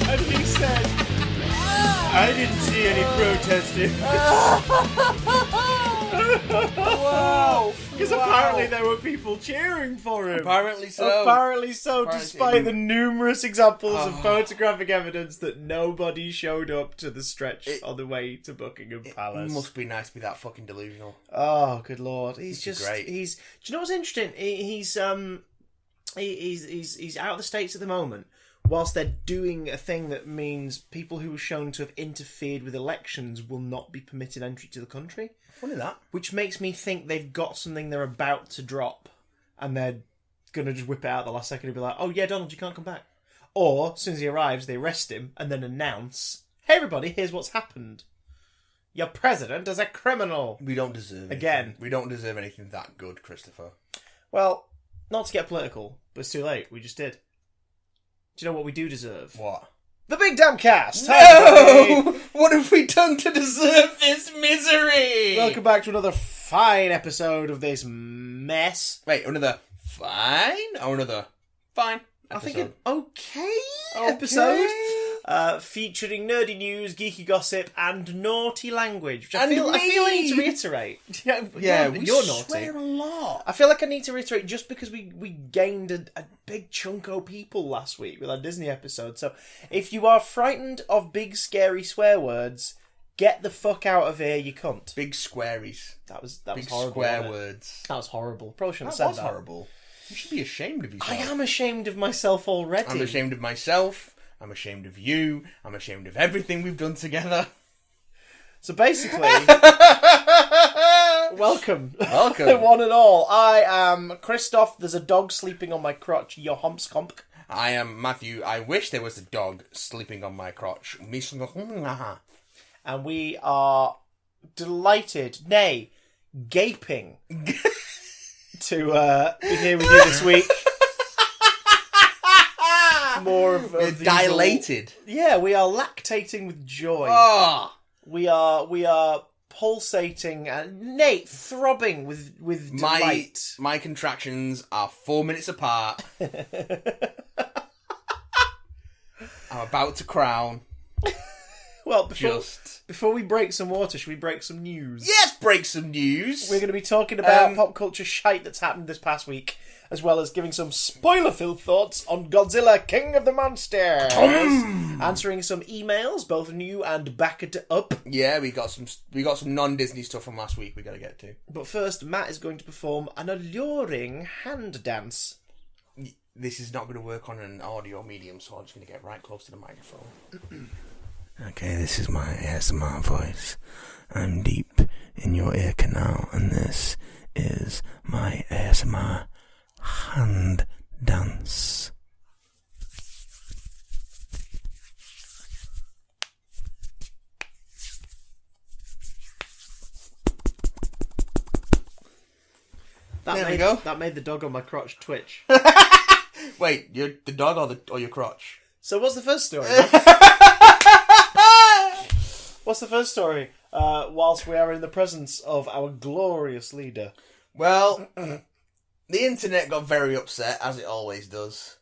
And he said, I didn't see any protesting. Wow. Because apparently there were people cheering for him. Apparently so. Apparently so, despite the numerous examples of photographic evidence that nobody showed up to the stretch on the way to Buckingham Palace. It must be nice to be that fucking delusional. Oh, good lord. He's just great. Do you know what's interesting? He's out of the States at the moment, whilst they're doing a thing that means people who are shown to have interfered with elections will not be permitted entry to the country. Funny that. Which makes me think they've got something they're about to drop, and they're going to just whip it out at the last second and be like, oh yeah, Donald, you can't come back. Or, as soon as he arrives, they arrest him and then announce, hey everybody, here's what's happened. Your president is a criminal. We don't deserve Again. We don't deserve anything that good, Christopher. Well, not to get political, but it's too late. We just did. Do you know what we do deserve? What? The Big Damn Cast! No! What have we done to deserve this misery? Welcome back to another fine episode of this mess. Wait, another fine? Or another fine episode? I think an okay episode. Featuring nerdy news, geeky gossip, and naughty language. Which I feel I need to reiterate. Yeah, you're we naughty. swear a lot. I feel like I need to reiterate just because we gained a big chunk of people last week with our Disney episode. So if you are frightened of big scary swear words, get the fuck out of here, you cunt. Big squaries. That was big horrible. Square words. That was horrible. Probably shouldn't have said that. That was horrible. You should be ashamed of yourself. I am ashamed of myself already. I'm ashamed of myself. I'm ashamed of you. I'm ashamed of everything we've done together. So basically, welcome. Welcome. One and all. I am Christoph. There's a dog sleeping on my crotch. Your humps comp. I am Matthew. I wish there was a dog sleeping on my crotch. And we are delighted, nay, gaping, to be here with you this week. More of dilated. Yeah, we are lactating with joy. Oh. We are pulsating and nay, throbbing with delight. My contractions are 4 minutes apart. I'm about to crown. Well, before we break some water, should we break some news? Yes, break some news. We're going to be talking about pop culture shite that's happened this past week, as well as giving some spoiler-filled thoughts on Godzilla, King of the Monsters. Answering some emails, both new and backed up. Yeah, we got some non-Disney stuff from last week we got to get to. But first, Matt is going to perform an alluring hand dance. This is not going to work on an audio medium, so I'm just going to get right close to the microphone. Okay, this is my ASMR voice. I'm deep in your ear canal, and this is my ASMR hand dance. There we go. That made the dog on my crotch twitch. Wait, the dog or your crotch? So what's the first story? What's the first story? Whilst we are in the presence of our glorious leader. Well, the internet got very upset, as it always does,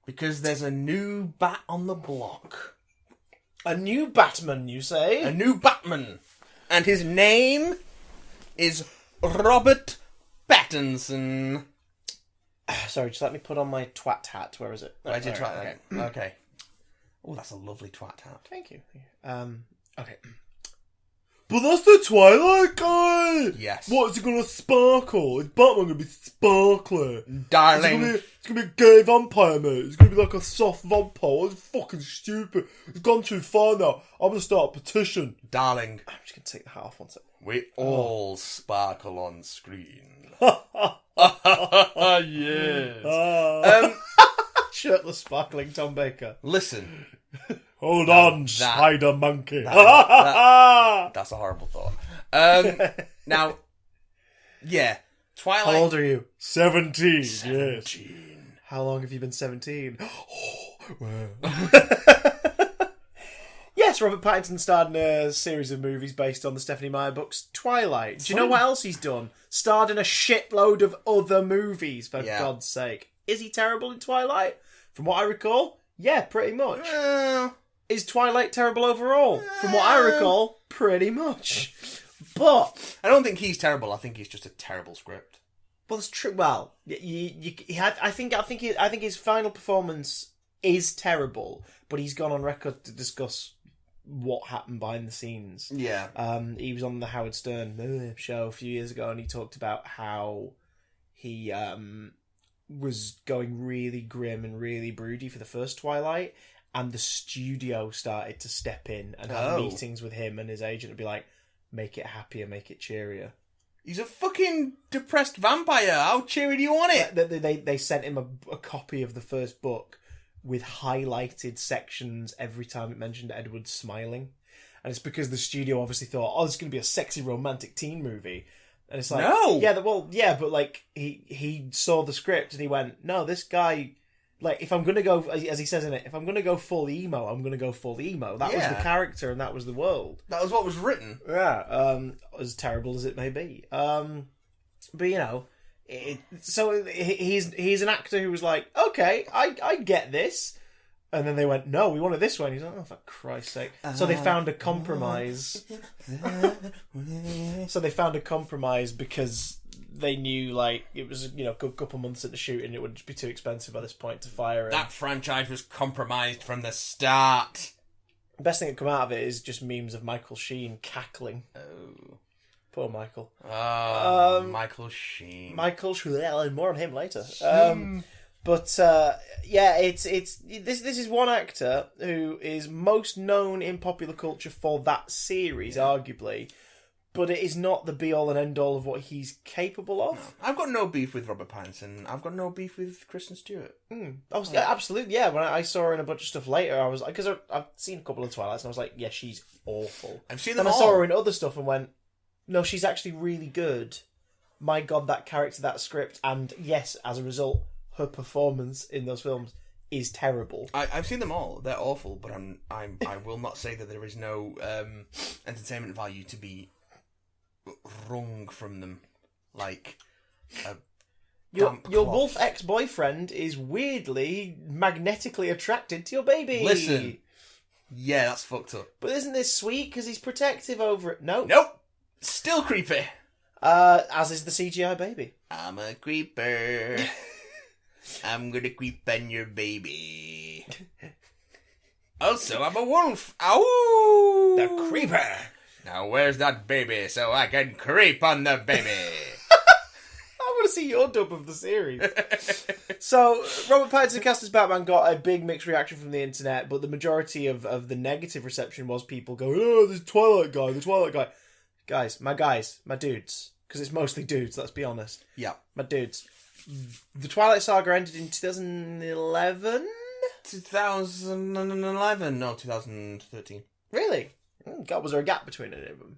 because there's a new bat on the block. A new Batman, you say? A new Batman. And his name is Robert Pattinson. Sorry, just let me put on my twat hat. Where is it? Where's your twat hat? Okay. Oh, that's a lovely twat hat. Thank you. Okay. But that's the Twilight guy! Yes. What, is it going to sparkle? Is Batman going to be sparkly? Darling. It's going to be a gay vampire, mate. It's going to be like a soft vampire. It's fucking stupid. It's gone too far now. I'm going to start a petition. Darling. I'm just going to take the hat off one second. We all sparkle on screen. Yes. Shirtless, sparkling Tom Baker. Listen. Hold on, spider monkey. That's a horrible thought. Now, yeah, Twilight. How old are you? 17. 17. Yes. How long have you been 17? Well. Yes, Yes, Robert Pattinson starred in a series of movies based on the Stephanie Meyer books Twilight. Do you know what else he's done? Starred in a shitload of other movies, for God's sake. Is he terrible in Twilight? From what I recall, yeah, pretty much. Is Twilight terrible overall? From what I recall, pretty much. But I don't think he's terrible. I think he's just a terrible script. Well, it's true. Well, I think his final performance is terrible, but he's gone on record to discuss what happened behind the scenes. Yeah. He was on the Howard Stern show a few years ago, and he talked about how he was going really grim and really broody for the first Twilight, and the studio started to step in and have meetings with him and his agent and be like, make it happier, make it cheerier. He's a fucking depressed vampire. How cheery do you want it? They sent him a copy of the first book with highlighted sections every time it mentioned Edward smiling. And it's because the studio obviously thought, oh, this is going to be a sexy romantic teen movie. And it's like, no! Yeah, but like, he saw the script and he went, no, this guy, like, if I'm going to go, as he says in it, if I'm going to go full emo, I'm going to go full emo. That was the character and that was the world. That was what was written. Yeah, as terrible as it may be. But, you know, so he's an actor who was like, okay, I get this. And then they went, no, we wanted this one. He's like, oh, for Christ's sake. So they found a compromise. Because they knew, like, it was, you know, a good couple months at the shoot and it would just be too expensive by this point to fire him. That franchise was compromised from the start. The best thing that come out of it is just memes of Michael Sheen cackling. Oh. Poor Michael. Michael Sheen. Michael Sheen. More on him later. But it's this is one actor who is most known in popular culture for that series, arguably, but it is not the be all and end all of what he's capable of. No. I've got no beef with Robert Pattinson. I've got no beef with Kristen Stewart. Absolutely, yeah. When I saw her in a bunch of stuff later, I was like, because I've seen a couple of Twilights, and I was like, yeah, she's awful. I've seen them all. I saw her in other stuff and went, no, she's actually really good. My God, that character, that script, and yes, as a result, her performance in those films is terrible. I've seen them all. They're awful, but I will not say that there is no entertainment value to be wrung from them. Like your wolf ex-boyfriend is weirdly magnetically attracted to your baby. Listen, yeah, that's fucked up. But isn't this sweet because he's protective over it? Nope. Still creepy. As is the CGI baby. I'm a creeper. I'm gonna creep on your baby. Also, I'm a wolf. Ow! The creeper. Now, where's that baby so I can creep on the baby? I want to see your dub of the series. So, Robert Pattinson cast as Batman got a big mixed reaction from the internet, but the majority of the negative reception was people going, oh, the Twilight guy. Guys, my dudes. Because it's mostly dudes, let's be honest. Yeah. My dudes. The Twilight Saga ended in 2011? 2011? No, 2013. Really? God, was there a gap between any of them?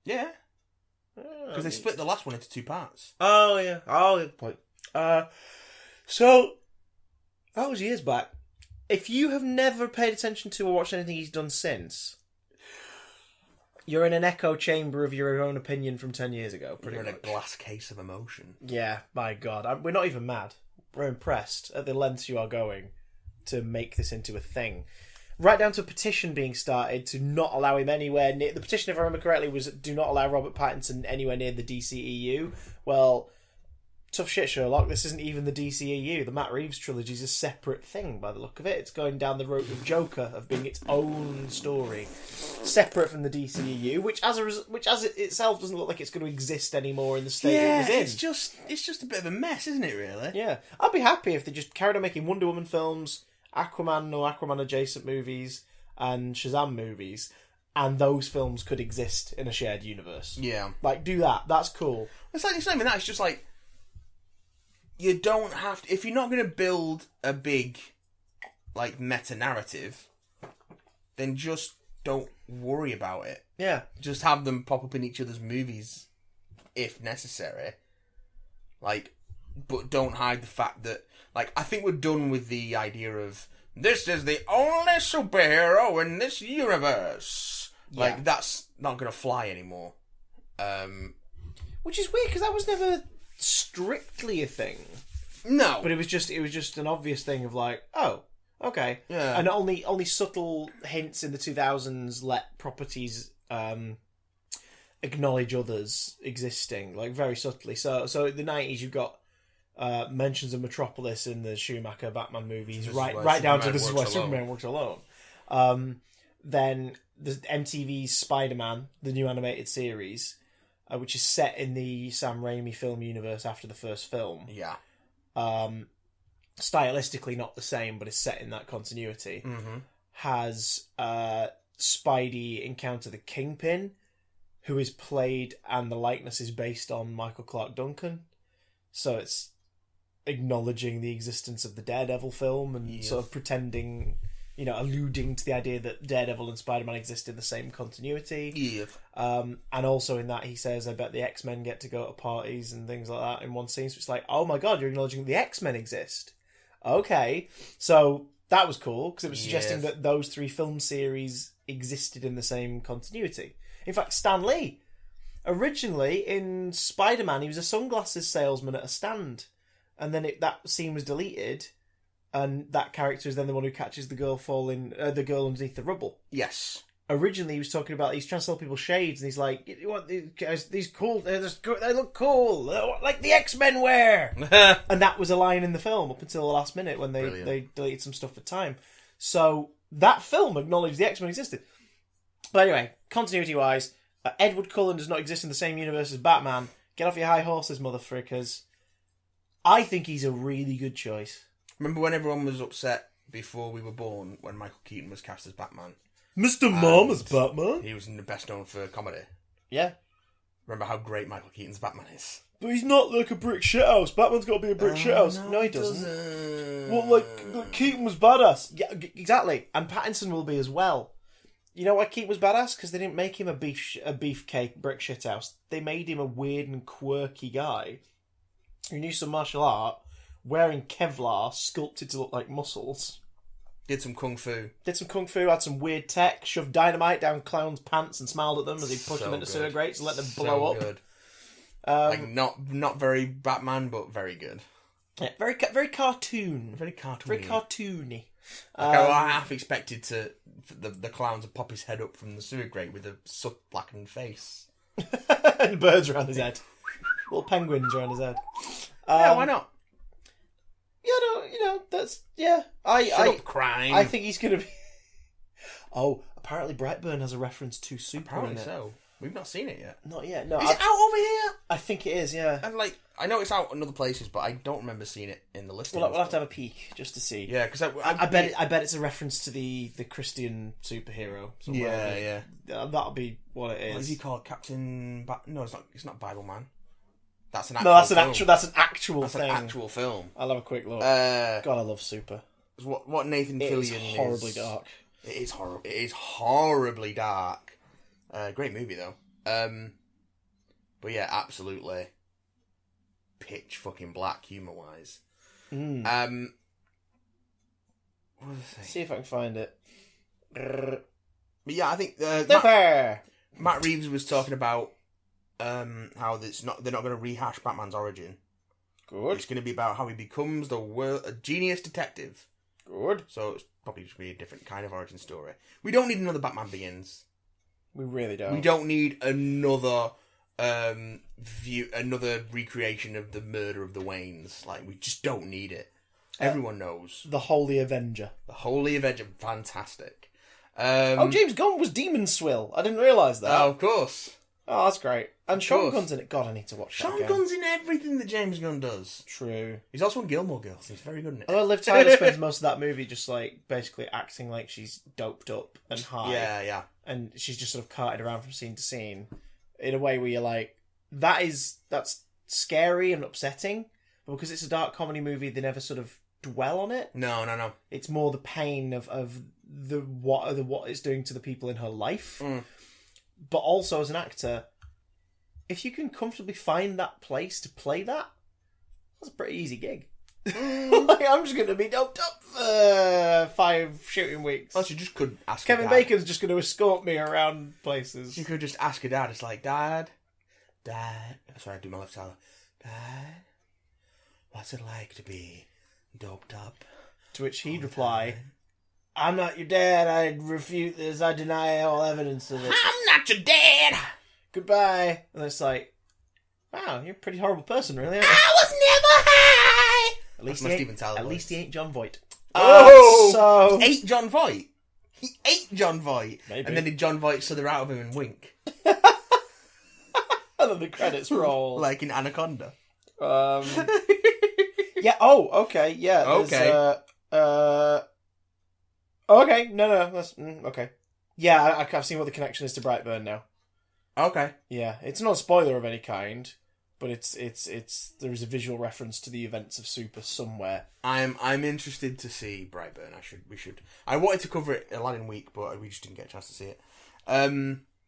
Yeah. Because they split the last one into 2 parts. Oh, yeah. Oh, good point. So, that was years back. If you have never paid attention to or watched anything he's done since, you're in an echo chamber of your own opinion from 10 years ago. You're in a glass case of emotion. Yeah, my God. We're not even mad. We're impressed at the lengths you are going to make this into a thing. Right down to a petition being started to not allow him anywhere near... The petition, if I remember correctly, was do not allow Robert Pattinson anywhere near the DCEU. Well, tough shit, Sherlock. This isn't even the DCEU. The Matt Reeves trilogy is a separate thing, by the look of it. It's going down the road of Joker, of being its own story. Separate from the DCEU, which as it itself doesn't look like it's going to exist anymore in the state it was in. It's just a bit of a mess, isn't it, really? Yeah. I'd be happy if they just carried on making Wonder Woman films, Aquaman or Aquaman-adjacent movies, and Shazam movies, and those films could exist in a shared universe. Yeah. Like, do that. That's cool. It's not even that. It's just like, you don't have to... If you're not going to build a big, like, meta-narrative, then just don't worry about it. Yeah. Just have them pop up in each other's movies, if necessary. Like, but don't hide the fact that... Like, I think we're done with the idea of this is the only superhero in this universe. Yeah. Like, that's not going to fly anymore. Which is weird, because that was never strictly a thing. No. But it was just an obvious thing of like, oh, okay. Yeah. And only subtle hints in the 2000s let properties acknowledge others existing, like very subtly. So in the 90s you've got mentions of Metropolis in the Schumacher Batman movies, right down to This Is Why Superman Works Alone. Then the MTV's Spider-Man, the new animated series, which is set in the Sam Raimi film universe after the first film. Yeah. Stylistically not the same, but is set in that continuity. Has Spidey encounter the Kingpin, who is played, and the likeness is based on Michael Clarke Duncan. So it's acknowledging the existence of the Daredevil film and sort of pretending, alluding to the idea that Daredevil and Spider-Man exist in the same continuity. Yeah. And also in that he says, I bet the X-Men get to go to parties and things like that in one scene. So it's like, oh my god, you're acknowledging the X-Men exist. Okay. So that was cool, because it was suggesting that those 3 film series existed in the same continuity. In fact, Stan Lee, originally in Spider-Man, he was a sunglasses salesman at a stand. And then that scene was deleted, and that character is then the one who catches the girl underneath the rubble. Yes. Originally, he was talking about he's trying to sell people shades, and he's like, "You want these cool? They look cool, like the X-Men wear." And that was a line in the film up until the last minute when they deleted some stuff for time. So that film acknowledged the X-Men existed. But anyway, continuity-wise, Edward Cullen does not exist in the same universe as Batman. Get off your high horses, motherfrickers. I think he's a really good choice. Remember when everyone was upset before we were born when Michael Keaton was cast as Batman? Mr. Mama's Batman? He was best known for comedy. Yeah. Remember how great Michael Keaton's Batman is? But he's not like a brick shithouse. Batman's got to be a brick shithouse. No, he doesn't. Well, like Keaton was badass. Yeah, exactly. And Pattinson will be as well. You know why Keaton was badass? Because they didn't make him a beefcake brick shithouse. They made him a weird and quirky guy who knew some martial art, wearing Kevlar, sculpted to look like muscles. Did some kung fu. Had some weird tech, shoved dynamite down clowns' pants and smiled at them as he pushed them into sewer grates and let them blow up. Good. Like not very Batman, but very good. Yeah, very cartoon. Very cartoony. Very cartoony. I half expected the clown to pop his head up from the sewer grate with a soot blackened face. And birds around his head. Little penguins around his head. Yeah, why not? Yeah, that's... Yeah. Shut up, crime. I think he's going to be... Oh, apparently Brightburn has a reference to Super Apparently in it. so. We've not seen it yet. Not yet, no. Is it out over here? I think it is, yeah. And I know it's out in other places, but I don't remember seeing it in the listing. We'll have to have a peek just to see. Yeah, because I bet it's a reference to the Christian superhero. Somewhere. Yeah. That'll be what it is. What is he called? Captain... No, it's not. It's not Bible Man. That's an actual thing. An actual film. I'll have a quick look. God, I love Super. What Nathan Fillion is horribly dark. It is horrible. It is horribly dark. Great movie though. But yeah, absolutely pitch fucking black humor wise. What was I saying? See if I can find it. But yeah, I think Matt Reeves was talking about how they're not going to rehash Batman's origin. Good. It's going to be about how he becomes a genius detective. Good. So it's probably just be a different kind of origin story. We don't need another Batman Begins. We really don't. We don't need another another recreation of the murder of the Waynes. Like, we just don't need it. Everyone knows. The Holy Avenger. The Holy Avenger, fantastic. James Gunn was Demon Swill. I didn't realise that. Oh, of course. Oh, that's great. And Sean Gunn's in it. God, I need to watch that Sean Gunn's in everything that James Gunn does. True. He's also in Gilmore Girls. He's very good in it. Although Liv Tyler spends most of that movie just basically acting like she's doped up and high. Yeah. And she's just sort of carted around from scene to scene in a way where you're like, that's scary and upsetting. But because it's a dark comedy movie, they never sort of dwell on it. No. It's more the pain of what it's doing to the people in her life. But also as an actor, if you can comfortably find that place to play that's a pretty easy gig. Like, I'm just going to be doped up for 5 shooting weeks. Plus, you just could ask Kevin her dad. Bacon's just going to escort me around places. You could just ask her dad. It's like, Dad. Sorry, I do my left side. Dad, what's it like to be doped up? To which he'd reply, I'm not your dad. I refute this. I deny all evidence of it. I'm not your dad. Goodbye. And it's like, wow, you're a pretty horrible person, really, aren't you? I was never high. At least, my he Steven ain't, Tyler at voice. least he ain't John Voight. Oh! He ate John Voight. He ate John Voight. Maybe. And then did John Voight slither out of him and wink. And then the credits roll. Like in Anaconda. Yeah, okay, yeah. Okay. Okay, no, that's... okay. Yeah, I've seen what the connection is to Brightburn now. Okay. Yeah, it's not a spoiler of any kind, but it's there is a visual reference to the events of Super somewhere. I'm interested to see Brightburn. We should. I wanted to cover it Aladdin week, but we just didn't get a chance to see it.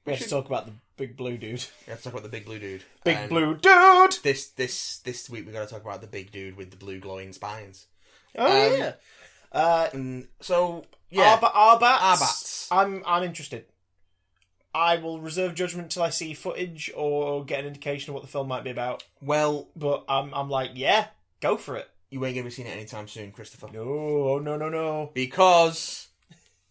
We have to talk about the big blue dude. We have to talk about the big blue dude. Big blue dude! This week we got to talk about the big dude with the blue glowing spines. Oh, yeah. So, yeah. R-Patz. I'm interested. I will reserve judgment till I see footage or get an indication of what the film might be about. Well, But I'm like, yeah, go for it. you ain't going to be seeing it anytime soon, Christopher. No. Because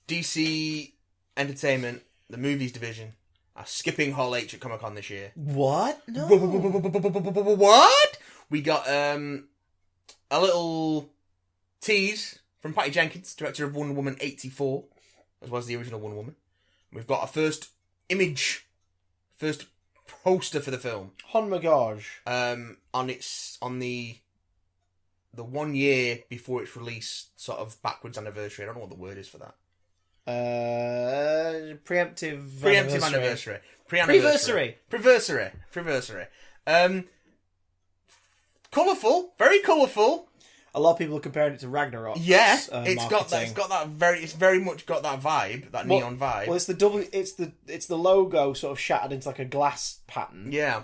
DC Entertainment, the movies division, are skipping Hall H at Comic-Con this year. What? No. What? We got a little tease from Patty Jenkins, director of Wonder Woman 84, as well as the original Wonder Woman. We've got a first poster for the film. Hon Magage. On the 1 year before its release, sort of backwards anniversary. I don't know what the word is for that. Preemptive anniversary. Preversary. Colourful, very colourful. A lot of people are comparing it to Ragnarok. Yeah, marketing. it's very much got that vibe, that neon vibe. Well, it's the logo sort of shattered into like a glass pattern. Yeah.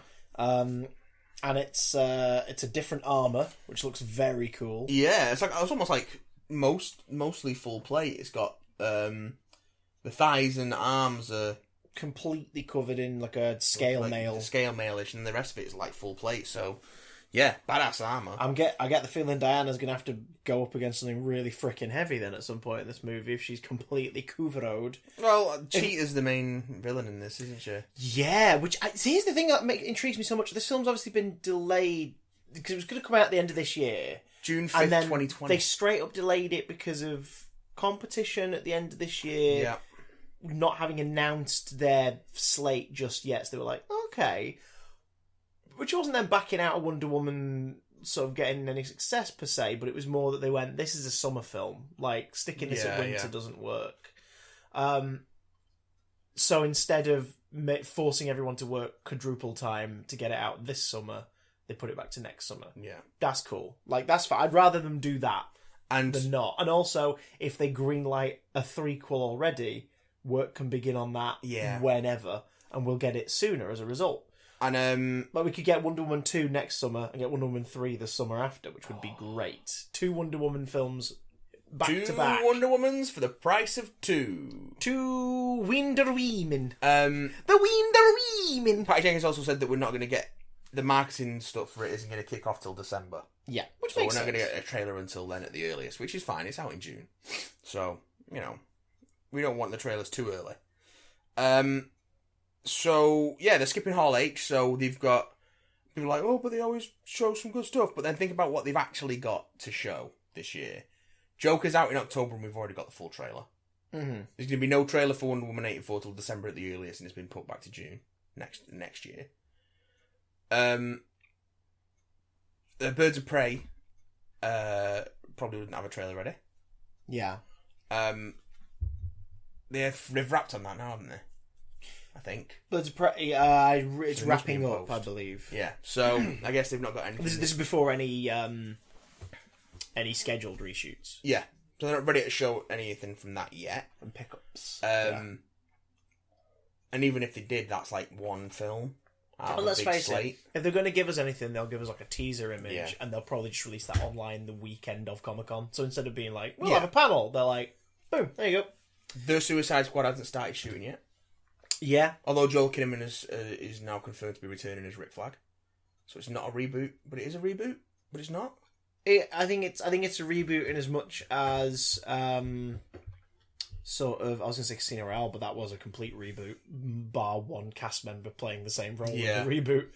And it's a different armor, which looks very cool. Yeah, it's almost like mostly full plate. It's got the thighs and arms are completely covered in like a scale mail. Scale mailish, and the rest of it is like full plate. So, yeah, badass armor. I get the feeling Diana's gonna have to go up against something really freaking heavy then at some point in this movie if she's completely covered. Well, Cheetah's the main villain in this, isn't she? Yeah, here's the thing that intrigues me so much. This film's obviously been delayed because it was going to come out at the end of this year. June 5th, 2020. They straight up delayed it because of competition at the end of this year. Yeah. Not having announced their slate just yet. So they were like, okay. Which wasn't them backing out of Wonder Woman sort of getting any success per se, but it was more that they went, this is a summer film. Like, sticking this at winter doesn't work. So instead of forcing everyone to work quadruple time to get it out this summer, they put it back to next summer. Yeah. That's cool. Like, that's fine. I'd rather them do that than not. And also, if they greenlight a threequel already, work can begin on that whenever, and we'll get it sooner as a result. And But we could get Wonder Woman 2 next summer and get Wonder Woman 3 the summer after, which would be great. 2 Wonder Woman films back to back. 2 Wonder Womans for the price of 2. 2 Wonder Women. The Wonder Women. Patty Jenkins also said that we're not going to get the marketing stuff for it isn't going to kick off till December. Yeah, which so makes we're not sense. going to get a trailer until then at the earliest, which is fine. It's out in June, so we don't want the trailers too early. So yeah, they're skipping Hall H. So they've got people like, oh, but they always show some good stuff. But then think about what they've actually got to show this year. Joker's out in October, and we've already got the full trailer. Mm-hmm. There's going to be no trailer for Wonder Woman 84 till December at the earliest, and it's been put back to June next year. The Birds of Prey probably wouldn't have a trailer ready. Yeah. They've wrapped on that now, haven't they? I think. Birds of Prey, it's wrapping up, I believe. Yeah, so I guess they've not got anything. This is before any scheduled reshoots. Yeah, so they're not ready to show anything from that yet. And pickups. And even if they did, that's like one film. out And of a let's big face slate. it, if they're going to give us anything, they'll give us like a teaser image, Yeah. and they'll probably just release that online the weekend of Comic-Con. So instead of being like, we'll Yeah. have a panel, they're like, boom, there you go. The Suicide Squad hasn't started shooting yet. Yeah. Although Joel Kinnaman is now confirmed to be returning as Rick Flag. So it's not a reboot, but it is a reboot, but it's not. I think it's a reboot in as much as sort of, I was going to say Casino Royale, but that was a complete reboot, bar one cast member playing the same role in the reboot.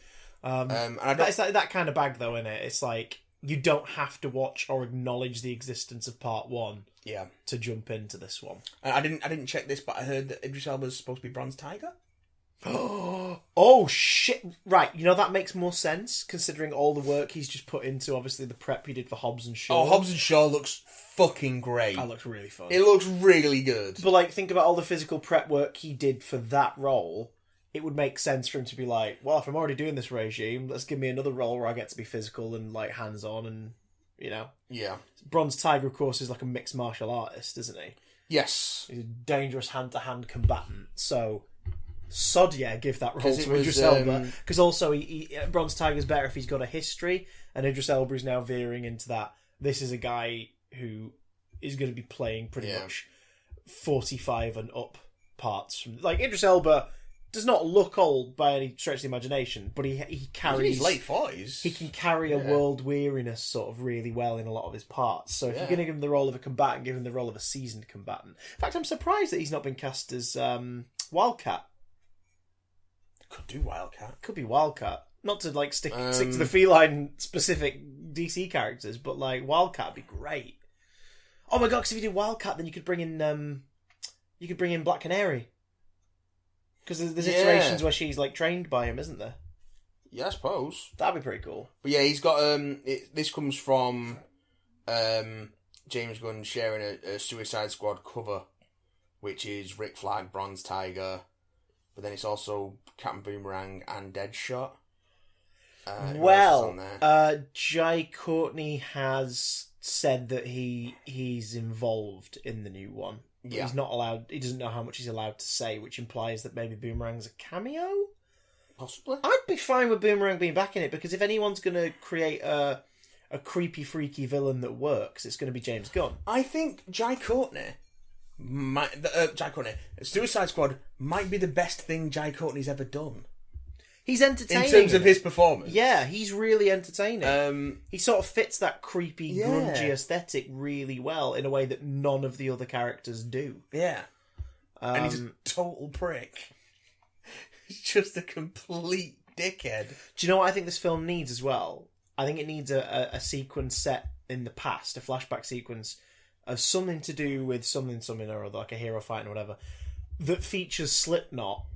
And I don't, It's that kind of bag, though, isn't it? It's like, you don't have to watch or acknowledge the existence of part one to jump into this one. and I didn't check this, but I heard that Idris Elba's supposed to be Bronze Tiger. Oh, shit. Right, you know, that makes more sense, considering all the work he's just put into, obviously, the prep he did for Hobbs and Shaw. Oh, Hobbs and Shaw looks fucking great. That looks really fun. It looks really good. But, like, think about all the physical prep work he did for that role. It would make sense for him to be like, well, if I'm already doing this regime, let's give me another role where I get to be physical and, like, hands-on and, you know. Yeah. Bronze Tiger, of course, is like a mixed martial artist, isn't he? Yes. He's a dangerous hand-to-hand combatant. So, sod yeah, give that role 'Cause it to was, Idris Elba. Because also, Bronze Tiger's better if he's got a history, and Idris Elba is now veering into that. This is a guy who is going to be playing pretty much 45 and up parts. From, like, Idris Elba does not look old by any stretch of the imagination, but he carries... He's late 40s. He can carry a world weariness sort of really well in a lot of his parts. So if you're going to give him the role of a combatant, give him the role of a seasoned combatant. In fact, I'm surprised that he's not been cast as Wildcat. Could do Wildcat. Could be Wildcat. Not to like stick to the feline specific DC characters, but like Wildcat would be great. Oh my god! Because if you do Wildcat, then you could bring in Black Canary. Because there's iterations where she's like trained by him, isn't there? Yeah, I suppose. That'd be pretty cool. But yeah, he's got this comes from James Gunn sharing a Suicide Squad cover, which is Rick Flag, Bronze Tiger, but then it's also Captain Boomerang and Deadshot. Jai Courtney has said that he's involved in the new one. Yeah. He's not allowed. He doesn't know how much he's allowed to say, which implies that maybe Boomerang's a cameo. Possibly. I'd be fine with Boomerang being back in it, because if anyone's going to create a creepy, freaky villain that works, it's going to be James Gunn. I think Jai Courtney, Suicide Squad might be the best thing Jai Courtney's ever done. He's entertaining. In terms of his performance. Yeah, he's really entertaining. He sort of fits that creepy, grungy aesthetic really well in a way that none of the other characters do. Yeah. And he's a total prick. He's just a complete dickhead. Do you know what I think this film needs as well? I think it needs a sequence set in the past, a flashback sequence of something to do with something or other, like a hero fight or whatever, that features Slipknot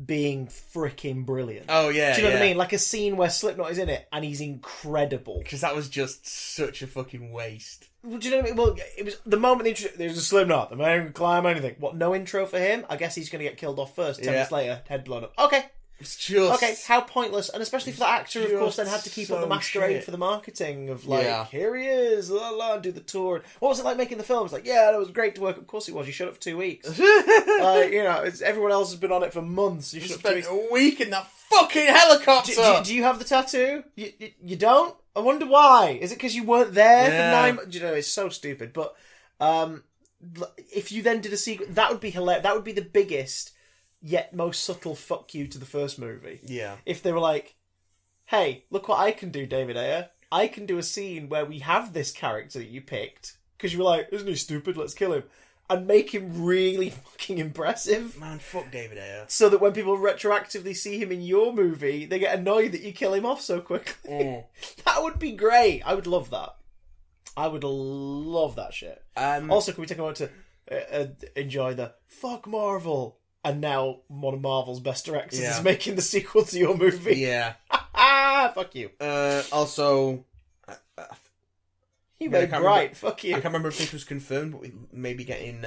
being freaking brilliant. Oh, yeah. Do you know what I mean? Like a scene where Slipknot is in it and he's incredible. Because that was just such a fucking waste. Well, do you know what I mean? Well, it was the moment there's a Slipknot, the man can climb anything. What, no intro for him? I guess he's going to get killed off first. 10 minutes later, head blown up. Okay. It's just... Okay, how pointless. And especially for the actor, of course, then had to keep up the masquerade shit. for the marketing of, like, here he is, la la, and do the tour. What was it like making the film? It's like, yeah, that was great to work. Of course it was. You shut up for 2 weeks. Like, you know, everyone else has been on it for months. You shut up for 2 weeks. Spent a week in that fucking helicopter! Do you have the tattoo? You don't? I wonder why. Is it because you weren't there for 9 months? You know, it's so stupid. But if you then did a sequel, that would be hilarious. That would be the biggest yet most subtle fuck you to the first movie. Yeah. If they were like, hey, look what I can do, David Ayer. I can do a scene where we have this character that you picked, because you were like, isn't he stupid? Let's kill him. And make him really fucking impressive. Man, fuck David Ayer. So that when people retroactively see him in your movie, they get annoyed that you kill him off so quickly. That would be great. I would love that. I would love that shit. Also, can we take a moment to enjoy the fuck Marvel? And now one of Marvel's best directors is making the sequel to your movie. Yeah. Fuck you. Also... You made Bright. Fuck you. I can't remember if this was confirmed, but we may be getting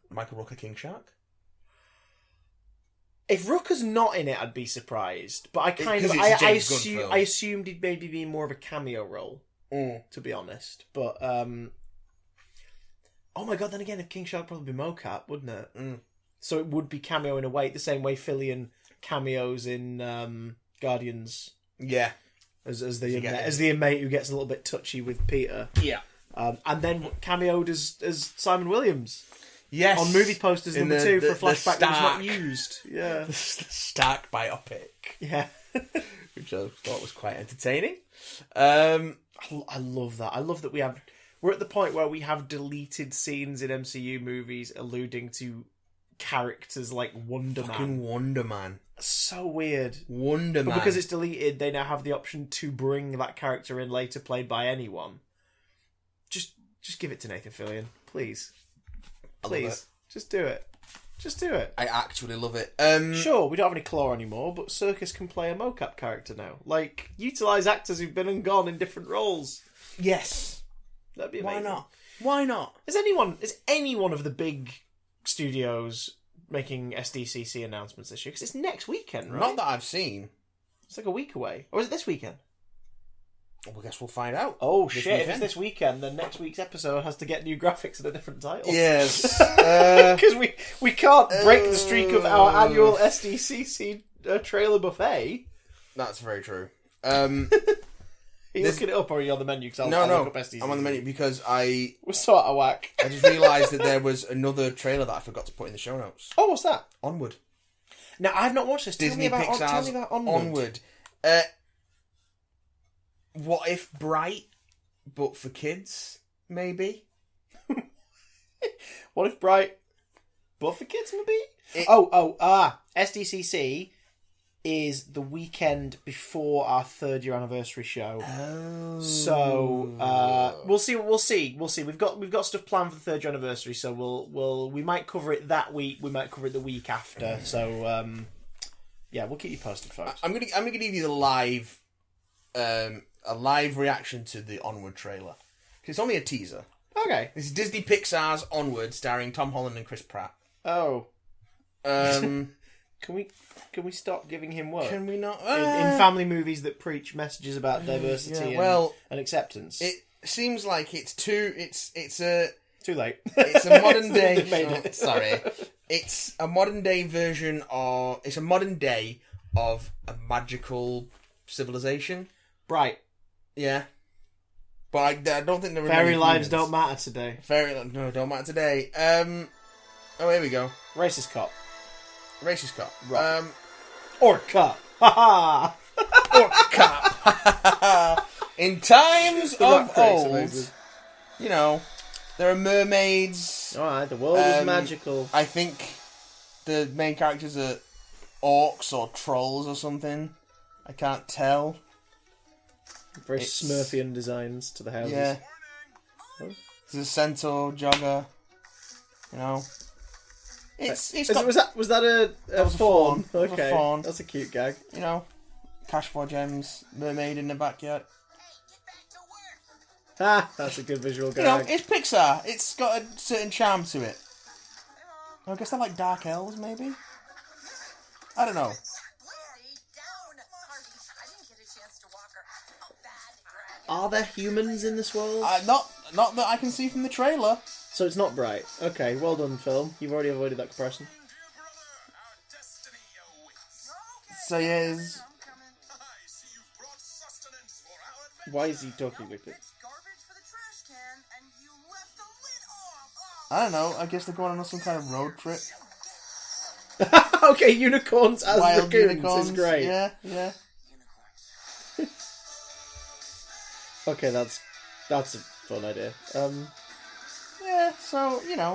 Michael Rooker King Shark. If Rooker's not in it, I'd be surprised. But I assumed he'd maybe be more of a cameo role, to be honest. But, oh my god, then again, if King Shark probably be mocap, wouldn't it? So it would be cameo in a way, the same way Fillion cameos in Guardians Yeah. as the inmate who gets a little bit touchy with Peter. Yeah. And then cameoed as Simon Williams. Yes. On movie posters In number 2 for a flashback that was not Stark. used. Yeah. The Stark biopic. Yeah. Which I thought was quite entertaining. I love that. I love that we're at the point where we have deleted scenes in MCU movies alluding to characters like Wonder Man. Fucking Wonder Man. So weird. Wonder Man. But because it's deleted, they now have the option to bring that character in later, played by anyone. Just give it to Nathan Fillion, please. Please, just do it. Just do it. I actually love it. Sure, we don't have any Claw anymore, but Circus can play a mocap character now. Like, utilise actors who've been and gone in different roles. Yes. That'd be amazing. Why not? Why not? Is any one of the big studios making SDCC announcements this year? Because it's next weekend, right? Not that I've seen. It's like a week away. Or is it this weekend? Well, I guess we'll find out. Oh, this shit. If it's weekend. this weekend, then next week's episode has to get new graphics and a different title. Yes. Because we can't break the streak of our annual SDCC trailer buffet. That's very true. Are you looking it up, or are you on the menu? Cause No, I'll look up SDCC. I'm on the menu because We're so out of whack. I just realised that there was another trailer that I forgot to put in the show notes. Oh, what's that? Onward. Now, I've not watched this. Disney tell Pixar's me about Onward. What if Bright, but for kids, maybe? What if Bright, but for kids, maybe? SDCC is the weekend before our 3rd year anniversary show. Oh. So we'll see. We've got stuff planned for the 3rd year anniversary, so we might cover it that week. We might cover it the week after. So yeah, we'll keep you posted, folks. I'm gonna give you the live a live reaction to the Onward trailer. Because it's only a teaser. Okay. This is Disney Pixar's Onward, starring Tom Holland and Chris Pratt. Oh. Can Can we stop giving him work? we not? In family movies that preach messages about diversity and acceptance. It seems like it's too late. It's a modern day. Made it. Sorry, it's a modern day version of. It's a modern day of a magical civilization. Bright. Yeah, but I don't think there are Fairy many lives humans. don't matter today. Don't matter today. Oh, here we go. Racist cop. Racist cop. Right. Or cop. Ha Or cop. In times of old, you know, there are mermaids. Alright, the world is magical. I think the main characters are orcs or trolls or something. I can't tell. Very Smurfian designs to the houses. Yeah. There's a centaur, jogger. You know. Was that a fawn? That was a Okay, fawn. that's a cute gag. You know, cash for gems, mermaid in the backyard. Ah, that's a good visual gag. You know, it's Pixar. It's got a certain charm to it. I guess they're like dark elves, maybe? I don't know. Are there humans in this world? Not that I can see from the trailer. So it's not Bright. Okay, well done, film. You've already avoided that comparison. So yes. Why is he talking like this? I don't know. I guess they're going on some kind of road trip. Okay, unicorns as Wild raccoons unicorns. is great. Yeah. Okay, that's a fun idea. Yeah, so, you know.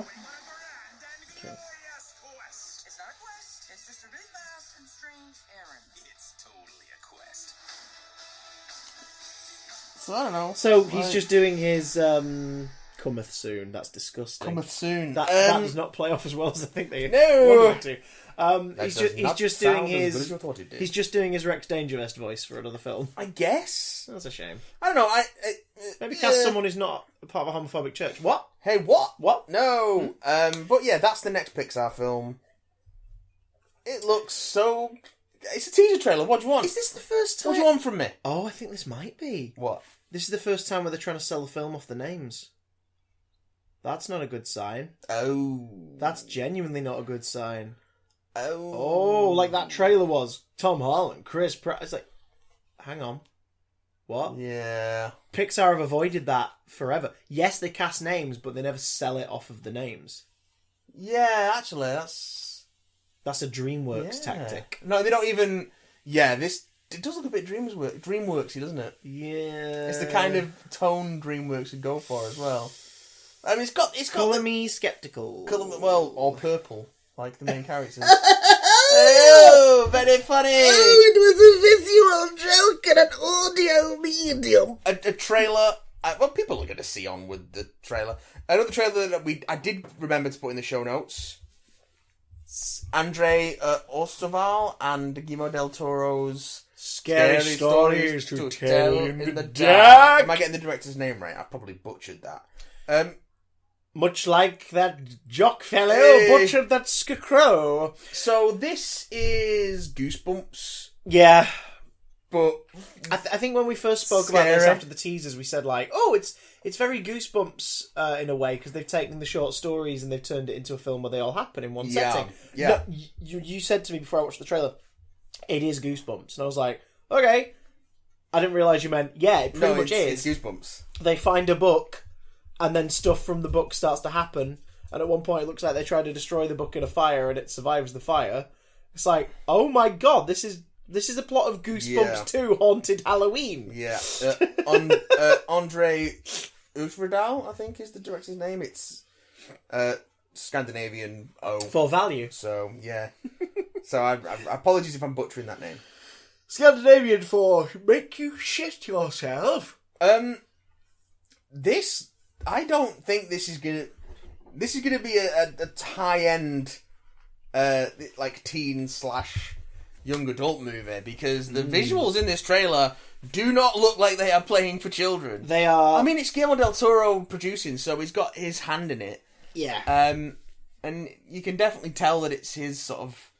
Okay. It's not a quest, it's just a really fast and strange errand. It's totally a quest. So, I don't know. So he's just doing his cometh soon. That's disgusting. Cometh soon. That does not play off as well as I think they No! wanted it to. He's just doing he's just doing his Rex Dangervest voice for another film. I guess. That's a shame. I don't know. Maybe cast someone who's not a part of a homophobic church. What? Hey, what? What? No. But yeah, that's the next Pixar film. It looks so. It's a teaser trailer. What do you want? Is this the first time? What do you want from me? Oh, I think this might be. What? This is the first time where they're trying to sell the film off the names. That's not a good sign. Oh. That's genuinely not a good sign. Oh, like that trailer was. Tom Holland, Chris Pratt. It's like, hang on. What? Yeah. Pixar have avoided that forever. Yes, they cast names, but they never sell it off of the names. Yeah, actually, that's a DreamWorks tactic. No, they don't even... Yeah, it does look a bit DreamWorksy, doesn't it? Yeah. It's the kind of tone DreamWorks would go for as well. I mean, it's got Colour me skeptical. Or purple, like the main characters. Oh, very funny! Oh, it was a visual joke and an audio medium. A trailer... well, people are going to see on with the trailer. Another trailer that I did remember to put in the show notes. Andre Ostoval and Guillermo del Toro's Scary stories to tell in the dark. Am I getting the director's name right? I probably butchered that. Much like that jock fellow butchered that scarecrow. So this is Goosebumps. Yeah. But I think when we first spoke about this after the teasers, we said like, oh, it's very Goosebumps in a way because they've taken the short stories and they've turned it into a film where they all happen in one setting. Yeah. No, you said to me before I watched the trailer, it is Goosebumps, and I was like, okay. I didn't realise you meant it pretty much is. It's Goosebumps. They find a book, and then stuff from the book starts to happen, and at one point it looks like they try to destroy the book in a fire, and it survives the fire. It's like, oh my god, this is a plot of Goosebumps 2 Haunted Halloween. Yeah. Andre Utverdal, I think is the director's name. It's Scandinavian For value. So, yeah. So, I apologies if I'm butchering that name. Scandinavian for make you shit yourself. This, I don't think this is gonna be a high-end, like teen / young adult movie, because the visuals in this trailer do not look like they are playing for children. They are... I mean, it's Guillermo del Toro producing, so he's got his hand in it. Yeah. And you can definitely tell that it's his sort of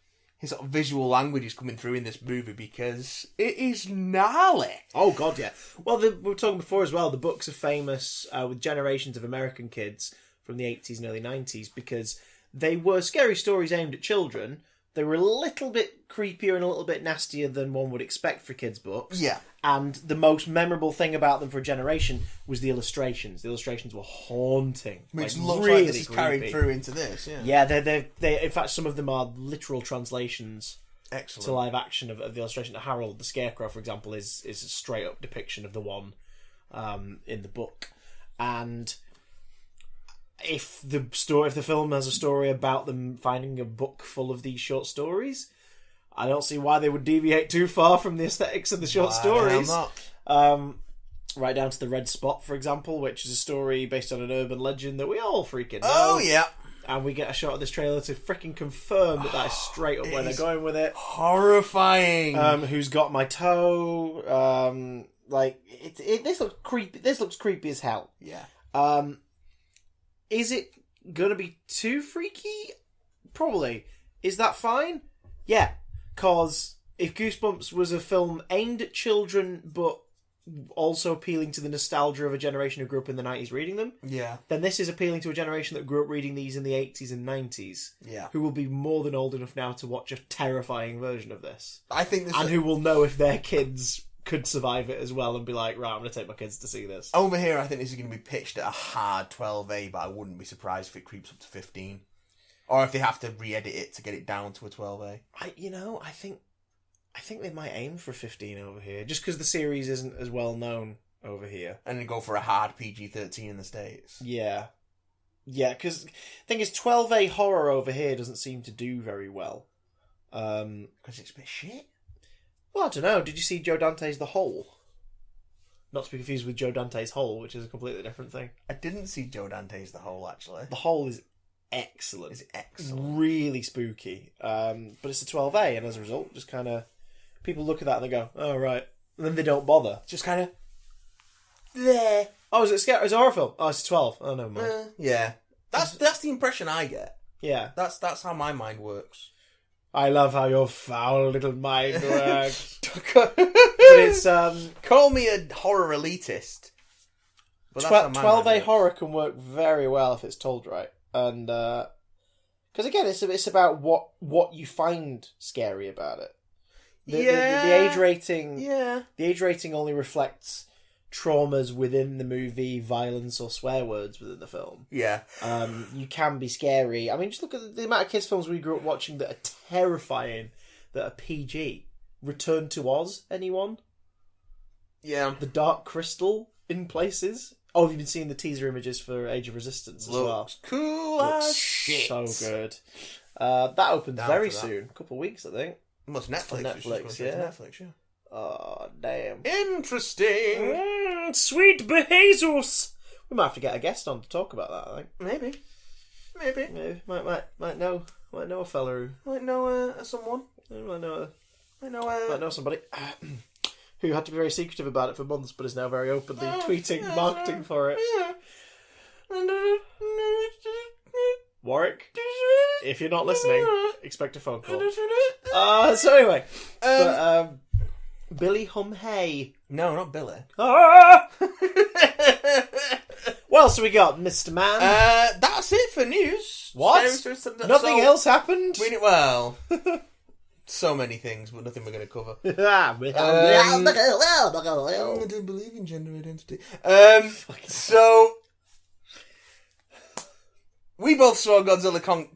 visual language is coming through in this movie, because it is gnarly. Oh, God, yeah. Well, we were talking before as well, the books are famous with generations of American kids from the 80s and early 90s, because they were scary stories aimed at children. They were a little bit creepier and a little bit nastier than one would expect for kids' books. Yeah. And the most memorable thing about them for a generation was the illustrations. The illustrations were haunting. Which like, looks really like this is carried creepy. through into this, yeah. Yeah, they in fact, some of them are literal translations Excellent. to live action of the illustration. Harold the Scarecrow, for example, is a straight up depiction of the one in the book. And if the film has a story about them finding a book full of these short stories, I don't see why they would deviate too far from the aesthetics of the short stories. Right down to the Red Spot, for example, which is a story based on an urban legend that we all freaking know. Oh, yeah. And we get a shot of this trailer to freaking confirm that is straight up where they're going with it. Horrifying. Who's got my toe? This looks creepy. This looks creepy as hell. Yeah. Is it gonna be too freaky? Probably. Is that fine? Yeah. Because if Goosebumps was a film aimed at children, but also appealing to the nostalgia of a generation who grew up in the 90s reading them, then this is appealing to a generation that grew up reading these in the 80s and 90s, who will be more than old enough now to watch a terrifying version of this. I think this who will know if their kids could survive it as well and be like, right, I'm going to take my kids to see this. Over here, I think this is going to be pitched at a hard 12A, but I wouldn't be surprised if it creeps up to 15. Or if they have to re-edit it to get it down to a 12A. I think they might aim for 15 over here, just because the series isn't as well known over here. And then go for a hard PG-13 in the States. Yeah. Yeah, because the thing is, 12A horror over here doesn't seem to do very well. Because it's a bit shit? Well, I don't know. Did you see Joe Dante's The Hole? Not to be confused with Joe Dante's Hole, which is a completely different thing. I didn't see Joe Dante's The Hole, actually. The Hole is excellent. It's excellent. Really spooky. But it's a 12A, and as a result, just kind of... People look at that and they go, oh, right. And then they don't bother. Just kind of... There. Oh, is it scary? It's a horror film. Oh, it's 12. Oh, no, man. Yeah. That's the impression I get. Yeah. That's how my mind works. I love how your foul little mind works. But it's... Call me a horror elitist. But 12A horror can work very well if it's told right. And... because Because again, it's about what you find scary about it. The age rating. Yeah. The age rating only reflects traumas within the movie, violence or swear words within the film. Yeah. You can be scary. I mean, just look at the amount of kids' films we grew up watching that are terrifying, that are PG. Return to Oz, anyone? Yeah. The Dark Crystal in places. Oh, have you been seeing the teaser images for Age of Resistance as well? Looks cool Looks as shit. so good. That opens Down very for that. soon. A couple of weeks, I think. Well, it's Netflix. Netflix, It's just going straight to yeah. Netflix, yeah. Oh, damn. Interesting. Sweet Jesus! We might have to get a guest on to talk about that, I think. Maybe. Maybe. Might know a fella who... Might know someone. Might know Might know somebody who had to be very secretive about it for months, but is now very openly tweeting marketing for it. Warwick, if you're not listening, expect a phone call. So anyway, Billy Humhay. No, not Billy. What else have we got, Mr. Man? That's it for news. What? Nothing else happened? Well, so many things, but nothing we're going to cover. I I don't believe in gender identity. So we both saw Godzilla Kong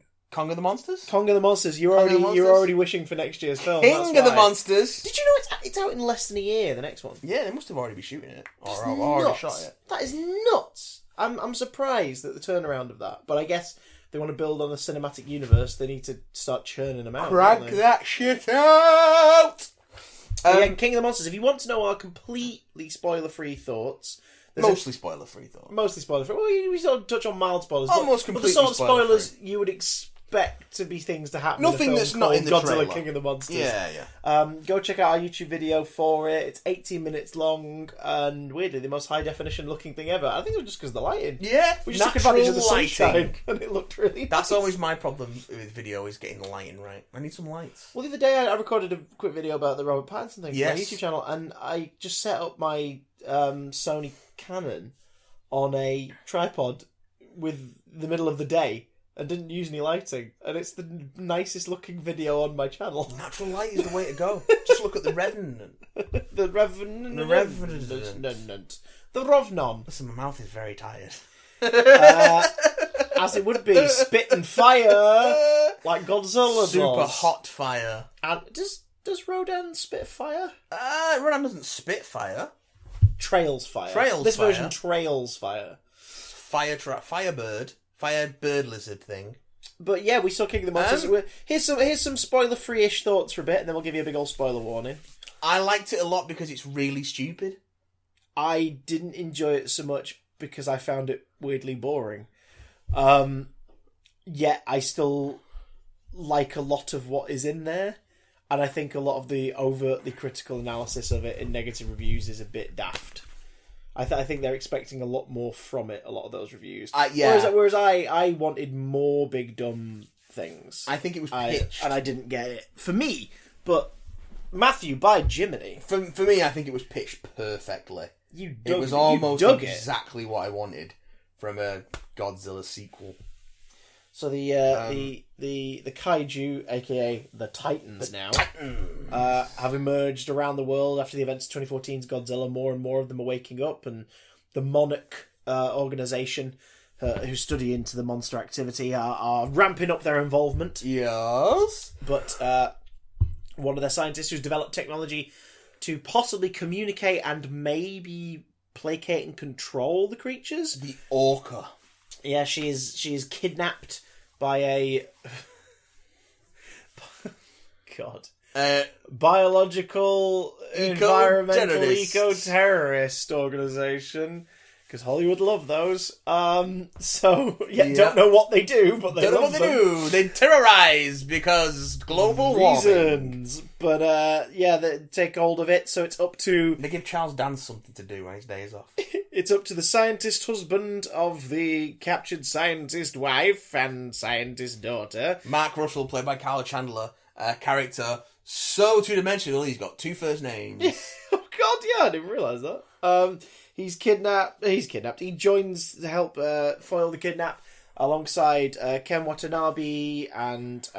of the Monsters. Kong of the Monsters. You're Kong of the Monsters. already wishing for next year's film. King of the Monsters. Did you know it's out in less than a year? The next one. Yeah, they must have already been shooting it, or That's already nuts. shot it. That is nuts. I'm surprised at the turnaround of that, but I guess they want to build on a cinematic universe. They need to start churning them out. Crack don't they? that shit out. Yeah, King of the Monsters. If you want to know our completely spoiler-free thoughts, Mostly spoiler-free, though. mostly spoiler-free. Well, we sort of touch on mild spoilers. Almost but the completely sort of spoilers spoiler-free. you would expect to be things to happen. Nothing in a film that's not called in the Godzilla trailer. King of the Monsters. Yeah. Go check out our YouTube video for it. It's 18 minutes long and weirdly the most high definition looking thing ever. I think it was just because of the lighting. Yeah, We just took natural advantage of the lighting. sunshine and it looked really nice. That's always my problem with video, is getting the lighting right. I need some lights. Well, the other day I recorded a quick video about the Robert Pattinson thing for my Yes. YouTube channel, and I just set up my Sony Canon on a tripod with the middle of the day and didn't use any lighting, and it's the nicest looking video on my channel. Natural light is the way to go. Just look at the Revenant. The Revenant. The Revenant. The Rovnon. Listen, my mouth is very tired. As it would be, spit and fire, like Godzilla Super does. hot fire. And does Rodan spit fire? Rodan doesn't spit fire. Trails fire. Trails this fire. version trails fire. Firebird lizard thing. But yeah, we saw King of the Monsters. Here's some spoiler-free-ish thoughts for a bit, and then we'll give you a big old spoiler warning. I liked it a lot because it's really stupid. I didn't enjoy it so much because I found it weirdly boring. Yet I still like a lot of what is in there, and I think a lot of the overtly critical analysis of it in negative reviews is a bit daft. I think they're expecting a lot more from it, a lot of those reviews. Yeah. Whereas I wanted more big dumb things. I think it was pitched. And I didn't get it. For me, but Matthew, by Jiminy. For me, I think it was pitched perfectly. It was almost exactly what I wanted from a Godzilla sequel. So the kaiju, aka the Titans, have emerged around the world after the events of 2014's Godzilla. More and more of them are waking up, and the Monarch organisation, who study into the monster activity, are ramping up their involvement. Yes. But one of their scientists who's developed technology to possibly communicate and maybe placate and control the creatures. The Orca. Yeah, she is kidnapped by a God. Biological, environmental, eco-terrorist organisation. Because Hollywood love those. Don't know what they do, but they love them. They terrorize because global reasons. warming. But they take hold of it, so it's up to... They give Charles Dance something to do on his days off. It's up to the scientist husband of the captured scientist wife and scientist daughter. Mark Russell, played by Kyle Chandler, a character so two-dimensional, he's got two first names. Oh God, yeah, I didn't realise that. He's kidnapped. He joins to help foil the kidnap, alongside Ken Watanabe and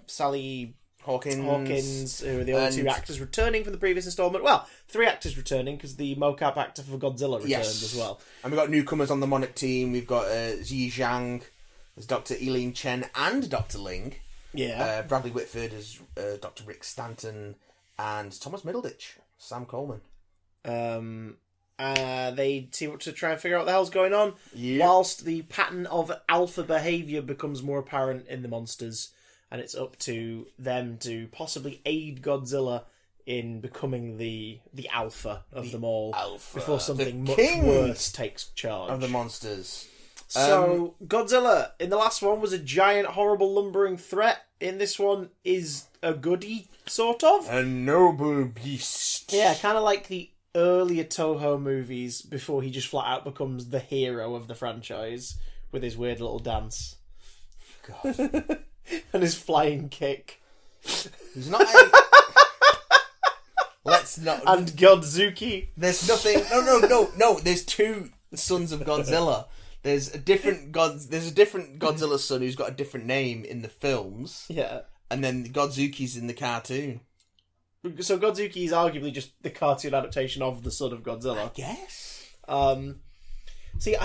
Sally Hawkins, who are the only 2 actors returning from the previous installment. Well, 3 actors returning because the mocap actor for Godzilla returned as well. And we've got newcomers on the Monarch team. We've got Xi Zhang as Dr. Eileen Chen and Dr. Ling. Yeah. Bradley Whitford as Dr. Rick Stanton, and Thomas Middleditch, Sam Coleman. They team up to try and figure out what the hell's going on, whilst the pattern of alpha behaviour becomes more apparent in the monsters, and it's up to them to possibly aid Godzilla in becoming the alpha of them all before something much worse takes charge of the monsters. So, Godzilla, in the last one, was a giant, horrible, lumbering threat. In this one, is a goodie, sort of. A noble beast. Yeah, kind of like the earlier Toho movies before he just flat out becomes the hero of the franchise with his weird little dance. God. And his flying kick. He's not Let's not... And Godzuki. There's nothing... No. There's 2 sons of Godzilla. There's a different Godzilla son who's got a different name in the films. Yeah. And then Godzuki's in the cartoon. So Godzuki is arguably just the cartoon adaptation of the son of Godzilla. I guess. See,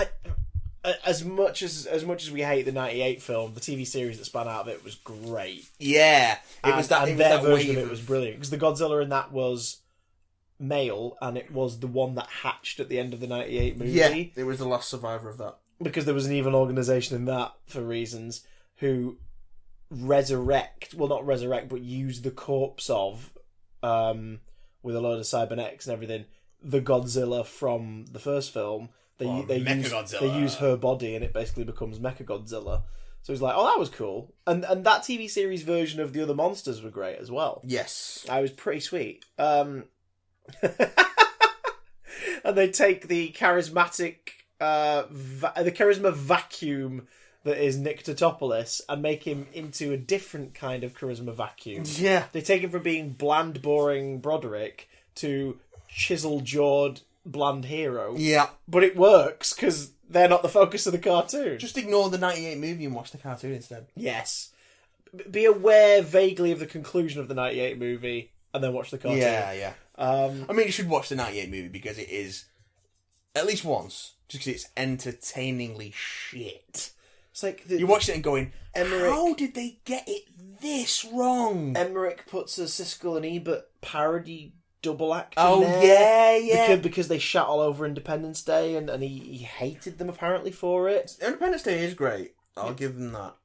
as much as we hate the '98 film, the TV series that spun out of it was great. Yeah, their version of it was brilliant because the Godzilla in that was male, and it was the one that hatched at the end of the '98 movie. Yeah, it was the last survivor of that. Because there was an evil organisation in that, for reasons, who not resurrect, but use the corpse of, with a load of cybernetics and everything, the Godzilla from the first film. They use her body, and it basically becomes Mechagodzilla. So it's like, oh, that was cool. And that TV series version of the other monsters were great as well. Yes. I was pretty sweet. And they take the charismatic, the charisma vacuum that is Nick Totopoulos and make him into a different kind of charisma vacuum. Yeah. They take him from being bland, boring Broderick to chisel-jawed, bland hero. Yeah. But it works because they're not the focus of the cartoon. Just ignore the '98 movie and watch the cartoon instead. Yes. Be aware vaguely of the conclusion of the '98 movie and then watch the cartoon. Yeah. I mean, you should watch the '98 movie because it is, at least once, just because it's entertainingly shit. It's like you watch it and going, how did they get it this wrong? Emmerich puts a Siskel and Ebert parody double act. Oh, yeah. Because they shat all over Independence Day, and he hated them apparently for it. Independence Day is great. I'll give them that.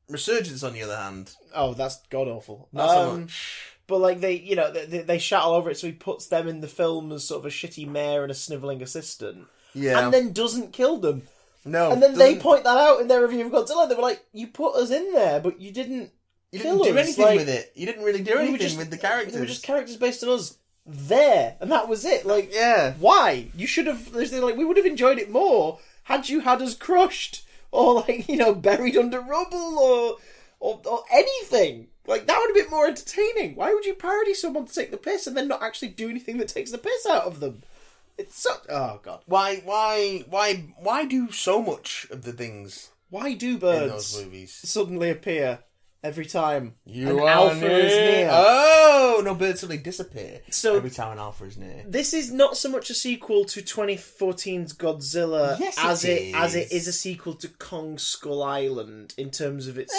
Resurgence, on the other hand. Oh, that's god awful. Not so much. But like they shat all over it, so he puts them in the film as sort of a shitty mayor and a snivelling assistant. Yeah. And then doesn't kill them. No. And then they point that out in their review of Godzilla. They were like, "You put us in there, but you didn't. You didn't do anything with it. You didn't really do anything with the characters. They were just characters based on us there, and that was it. Like, yeah. Why? You should have. Like, we would have enjoyed it more had you had us crushed, or like buried under rubble, or anything. Like, that would have been more entertaining. Why would you parody someone to take the piss and then not actually do anything that takes the piss out of them? It's so... Oh, God. Why do so much of the things... Why do in birds those movies suddenly appear every time an alpha is near? Oh, no, birds suddenly disappear every time an alpha is near. This is not so much a sequel to 2014's Godzilla as it is a sequel to Kong Skull Island in terms of its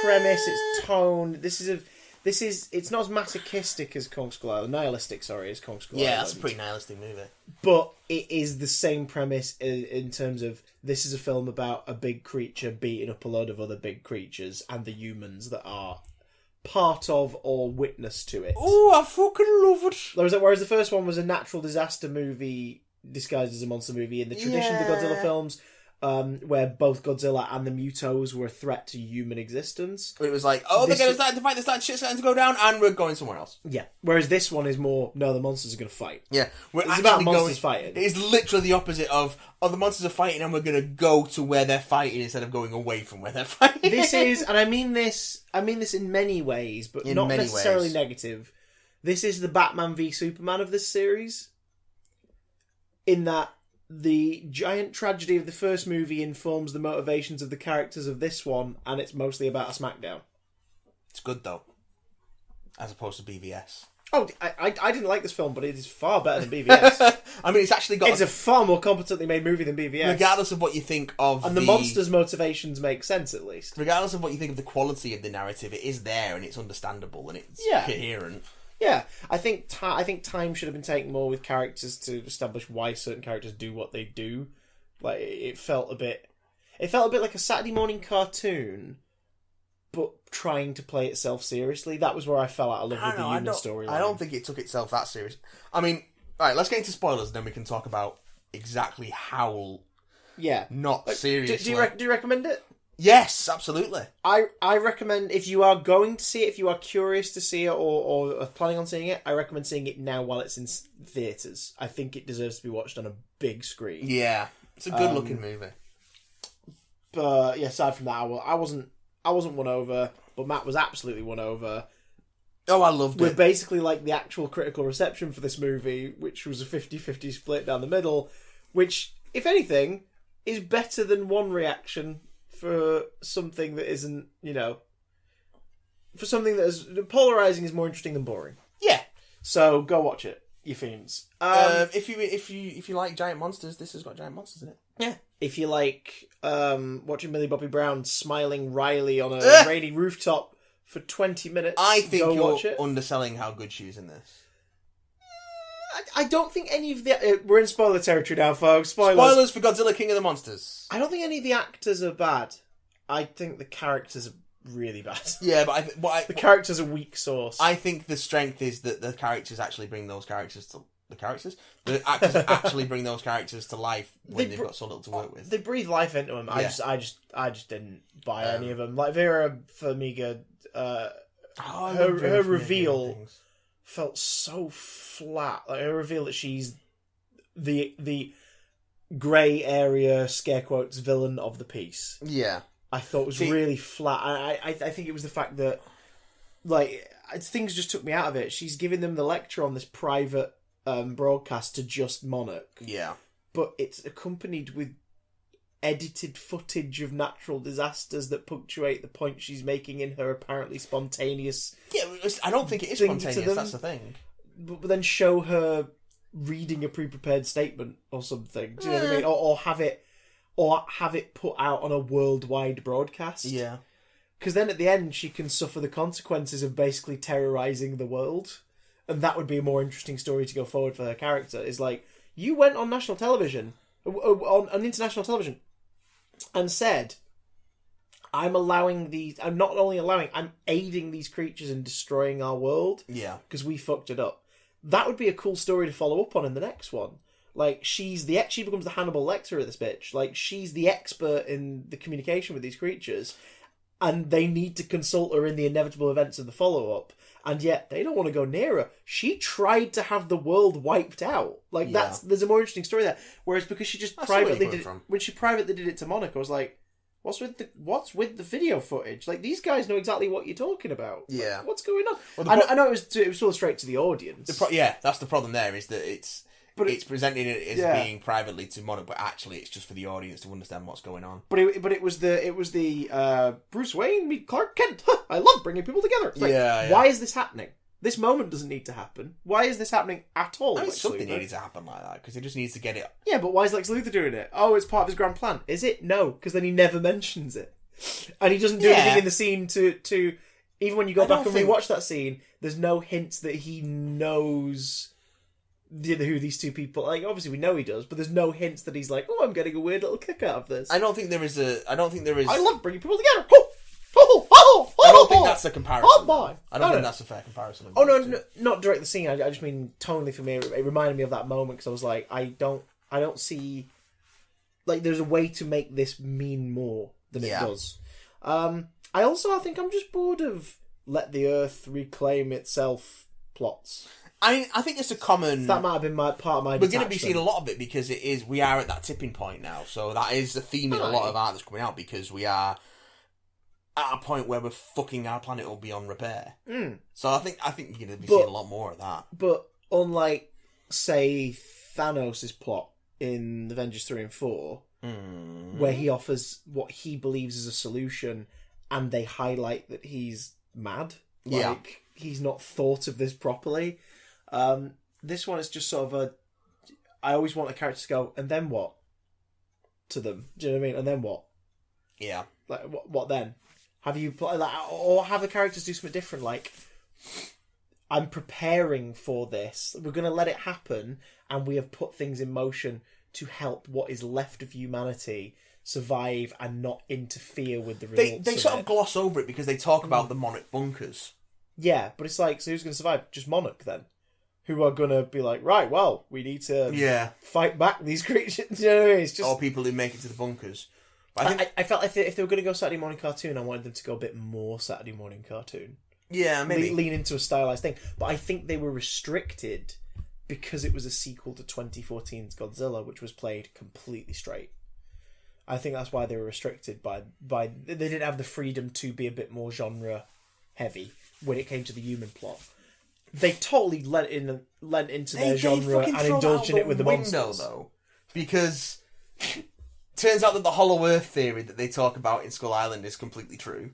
premise, its tone. It's not as masochistic as Kong Skull Island. Nihilistic, sorry, as Kong Skull Island. Yeah, that's a pretty nihilistic movie. But it is the same premise in terms of this is a film about a big creature beating up a load of other big creatures and the humans that are part of or witness to it. Oh, I fucking love it. Whereas the first one was a natural disaster movie disguised as a monster movie in the tradition of the Godzilla films. Where both Godzilla and the Mutos were a threat to human existence. It was like, they're going to start to fight, shit's starting to go down, and we're going somewhere else. Yeah. Whereas this one is more, no, the monsters are going to fight. Yeah. It's about monsters fighting. It is literally the opposite of, the monsters are fighting and we're going to go to where they're fighting instead of going away from where they're fighting. This is, and I mean this in many ways, but not necessarily negative. This is the Batman v Superman of this series. In that the giant tragedy of the first movie informs the motivations of the characters of this one, and it's mostly about a SmackDown. It's good, though. As opposed to BVS. Oh, I didn't like this film, but it is far better than BVS. I mean, it's actually got... It's a far more competently made movie than BVS. Regardless of what you think of and the monsters' motivations make sense, at least. Regardless of what you think of the quality of the narrative, it is there, and it's understandable, and it's coherent. Yeah, I think time should have been taken more with characters to establish why certain characters do what they do. Like, it felt a bit like a Saturday morning cartoon, but trying to play itself seriously. That was where I fell out of love with the human storyline. I don't think it took itself that serious. I mean, all right, let's get into spoilers, and then we can talk about exactly how. Yeah, not seriously. Do you recommend it? Yes, absolutely. I recommend, if you are going to see it, if you are curious to see it or are planning on seeing it, I recommend seeing it now while it's in theatres. I think it deserves to be watched on a big screen. Yeah, it's a good looking movie. But yeah, aside from that, I wasn't won over, but Matt was absolutely won over. Oh, I loved it. With basically like the actual critical reception for this movie, which was a 50-50 split down the middle, which, if anything, is better than one reaction for something that isn't, for something that is polarizing is more interesting than boring. Yeah. So go watch it, you fiends. If you like giant monsters, this has got giant monsters in it. Yeah. If you like watching Millie Bobby Brown smiling wryly on a rainy rooftop for 20 minutes, I think go watch it. Underselling how good she is in this. I don't think any of the... we're in spoiler territory now, folks. Spoilers for Godzilla King of the Monsters. I don't think any of the actors are bad. I think the characters are really bad. Yeah, but the characters are weak sauce. I think the strength is that the characters actually bring those characters to... The actors actually bring those characters to life when they've got so little to work with. They breathe life into them. Yeah. I just didn't buy any of them. Like Vera Farmiga, her reveal felt so flat. Like her reveal that she's the grey area scare quotes villain of the piece. Yeah, I thought was really flat. I think it was the fact that like things just took me out of it. She's giving them the lecture on this private broadcast to just Monarch. Yeah, but it's accompanied with edited footage of natural disasters that punctuate the point she's making in her apparently spontaneous. Yeah, I don't think it is spontaneous. That's the thing. But then show her reading a pre-prepared statement or something. Do you know what I mean? Or have it put out on a worldwide broadcast. Yeah. Because then at the end she can suffer the consequences of basically terrorizing the world, and that would be a more interesting story to go forward for her character. Is like, you went on national television, on international television, and said, I'm not only allowing, I'm aiding these creatures in destroying our world. Yeah. Because we fucked it up. That would be a cool story to follow up on in the next one. Like, she becomes the Hannibal Lecter of this bitch. Like, she's the expert in the communication with these creatures, and they need to consult her in the inevitable events of the follow-up, and yet they don't want to go near her. She tried to have the world wiped out. Like, there's a more interesting story there. Whereas because she just privately did it, when she privately did it to Monica, I was like, what's with the video footage? Like, these guys know exactly what you're talking about. Yeah. Like, what's going on? Well, I know it was sort of straight to the audience. That's the problem there, is that it's presented as being privately to Monarch, but actually it's just for the audience to understand what's going on. But it was the Bruce Wayne meet Clark Kent. I love bringing people together. It's like, why is this happening? This moment doesn't need to happen. Why is this happening at all? Something needed to happen like that, because he just needs to get it. Yeah, but why is Lex Luthor doing it? Oh, it's part of his grand plan. Is it? No, because then he never mentions it, and he doesn't do anything in the scene to. Even when you go back and rewatch that scene, there's no hints that he knows who these two people. Like, obviously we know he does, but there's no hints that he's like, oh, I'm getting a weird little kick out of this. I don't think there is. I love bringing people together. I don't think that's a comparison. Oh my! I don't think that's a fair comparison. Oh no, not direct the scene. I just mean tonally for me. It reminded me of that moment because I was like, I don't see, like, there's a way to make this mean more than it does. I think I'm just bored of let the Earth reclaim itself plots. I think it's a common. That might have been part of my. We're going to be seeing a lot of it because we are at that tipping point now. So that is a theme in a lot of art that's coming out, because we are at a point where we're fucking our planet will be on repair. So I think you're going to be seeing a lot more of that. But unlike, say, Thanos' plot, in Avengers 3 and 4, where he offers what he believes is a solution, and they highlight that he's mad. Like, he's not thought of this properly. This one is just sort of I always want a character to go, and then what? To them. Do you know what I mean? And then what? Yeah. Like, what then? Have you or have the characters do something different? Like, I'm preparing for this. We're going to let it happen, and we have put things in motion to help what is left of humanity survive and not interfere with the results. They sort of gloss over it because they talk about the Monarch bunkers. Yeah, but it's like, so who's going to survive? Just Monarch then? Who are going to be like, right, well, we need to fight back these creatures. You know what I mean? It's just... Or people who make it to the bunkers. I felt like if they were going to go Saturday morning cartoon, I wanted them to go a bit more Saturday morning cartoon. Yeah, maybe. Lean into a stylized thing. But I think they were restricted because it was a sequel to 2014's Godzilla, which was played completely straight. I think that's why they were restricted by they didn't have the freedom to be a bit more genre heavy when it came to the human plot. They totally lent into their genre and indulged in it with the monsters. Though, because turns out that the Hollow Earth theory that they talk about in Skull Island is completely true.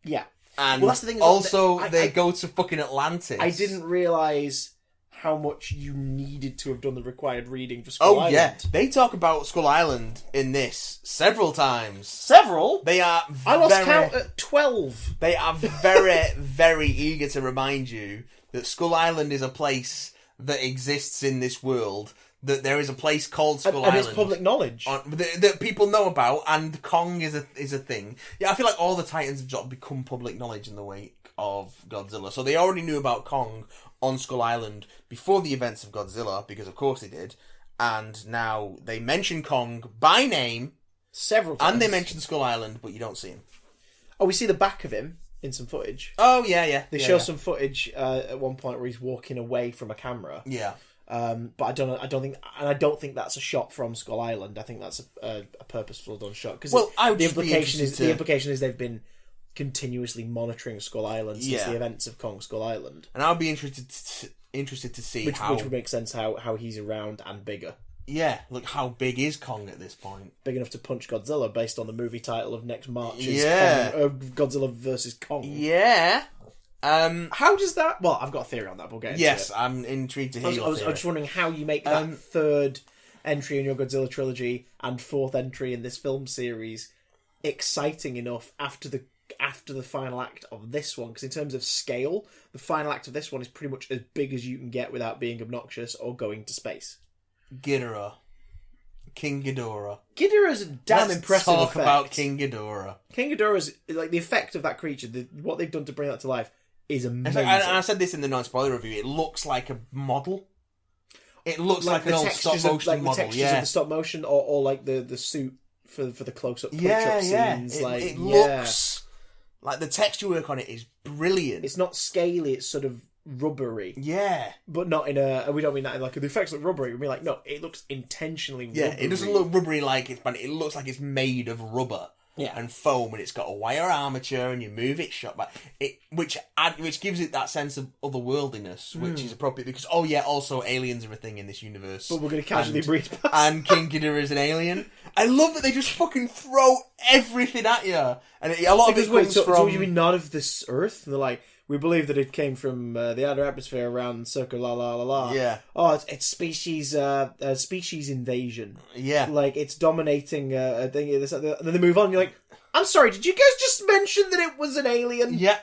Yeah. And that's the thing. Also, they go to fucking Atlantis. I didn't realise how much you needed to have done the required reading for Skull Island. Oh, yeah. They talk about Skull Island in this several times. Several? They are I lost count at 12. They are very, very eager to remind you that Skull Island is a place that exists in this world. That there is a place called Skull Island. And it's public knowledge. That people know about, and Kong is a thing. Yeah, I feel like all the Titans have sort of become public knowledge in the wake of Godzilla. So they already knew about Kong on Skull Island before the events of Godzilla, because of course they did. And now they mention Kong by name several times. And they mention Skull Island, but you don't see him. Oh, we see the back of him in some footage. Oh, yeah. They show some footage at one point where he's walking away from a camera. Yeah. But I don't think that's a shot from Skull Island. I think that's a purposeful done shot. Because the implication is they've been continuously monitoring Skull Island since the events of Kong Skull Island. And I'll be interested to see which would make sense how he's around and bigger. Yeah, look, how big is Kong at this point? Big enough to punch Godzilla, based on the movie title of next March. Godzilla versus Kong. Yeah. How does that... Well, I've got a theory on that, but we'll get into it. Yes, I'm intrigued to hear your theory. I was just wondering how you make that third entry in your Godzilla trilogy and fourth entry in this film series exciting enough after the final act of this one, because in terms of scale, the final act of this one is pretty much as big as you can get without being obnoxious or going to space. Ghidorah. King Ghidorah. Ghidorah's a damn impressive Let's talk effect. about King Ghidorah. King Ghidorah's, like, the effect of that creature, what they've done to bring that to life is amazing. And I said this in the non-spoiler review, it looks like a model. It looks like an old stop-motion model, the textures of the stop-motion, or like the suit for the close-up punch-up scenes. It looks... Like, the texture work on it is brilliant. It's not scaly, it's sort of rubbery. Yeah. But not in a... We don't mean that in like... The effects look rubbery. We mean like, no, it looks intentionally rubbery. Yeah, it doesn't look rubbery like it's... But it looks like it's made of rubber. Yeah. And foam, and it's got a wire armature, and you move it shot back. Which gives it that sense of otherworldliness, which is appropriate because, also aliens are a thing in this universe. But we're going to casually breeze past. And King Ghidorah is an alien. I love that they just fucking throw everything at you. And a lot of it comes from... So you mean not of this Earth? And they're like, we believe that it came from the outer atmosphere around circa la la la la. Yeah. Oh, it's species invasion. Yeah. Like, it's dominating a thing. And then they move on, and you're like, I'm sorry, did you guys just mention that it was an alien? Yeah.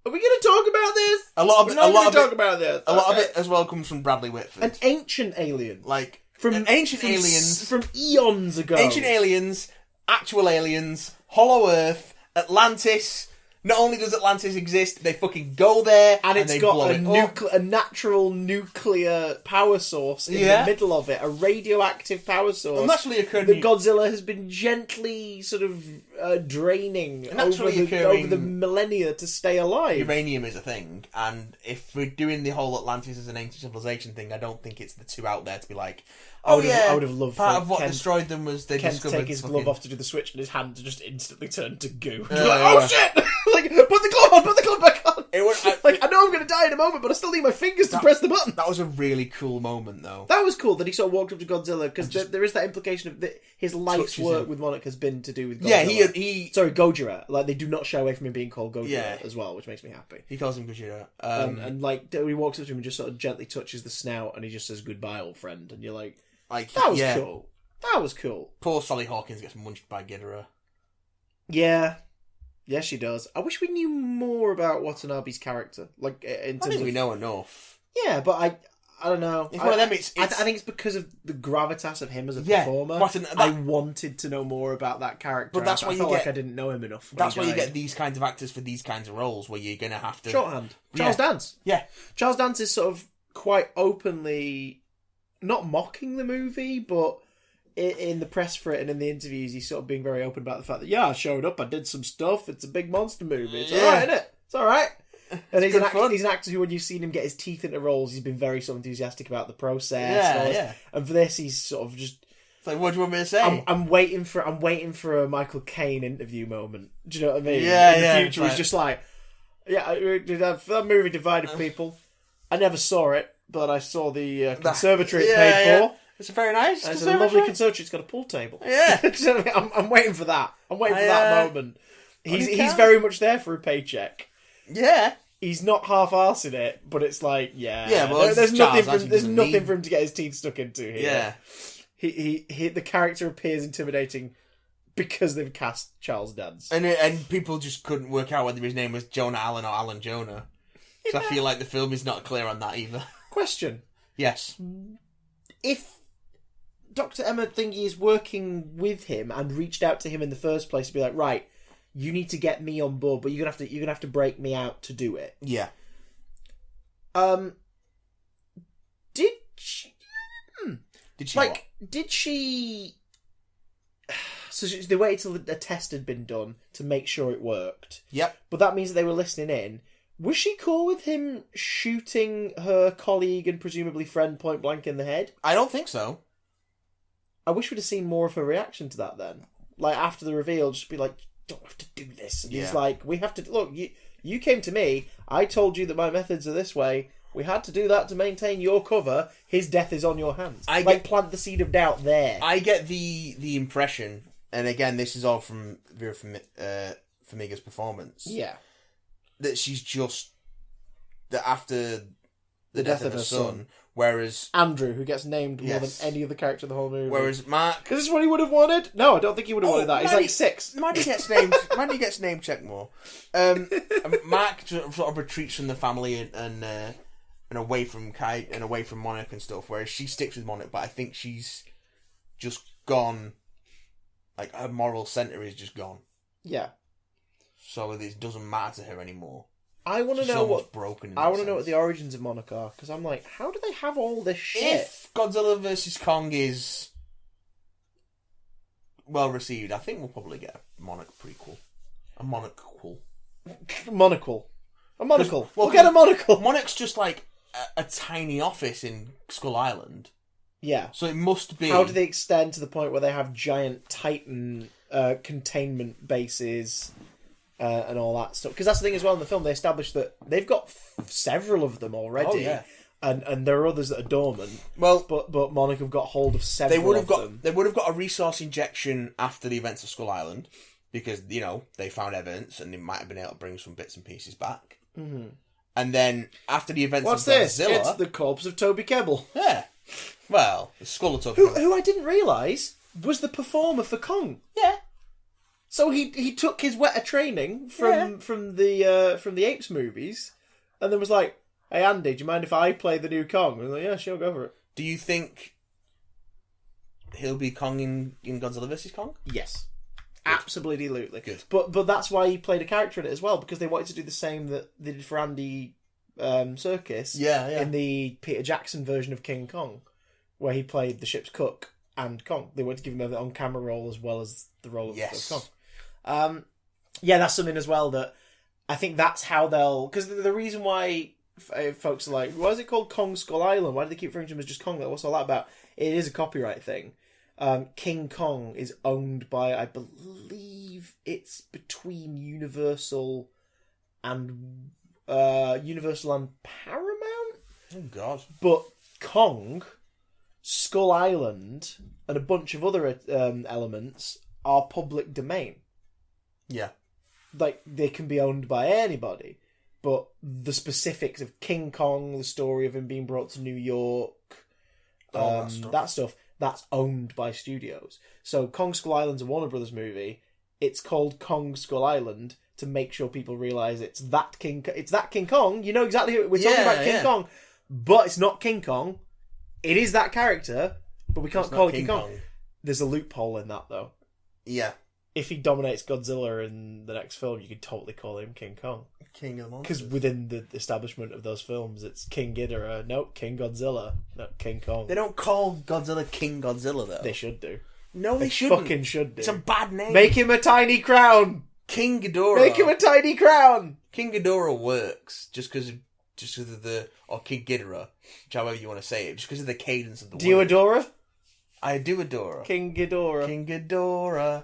Are we going to talk about this? A lot of it as well comes from Bradley Whitford. An ancient alien. Like, ancient aliens. From eons ago. Ancient aliens, actual aliens, Hollow Earth, Atlantis. Not only does Atlantis exist, they fucking go there and it's they got blow a natural nuclear power source in the middle of it, a radioactive power source. Naturally occurring that Godzilla has been gently sort of draining over the millennia to stay alive. Uranium is a thing, and if we're doing the whole Atlantis as an ancient civilization thing, I don't think it's the two out there to be like, I would have loved part of what destroyed them was they discovered to take his glove off to do the switch and his hand to just instantly turn to goo. Oh shit! Like, put the glove back on! I know I'm going to die in a moment, but I still need my fingers to press the button. That was a really cool moment, though. That was cool that he sort of walked up to Godzilla, because there is that implication of that his life's work with Monarch has been to do with Godzilla. Yeah, he Sorry, Gojira. Like, they do not shy away from him being called Gojira as well, which makes me happy. He calls him Gojira. And like, he walks up to him and just sort of gently touches the snout, and he just says, "Goodbye, old friend." And you're like, that was cool. That was cool. Poor Sally Hawkins gets munched by Ghidorah. Yeah. Yes, she does. I wish we knew more about Watanabe's character. Like, in terms I think we know enough. Yeah, but I don't know. It's one of them. I think it's because of the gravitas of him as a performer. I wanted to know more about that character. But that's why I felt like I didn't know him enough. That's why you get these kinds of actors for these kinds of roles, where you're going to have to... Shorthand. Charles Dance. Yeah. Charles Dance is sort of quite openly, not mocking the movie, but in the press for it and in the interviews, he's sort of being very open about the fact that, I showed up, I did some stuff, it's a big monster movie. It's alright, isn't it? It's alright. And he's an actor who, when you've seen him get his teeth into roles, he's been very sort of enthusiastic about the process. And for this, he's sort of just... It's like, what do you want me to say? I'm waiting for a Michael Caine interview moment. Do you know what I mean? Yeah, in the future, he's just like, that movie divided people. I never saw it, but I saw the conservatory it paid for. It's very nice. It's a lovely conservatory. It's got a pool table. Yeah. Do you know what I mean? I'm waiting for that. I'm waiting for that moment. He's very much there for a paycheck. Yeah. He's not half-arsing it, but it's like, well, there's nothing for him to get his teeth stuck into here. Yeah. He the character appears intimidating because they've cast Charles Dance. And people just couldn't work out whether his name was Jonah Allen or Alan Jonah. So I feel like the film is not clear on that either. Question. Yes. If Dr. Emma Thingy is working with him and reached out to him in the first place to be like, right, you need to get me on board, but you're gonna have to break me out to do it. Yeah. Did she? Did she? What? Did she? So they waited till a test had been done to make sure it worked. Yep. But that means that they were listening in. Was she cool with him shooting her colleague and presumably friend point blank in the head? I don't think so. I wish we'd have seen more of her reaction to that then. Like, after the reveal, just be like, you don't have to do this. And he's like, we have to... Look, you came to me. I told you that my methods are this way. We had to do that to maintain your cover. His death is on your hands. Plant the seed of doubt there. I get the impression, and again, this is all from Vera Farmiga's performance. Yeah. That she's just... That after the death of her son... Whereas Andrew, who gets named more than any other character in the whole movie. Whereas Mark, because this is what he would have wanted. No, I don't think he would have wanted that. He's like 6. Mandy gets named. Mandy gets name checked more. Mark sort of retreats from the family and away from Kai and away from Monarch and stuff. Whereas she sticks with Monarch, but I think she's just gone. Like, her moral centre is just gone. Yeah. So it doesn't matter to her anymore. I want to know what broken. I want to know what the origins of Monarch are, because I'm like, how do they have all this shit? If Godzilla vs Kong is well received, I think we'll probably get a Monarch prequel, a monocle. We'll get a monocle. Monarch's just like a tiny office in Skull Island. Yeah. So it must be. How do they extend to the point where they have giant Titan containment bases? And all that stuff, because that's the thing as well in the film. They established that they've got several of them already. Oh, yeah. And there are others that are dormant. Well, but Monarch have got hold of several. They would have got a resource injection after the events of Skull Island, because they found evidence and they might have been able to bring some bits and pieces back. Mm-hmm. And then after the events of Godzilla, it's the corpse of Toby Kebbell. Yeah. Well, the skull of Toby Kebbell. Who I didn't realise was the performer for Kong. Yeah. So he took his Weta training from the Apes movies, and then was like, "Hey Andy, do you mind if I play the new Kong?" And I was like, "Yeah, sure, go for it." Do you think he'll be Kong in Godzilla vs Kong? Yes, absolutely. Good. But that's why he played a character in it as well, because they wanted to do the same that they did for Andy Serkis. Yeah. In the Peter Jackson version of King Kong, where he played the ship's cook and Kong. They wanted to give him an on-camera role as well as the role of Kong. That's something as well that I think that's how they'll... Because the reason why folks are like, why is it called Kong Skull Island? Why do they keep referring to him as just Kong? What's all that about? It is a copyright thing. King Kong is owned by, I believe it's between Universal and Universal and Paramount. Oh God. But Kong, Skull Island, and a bunch of other elements are public domain. Yeah. Like, they can be owned by anybody. But the specifics of King Kong, the story of him being brought to New York, that stuff, that's owned by studios. So Kong Skull Island's a Warner Brothers movie. It's called Kong Skull Island to make sure people realise it's that King Kong. You know exactly who we're talking about, King Kong. But it's not King Kong. It is that character, but we can't call it King Kong. There's a loophole in that, though. Yeah. If he dominates Godzilla in the next film, you could totally call him King Kong. King of the Monsters. Because within the establishment of those films, it's King Ghidorah. No, King Godzilla. No, King Kong. They don't call Godzilla King Godzilla, though. They should do. No, they shouldn't. Fucking should do. It's a bad name. Make him a tiny crown! King Ghidorah. Make him a tiny crown! King Ghidorah works just because of the... Or King Ghidorah, however you want to say it. Just because of the cadence of the word. Do you adore her? I do adore her. King Ghidorah. King Ghidorah.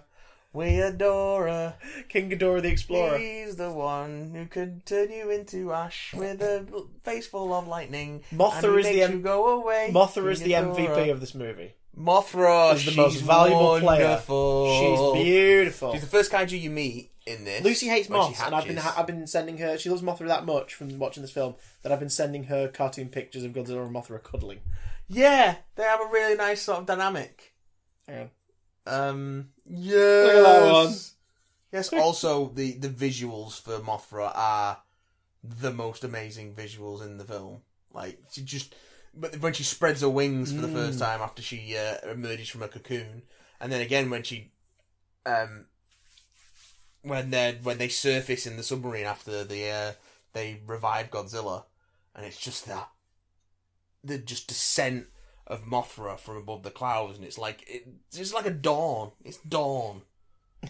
We adore her. King Ghidorah the Explorer. He's the one who could turn you into ash with a face full of lightning. Mothra is the you go away. Mothra is King the Ghidorah. MVP of this movie. Mothra, Is the most valuable wonderful. player. She's beautiful. She's the first kaiju you meet in this. Lucy hates when she moths, and I've hatches. been sending her. She loves Mothra that much from watching this film that I've been sending her cartoon pictures of Godzilla and Mothra cuddling. Yeah, they have a really nice sort of dynamic. Hang Yes. Look at that one. Yes. Also, the visuals for Mothra are the most amazing visuals in the film. Like but when she spreads her wings for the first time after she emerges from a cocoon, and then again when she, when they surface in the submarine after they revive Godzilla, and it's just the descent of Mothra from above the clouds, and it's like a dawn. It's dawn.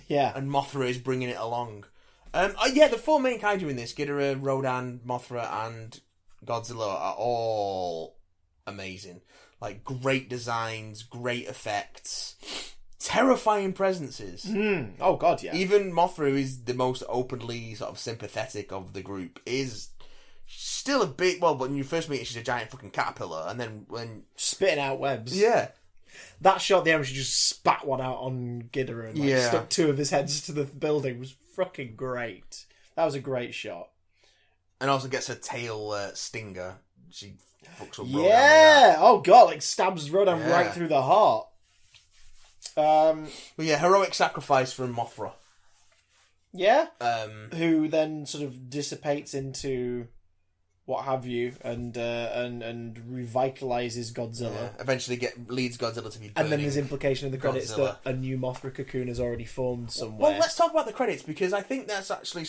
Yeah. And Mothra is bringing it along. The four main kaiju in this, Ghidorah, Rodan, Mothra, and Godzilla, are all amazing. Like, great designs, great effects, terrifying presences. Oh, God, yeah. Even Mothra, who is the most openly sort of sympathetic of the group, is still a bit... Well, when you first meet her, she's a giant fucking caterpillar, and then when... Spitting out webs. Yeah. That shot there, when she just spat one out on Ghidorah and stuck two of his heads to the building, was fucking great. That was a great shot. And also gets her tail stinger. She fucks up Rodan with Yeah! that. Oh, God, like, stabs Rodan right through the heart. But yeah, heroic sacrifice from Mothra. Yeah? Who then sort of dissipates into... what have you, and revitalizes Godzilla. Yeah. Eventually leads Godzilla to be burning. And then there's implication in the credits Godzilla. that a new Mothra cocoon has already formed somewhere. Well, let's talk about the credits, because I think that's actually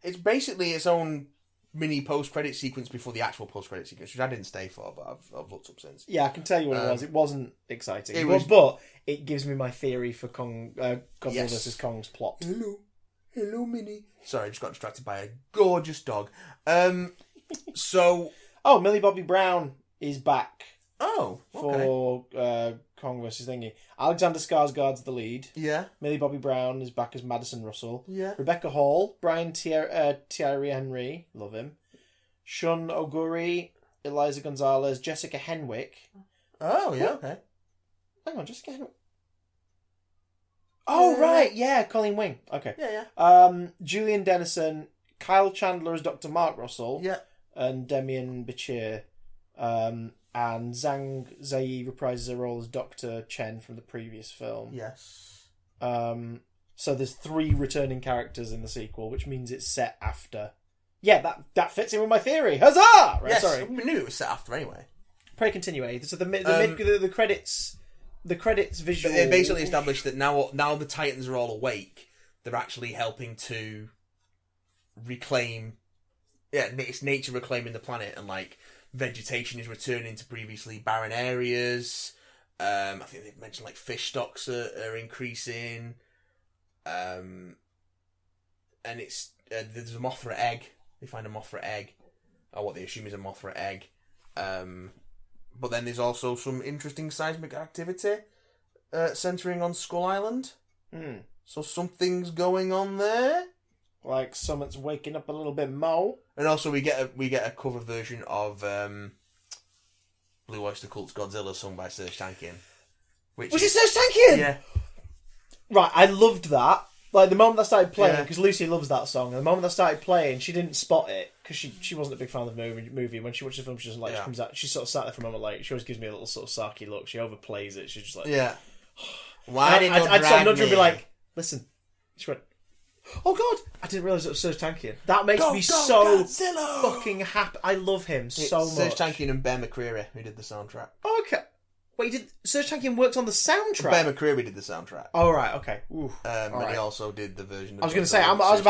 it's basically its own mini post-credit sequence before the actual post-credit sequence, which I didn't stay for, but I've looked up since. Yeah, I can tell you what it was. It wasn't exciting. It was... But it gives me my theory for Godzilla Yes. vs. Kong's plot. Hello, Minnie. Sorry, I just got distracted by a gorgeous dog. So... Oh, Millie Bobby Brown is back Oh, okay. for Kong vs. Thingy. Alexander Skarsgård's the lead. Yeah. Millie Bobby Brown is back as Madison Russell. Yeah. Rebecca Hall, Brian Thierry Henry, love him. Shun Oguri, Eliza Gonzalez, Jessica Henwick. Oh, yeah, okay. Hang on, Jessica Henwick. Oh, right, yeah, Colleen Wing. Okay. Yeah. Julian Dennison, Kyle Chandler as Dr. Mark Russell. Yeah. And Demian Bichir. And Zhang Ziyi reprises her role as Dr. Chen from the previous film. Yes. So there's 3 returning characters in the sequel, which means it's set after. Yeah, that fits in with my theory. Huzzah! Right, Yes, sorry. we knew it was set after anyway. Pray continue. So the credits visual. They basically established that now the Titans are all awake, they're actually helping to reclaim. Yeah, it's nature reclaiming the planet, and like vegetation is returning to previously barren areas. I think they've mentioned like fish stocks are increasing. And it's there's a Mothra egg. They find a Mothra egg, or what they assume is a Mothra egg. But then there's also some interesting seismic activity centering on Skull Island. So something's going on there. Like someone's waking up a little bit more. And also we get a cover version of Blue Oyster Cult's Godzilla sung by Serj Tankian. Was it Serj Tankian? Yeah. Right, I loved that. Like, the moment that started playing, because Lucy loves that song, and the moment that started playing, she didn't spot it, because she wasn't a big fan of the movie. When she watches the film, she doesn't like it. She comes out, she sort of sat there for a moment, like, she always gives me a little sort of sarky look. She overplays it. She's just like... Yeah. Why didn't I'd sort of nudge her and be like, listen. She went, oh, God! I didn't realise it was Serj Tankian. That makes me so Godzilla! fucking happy. I love him so much. Serj Tankian and Bear McCreary who did the soundtrack. Okay. Wait, Serj Tankian worked on the soundtrack? Bear McCreary did the soundtrack. Oh, right, okay. And he also did the version of... I was going to say, I was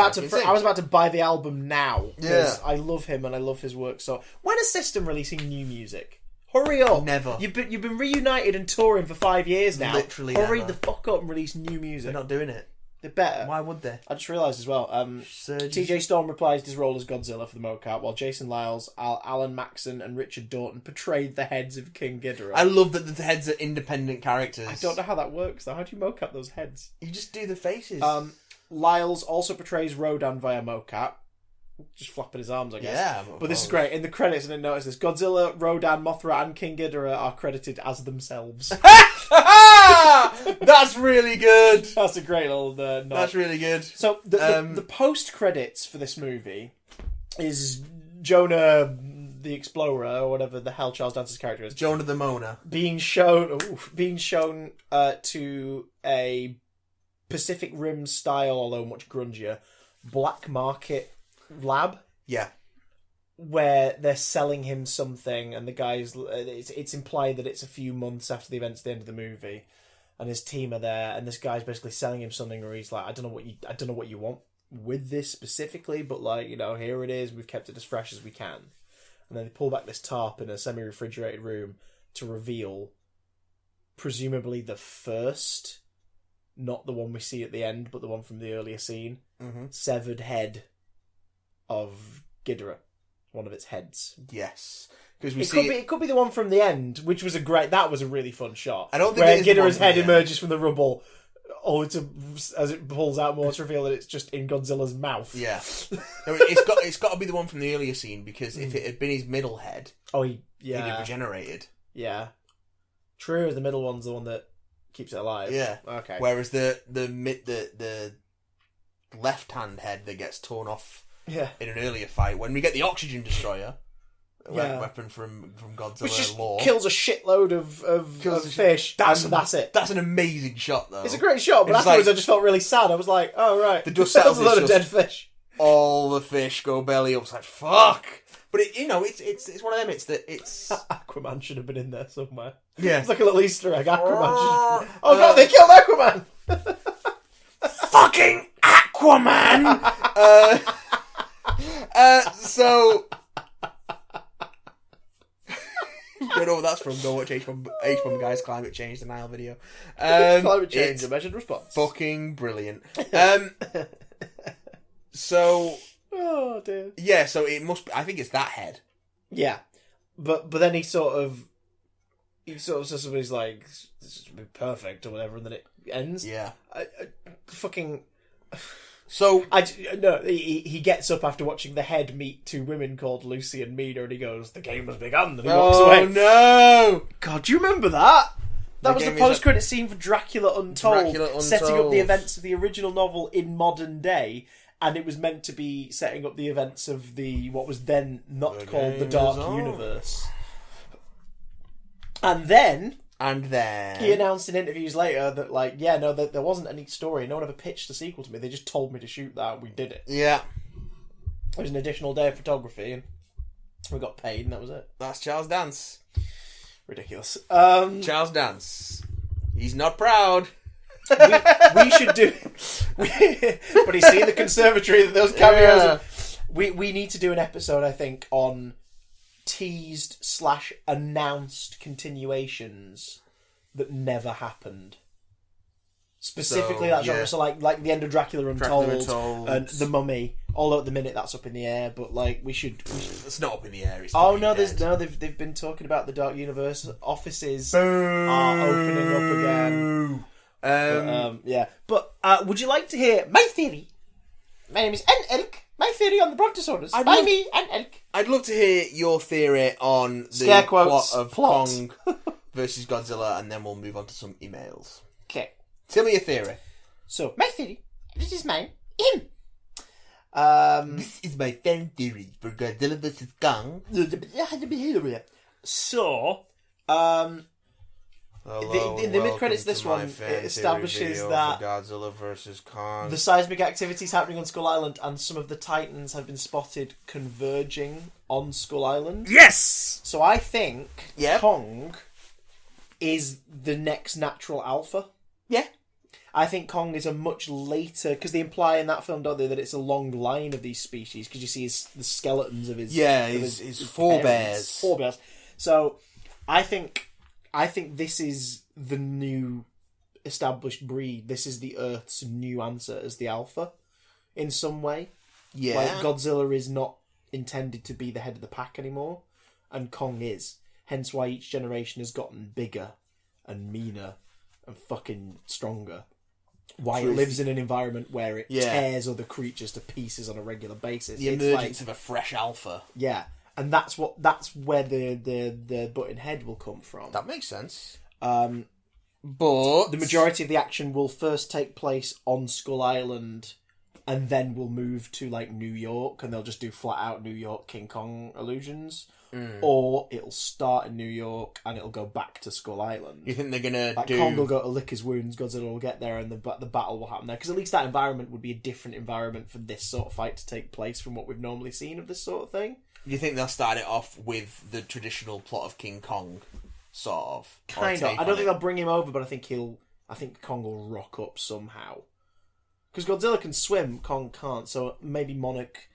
about to buy the album now, because I love him and I love his work. So, when is System releasing new music? Hurry up! Never. You've been reunited and touring for 5 years now. Literally Hurry never. the fuck up and release new music. They're not doing it. They better. Why would they? I just realised as well, TJ Storm reprised his role as Godzilla for the mocap, while Jason Lyles, Alan Maxon and Richard Dorton portrayed the heads of King Ghidorah. I love that the heads are independent characters. I don't know how that works, though. How do you mocap those heads? You just do the faces. Lyles also portrays Rodan via mocap. Just flapping his arms, I guess. Yeah. But this is great. In the credits, I didn't notice this, Godzilla, Rodan, Mothra and King Ghidorah are credited as themselves. That's really good. That's a great little nod. That's really good. So, the post-credits for this movie is Jonah the Explorer, or whatever the hell Charles Dance's character is. Jonah the Mona. Being shown to a Pacific Rim style, although much grungier, black market lab. Yeah. Where they're selling him something, and the guy's... It's implied that it's a few months after the events at the end of the movie, and his team are there, and this guy's basically selling him something where he's like, I don't know what you want with this specifically, but like, you know, here it is, we've kept it as fresh as we can. And then they pull back this tarp in a semi-refrigerated room to reveal presumably the first, not the one we see at the end, but the one from the earlier scene, severed head of Ghidorah, one of its heads. Yes, because it could be the one from the end, which was that was a really fun shot. I don't think where it is the Ghidorah's one head from the emerges from the rubble, as it pulls out more to reveal that it's just in Godzilla's mouth. Yeah, no, it's got to be the one from the earlier scene, because if it had been his middle head, he'd have regenerated. Yeah, true. The middle one's the one that keeps it alive. Yeah. Okay. Whereas the left hand head that gets torn off in an earlier fight, when we get the oxygen destroyer weapon from Godzilla which just lore, kills a shitload of fish. That's it. That's an amazing shot, though. It's a great shot, but afterwards I just felt really sad. I was like, oh right, the dust settles. There's a lot of dead fish. All the fish go belly up. It's like fuck. But it's one of them. It's Aquaman should have been in there somewhere. Yeah, it's like a little Easter egg. Aquaman. Oh god, they killed Aquaman. Fucking Aquaman. So don't know what that's from. Go watch H-Bomb Guy's Climate Change Denial video. Climate change, a measured response. Fucking brilliant. So, oh dear. Yeah, so it must be, I think it's that head. Yeah, but then he sort of says somebody's like, this would be perfect or whatever, and then it ends. Yeah. Fucking. So he gets up after watching the head meet two women called Lucy and Mina, and he goes, "The game has begun," and he walks away. Oh no! God, do you remember that? That was the post-credit scene for Dracula Untold, setting up the events of the original novel in modern day, and it was meant to be setting up the events of what was then not called the Dark Universe. And then he announced in interviews later that there wasn't any story. No one ever pitched a sequel to me. They just told me to shoot that, and we did it. Yeah. It was an additional day of photography, and we got paid, and that was it. That's Charles Dance. Ridiculous. Charles Dance. He's not proud. We should do... but he's seen the conservatory that those cameos... Yeah. We need to do an episode, I think, on teased/announced continuations that never happened. Specifically that genre. So like the end of Dracula Untold and The Mummy. Although at the minute that's up in the air, but like we should... It's not up in the air. It's they've been talking about the Dark Universe. Offices are opening up again. But would you like to hear my theory My name is N. Elk. My theory on the Brontosaurus. By me, N. Elk. I'd love to hear your theory on the Scare quotes. plot of Plot. Kong versus Godzilla, and then we'll move on to some emails. Okay. Tell me your theory. So, my theory. This is mine. This is my fan theory for Godzilla vs. Kong. So, in the mid-credits, this one it establishes that Godzilla vs. Kong. the seismic activities happening on Skull Island and some of the Titans have been spotted converging on Skull Island. Yes. So I think Yep. Kong is the next natural alpha. Yeah. I think Kong is a much later, because they imply in that film, don't they, that it's a long line of these species, because you see the skeletons of his his forebears. Forebears. So I think this is the new established breed. This is the Earth's new answer as the alpha, in some way. Yeah. Like Godzilla is not intended to be the head of the pack anymore, and Kong is. Hence why each generation has gotten bigger and meaner and fucking stronger. Why it lives in an environment where it tears other creatures to pieces on a regular basis. The emergence of a fresh alpha. Yeah, and that's where the button head will come from. That makes sense. But the majority of the action will first take place on Skull Island, and then we'll move to like New York, and they'll just do flat out New York King Kong illusions. Or it'll start in New York and it'll go back to Skull Island. You think they're gonna Like Kong will go to lick his wounds, Godzilla will get there, and the battle will happen there. Because at least that environment would be a different environment for this sort of fight to take place from what we've normally seen of this sort of thing. You think they'll start it off with the traditional plot of King Kong, sort of? Kind of. I don't think they'll bring him over, but I think Kong will rock up somehow. Because Godzilla can swim, Kong can't. So maybe Monarch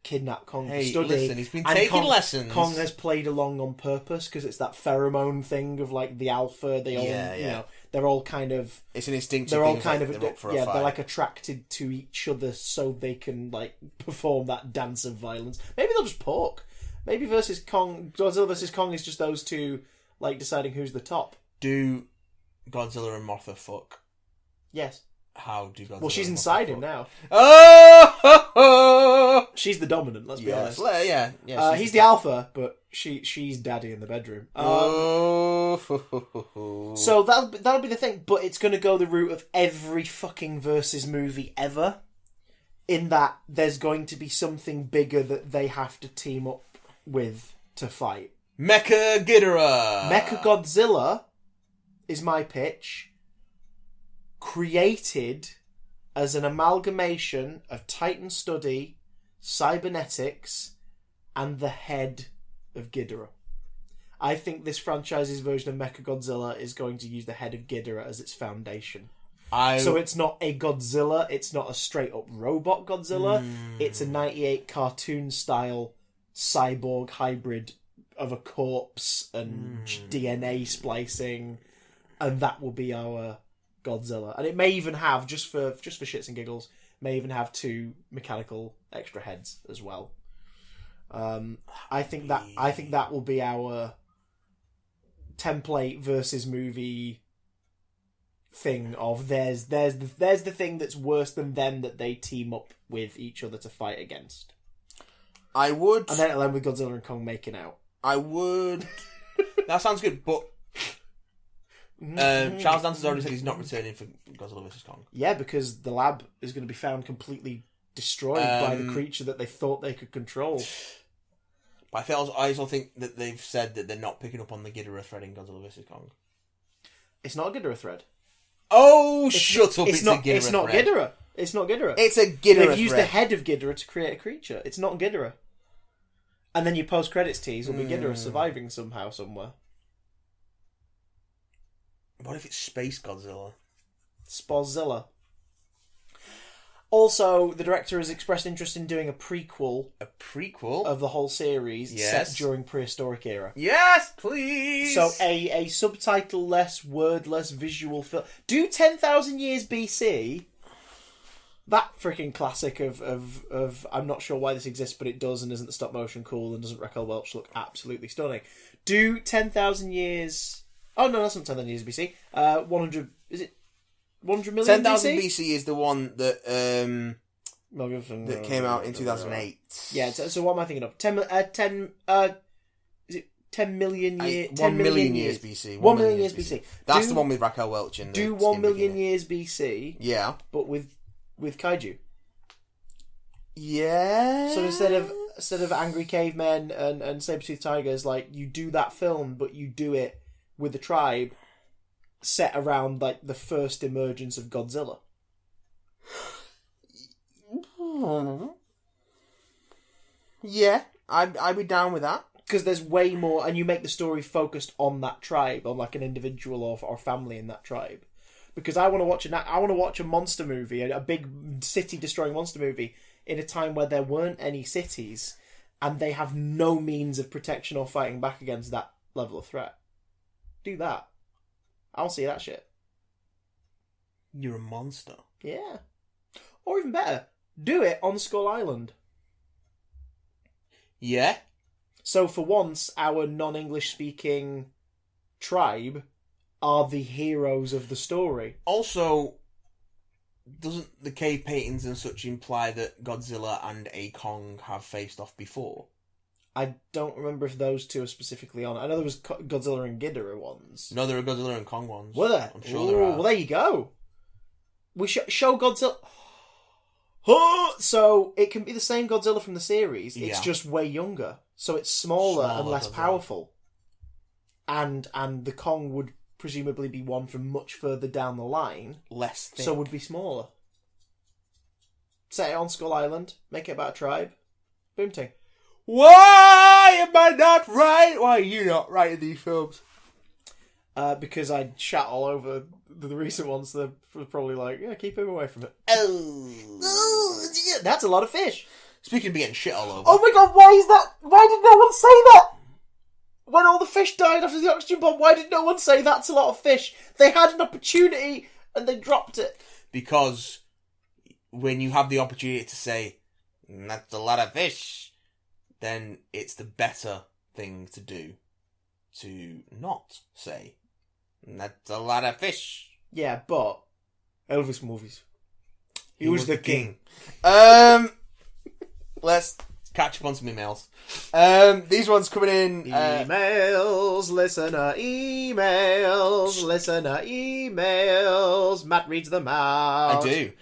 kidnap Kong to study. Listen, he's been and taking lessons. Kong has played along on purpose because it's that pheromone thing of like the alpha. They all, you know, they're all kind of. It's an instinctive. They're all thing, kind like, of they're up for a fight. they're like attracted to each other so they can like perform that dance of violence. Maybe they'll just pork. Maybe Godzilla versus Kong is just those two like deciding who's the top. Do Godzilla and Mothra fuck? Yes. How do Godzilla? Well, she's inside him now. Oh! She's the dominant. Let's be honest. Yeah. He's the alpha, but she's daddy in the bedroom. So that'll be the thing. But it's going to go the route of every fucking versus movie ever. In that there's going to be something bigger that they have to team up with to fight. Mecha Ghidorah. Mecha Godzilla is my pitch. Created as an amalgamation of Titan study, cybernetics, and the head of Ghidorah. I think this franchise's version of Mechagodzilla is going to use the head of Ghidorah as its foundation. So it's not a Godzilla, it's not a straight-up robot Godzilla, it's a 98 cartoon-style cyborg hybrid of a corpse and DNA splicing, and that will be our Godzilla. And it may even have, just for shits and giggles, may even have 2 mechanical extra heads as well. I think that will be our template versus movie thing of there's the thing that's worse than them that they team up with each other to fight against. I would, and then it'll end with Godzilla and Kong making out. I would. That sounds good, but Charles Dance's already said he's not returning for Godzilla vs. Kong. Yeah, because the lab is going to be found completely destroyed by the creature that they thought they could control. But I also think that they've said that they're not picking up on the Ghidorah thread in Godzilla vs. Kong. It's not a Ghidorah thread. Oh, shut up! It's not a Ghidorah It's not thread. Ghidorah. It's not Ghidorah. It's a Ghidorah They've used thread. the head of Ghidorah to create a creature. It's not Ghidorah. And then your post-credits tease will be Ghidorah surviving somehow, somewhere. What if it's Space Godzilla? Spozilla. Also, the director has expressed interest in doing a prequel. A prequel? Of the whole series Yes. set during prehistoric era. Yes, please! So a subtitle-less, wordless, visual film. Do 10,000 years BC. That freaking classic of I'm not sure why this exists, but it does, and isn't the stop motion cool, and doesn't Raquel Welch look absolutely stunning? Do 10,000 years... Oh, no, that's not 10,000 years BC. 100... Is it 100 million 10,000 BC? BC is the one that that came out in 2008. Yeah, so what am I thinking of? 10 million years... 1 million years BC. 1 million years BC. That's the one with Raquel Welch in the... Do 1 million years BC, yeah, but with kaiju. Yeah. So instead of angry cavemen and saber-toothed tigers, like, you do that film, but you do it with a tribe set around, like, the first emergence of Godzilla. Yeah, I'd be down with that. Because there's way more, and you make the story focused on that tribe, on like an individual or family in that tribe. Because I want to watch a monster movie, a big city-destroying monster movie, in a time where there weren't any cities, and they have no means of protection or fighting back against that level of threat. Do that. I'll see that shit. You're a monster. Yeah. Or even better, do it on Skull Island. Yeah. So for once, our non-English speaking tribe are the heroes of the story. Also, doesn't the cave paintings and such imply that Godzilla and a Kong have faced off before? I don't remember if those two are specifically on. I know there was Godzilla and Ghidorah ones. No, there are Godzilla and Kong ones. Were there? I'm sure there are. Well, there you go. We show Godzilla... So it can be the same Godzilla from the series. It's just way younger. So it's smaller and less Godzilla. powerful. And the Kong would presumably be one from much further down the line. Less thick. So would be smaller. Set it on Skull Island. Make it about a tribe. Boom ting. Why am I not right? Why are you not right in these films? Because I shat all over the recent ones. They're probably like, yeah, keep him away from it. Oh. Yeah, that's a lot of fish. Speaking of being shit all over. Oh my god, why is that? Why did no one say that? When all the fish died after the oxygen bomb, why did no one say that's a lot of fish? They had an opportunity and they dropped it. Because when you have the opportunity to say, that's a lot of fish, then it's the better thing to do. To not say, that's a lot of fish. Yeah, but Elvis movies. He was the king. Let's catch up on some emails. These ones coming in. Emails, listener emails. Matt reads them out. I do.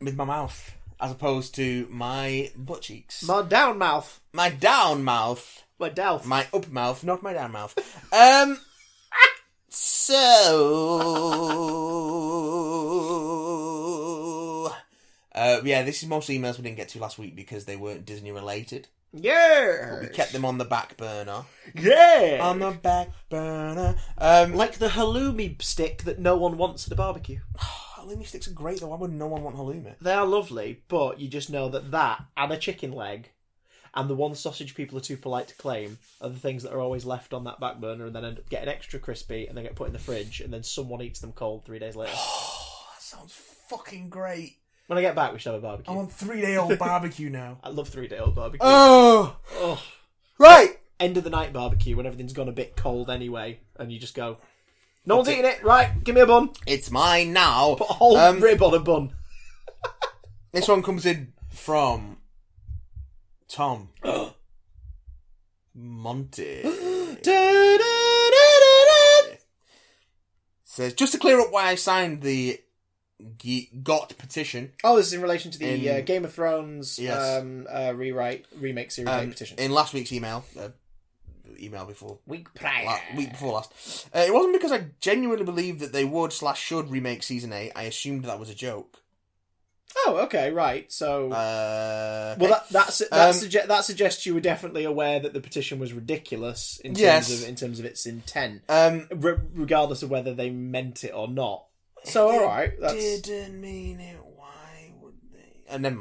With my mouth, as opposed to my butt cheeks. My down mouth. My down mouth. My douth. My up mouth, not my down mouth. Yeah, this is mostly emails we didn't get to last week because they weren't Disney related. Yeah. But we kept them on the back burner. Yeah. On the back burner. Like the halloumi stick that no one wants at a barbecue. Halloumi sticks are great though. Why would no one want halloumi? They are lovely, but you just know that and a chicken leg and the one sausage people are too polite to claim are the things that are always left on that back burner and then end up getting extra crispy and then get put in the fridge and then someone eats them cold 3 days later. Oh, that sounds fucking great. When I get back, we should have a barbecue. I want 3-day-old barbecue now. I love 3-day-old barbecue. Oh! Right! End of the night barbecue when everything's gone a bit cold anyway and you just go, no one's eating it, right, give me a bun. It's mine now. Put a whole rib on a bun. This one comes in from Tom Monty. Says, just to clear up why I signed the GOT petition. Oh, this is in relation to the Game of Thrones remake series petition. In last week's email before week before last. It wasn't because I genuinely believed that they would/should remake season 8. I assumed that was a joke. Oh, okay, right. So, well, that suggests you were definitely aware that the petition was ridiculous in terms of its intent, regardless of whether they meant it or not. So, all right, didn't mean it. Why would they? Never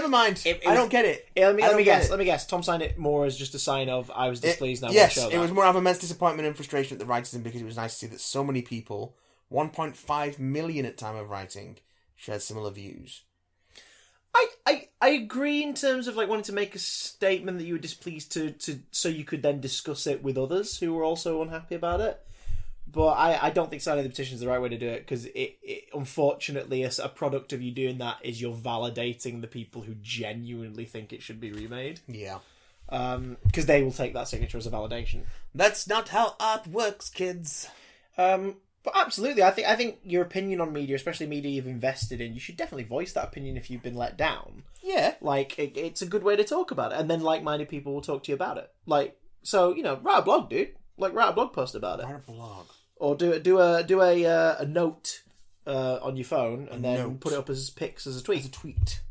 mind. I don't get it. Let me guess. Tom signed it more as just a sign of I was displeased. Now yes, it was more of immense disappointment and frustration at the writing because it was nice to see that so many people, 1.5 million at time of writing, shared similar views. I agree in terms of like wanting to make a statement that you were displeased to so you could then discuss it with others who were also unhappy about it. But I don't think signing the petition is the right way to do it, because it unfortunately, a product of you doing that is you're validating the people who genuinely think it should be remade. Yeah. Because they will take that signature as a validation. That's not how art works, kids. But absolutely, I think your opinion on media, especially media you've invested in, you should definitely voice that opinion if you've been let down. Yeah. Like, it's a good way to talk about it, and then like-minded people will talk to you about it. Like, so, write a blog, dude. Like, write a blog post about it. Write a blog. Or do a note on your phone and then put it up as pics as a tweet. As a tweet.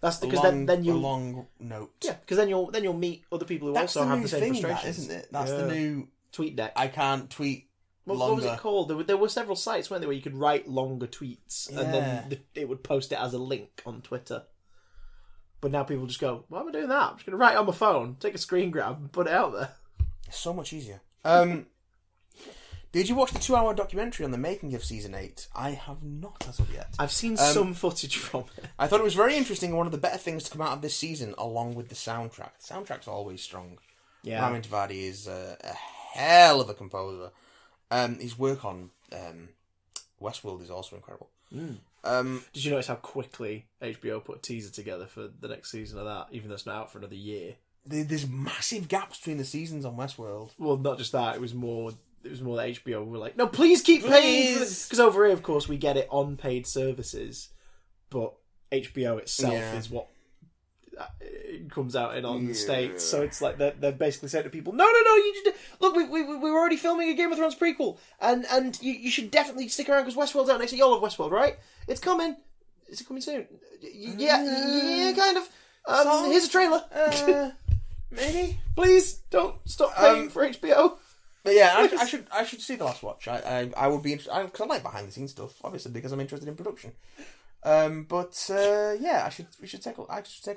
That's because then you a long note. Yeah, because then you'll meet other people who also have the same frustrations, isn't it? That's the new tweet deck. I can't tweet longer. What was it called? There were several sites, weren't there, where you could write longer tweets and then it would post it as a link on Twitter. But now people just go, "Why am I doing that? I'm just going to write it on my phone, take a screen grab, and put it out there." It's so much easier. Did you watch the 2-hour documentary on the making of Season 8? I have not as of yet. I've seen some footage from it. I thought it was very interesting and one of the better things to come out of this season, along with the soundtrack. The soundtrack's always strong. Yeah. Ramin Djawadi is a hell of a composer. His work on Westworld is also incredible. Did you notice how quickly HBO put a teaser together for the next season of that, even though it's not out for another year? There's massive gaps between the seasons on Westworld. Well, not just that. It was more that HBO were like, "No, please keep paying." Because over here, of course, we get it on paid services, but HBO itself is what it comes out in the States. So it's like they're basically saying to people, "No, you just look. We were already filming a Game of Thrones prequel, and you should definitely stick around because Westworld's out next year. Y'all love Westworld, right? It's coming. Is it coming soon? Yeah, kind of. Here's a trailer." Maybe. Please don't stop paying for HBO. But yeah, I should see The Last Watch. I would be interested because I like behind the scenes stuff, obviously, because I'm interested in production. Yeah, we should take a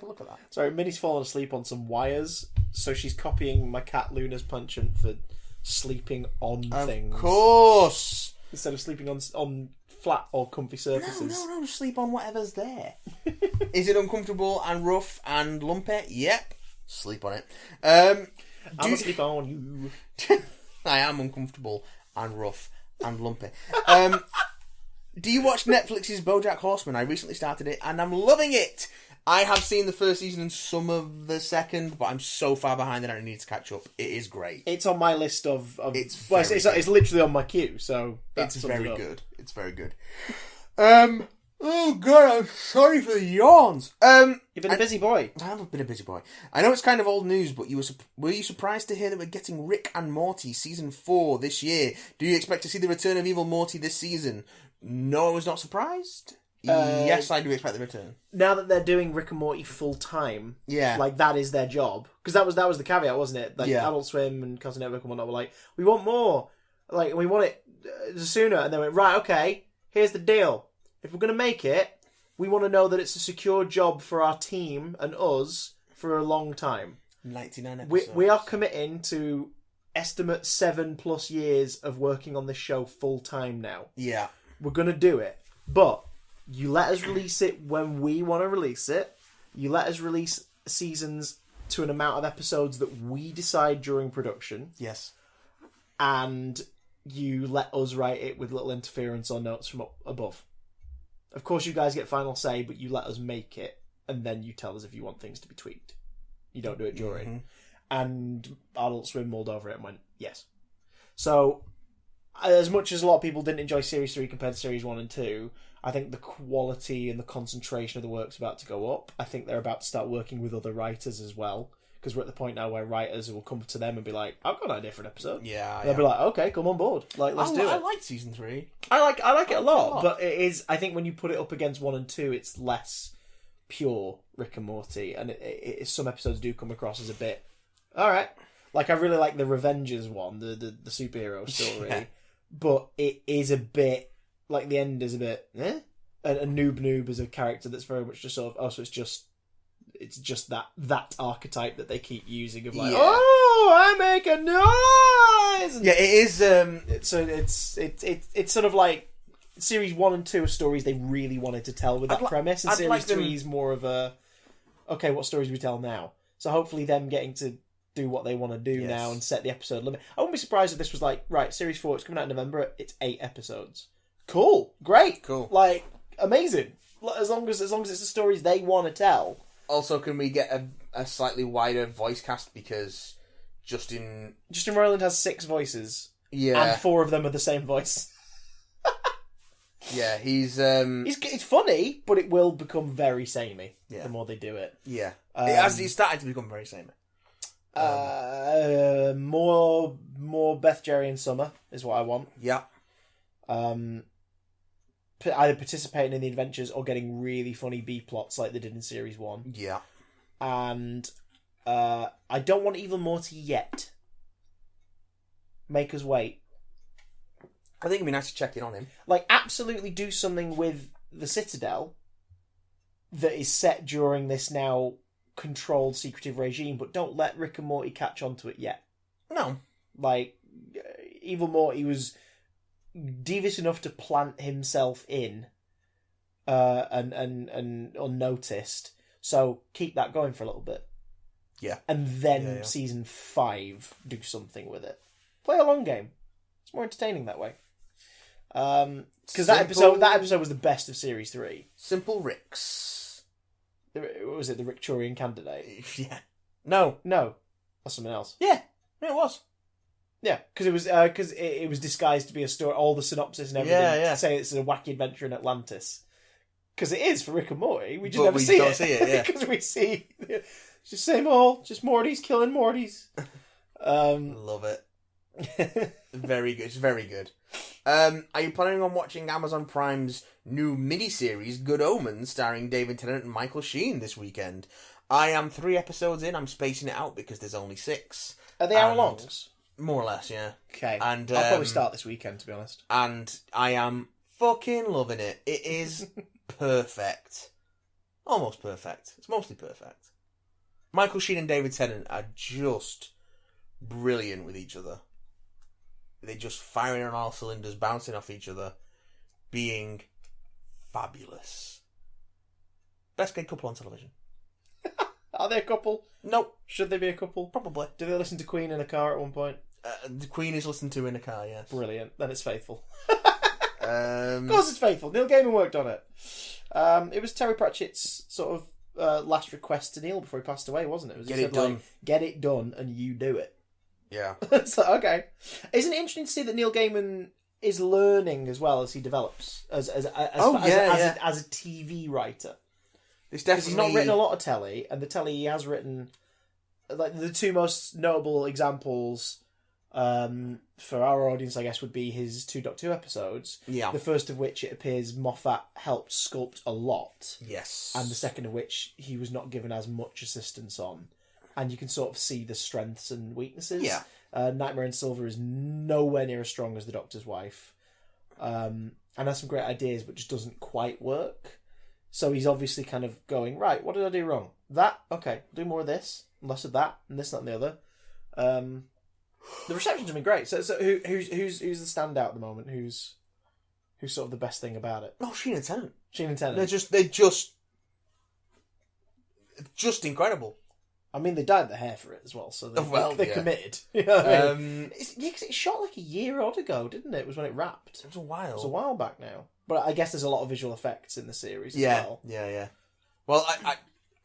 look at that. Sorry, Minnie's fallen asleep on some wires, so she's copying my cat Luna's penchant for sleeping on things. Of course. Instead of sleeping on flat or comfy surfaces. No, sleep on whatever's there. Is it uncomfortable and rough and lumpy? Yep. Sleep on it. I'm gonna sleep on you. I am uncomfortable and rough and lumpy. Do you watch Netflix's BoJack Horseman? I recently started it and I'm loving it. I have seen the first season and some of the second, but I'm so far behind that I need to catch up. It is great. It's on my list of it's literally on my queue, so it's very good. It's very good. Oh god, I'm sorry for the yawns. You've been a busy boy. I have been a busy boy. I know it's kind of old news, but were you surprised to hear that we're getting Rick and Morty season 4 this year? Do you expect to see the return of Evil Morty this season? No, I was not surprised. Yes, I do expect the return. Now that they're doing Rick and Morty full time, like that is their job. Because that was the caveat, wasn't it? Like Adult Swim and Cartoon Network and whatnot were like, we want more, like we want it sooner, and they went, right, okay, here's the deal. If we're going to make it, we want to know that it's a secure job for our team and us for a long time. 99 episodes. We are committing to estimate 7+ years of working on this show full time now. Yeah. We're going to do it. But you let us release it when we want to release it. You let us release seasons to an amount of episodes that we decide during production. Yes. And you let us write it with little interference or notes from up above. Of course, you guys get final say, but you let us make it, and then you tell us if you want things to be tweaked. You don't do it during. Mm-hmm. And Adult Swim mulled over it and went, yes. So, as much as a lot of people didn't enjoy Series 3 compared to Series 1 and 2, I think the quality and the concentration of the work's about to go up. I think they're about to start working with other writers as well, because we're at the point now where writers will come to them and be like, I've got a different episode. Yeah. They'll be like, okay, come on board. Like, let's do it. I like Season 3. I like it a lot, but it is, I think when you put it up against 1 and 2, it's less pure Rick and Morty, and some episodes do come across as a bit, alright. Like, I really like the Revengers one, the superhero story, but it is a bit, like, the end is a bit, And Noob is a character that's very much just sort of, so it's just that archetype that they keep using of like, oh, I make a noise. And it is. So it's sort of like Series 1 and 2 are stories they really wanted to tell with that premise, and Series 3 is more of a, okay, what stories do we tell now? So hopefully them getting to do what they want to do Yes. now and set the episode limit. I wouldn't be surprised if this was like, right, series 4, it's coming out in November, it's 8 episodes. Cool, great, Cool. like amazing. As long as it's the stories they want to tell. Also, can we get a slightly wider voice cast, because Justin Roiland has 6 voices, yeah and 4 of them are the same voice. yeah he's It's funny, but it will become very samey the more they do it. yeah it's starting to become very samey. More Beth, Jerry, and Summer is what I want. Yeah. Either participating in the adventures or getting really funny B plots like they did in series 1. Yeah. And I don't want Evil Morty yet. Make us wait. I think it'd be nice to check in on him. Like, absolutely do something with the Citadel that is set during this now controlled secretive regime, but don't let Rick and Morty catch onto it yet. No. Like, Evil Morty was devious enough to plant himself in and unnoticed, so keep that going for a little bit. Yeah. And then season 5 do something with it. Play a long game. It's more entertaining that way. Because that episode was the best of series 3. Simple Ricks. Was it the Rickturian Candidate? Yeah. No. That's something else. Yeah. It was. Yeah, because it was disguised to be a story. All the synopsis and everything say it's a wacky adventure in Atlantis. Because it is for Rick and Morty. We just never see it. Because we see it's just same old, just Morty's killing Mortys. Love it. Very good. It's very good. Are you planning on watching Amazon Prime's new miniseries Good Omens, starring David Tennant and Michael Sheen, this weekend? I am 3 episodes in. I'm spacing it out because there's only 6. Are they hour longs? More or less, yeah. Okay. And I'll probably start this weekend, to be honest. And I am fucking loving it. It is perfect. Almost perfect. It's mostly perfect. Michael Sheen and David Tennant are just brilliant with each other. They're just firing on all cylinders, bouncing off each other, being fabulous. Best gay couple on television. Are they a couple? Nope. Should they be a couple? Probably. Do they listen to Queen in a car at one point? The Queen is listened to in a car, yes. Brilliant. Then it's faithful. Of course it's faithful. Neil Gaiman worked on it. It was Terry Pratchett's sort of last request to Neil before he passed away, wasn't it? It was Get it done. Get it done and you do it. Yeah. It's like, okay. Isn't it interesting to see that Neil Gaiman is learning as well as he develops as a TV writer? It's Because definitely... he's not written a lot of telly, and the telly he has written, like the 2 most notable examples for our audience, I guess, would be his 2 Doctor Who episodes. Yeah. The first of which it appears Moffat helped sculpt a lot. Yes. And the second of which he was not given as much assistance on. And you can sort of see the strengths and weaknesses. Yeah. Nightmare in Silver is nowhere near as strong as The Doctor's Wife. And has some great ideas, but just doesn't quite work. So he's obviously kind of going, right, what did I do wrong? That? Okay, do more of this, less of that, and this, that, and the other. The reception's been great. So who's the standout at the moment? Who's sort of the best thing about it? Oh, Sheen and Tennant. Sheen and Tennant. They're just incredible. I mean, they dyed their hair for it as well, so they're committed. You know what I mean? Because it shot like a year odd ago, didn't it? It was when it wrapped. It was a while. It was a while back now. But I guess there's a lot of visual effects in the series as well. Yeah. Well,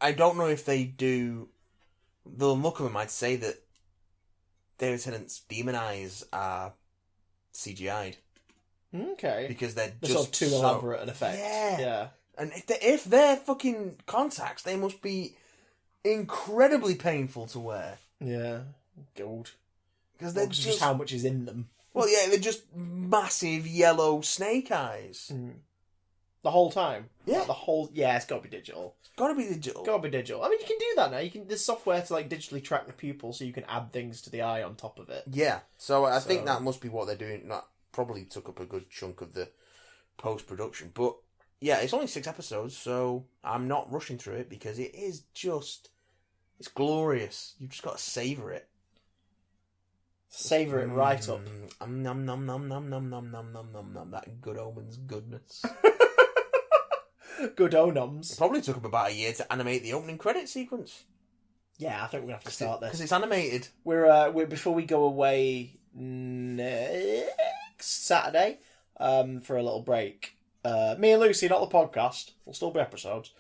I don't know if they do... The look of them, I'd say that David Tennant's demon eyes are CGI'd. Okay. Because they're just sort of too elaborate an effect. Yeah. And if they're fucking contacts, they must be incredibly painful to wear. Yeah. Gold. Because they're just how much is in them. Well, yeah, they're just massive yellow snake eyes. The whole time? Yeah. Like the whole... Yeah, it's got to be digital. It's got to be digital. Got to be digital. I mean, you can do that now. There's software to like digitally track the pupil so you can add things to the eye on top of it. Yeah. So I think that must be what they're doing. That probably took up a good chunk of the post-production. But, yeah, it's only 6 episodes, so I'm not rushing through it because it is just... It's glorious. You've just got to savour it. Savour it right up. Nom nom nom nom nom nom nom nom nom nom. That Good Omens goodness. Good onoms. It probably took them about a year to animate the opening credit sequence. Yeah, I think we're gonna have to start because this. it's animated. We're before we go away next Saturday, for a little break. Me and Lucy, not the podcast. There'll still be episodes.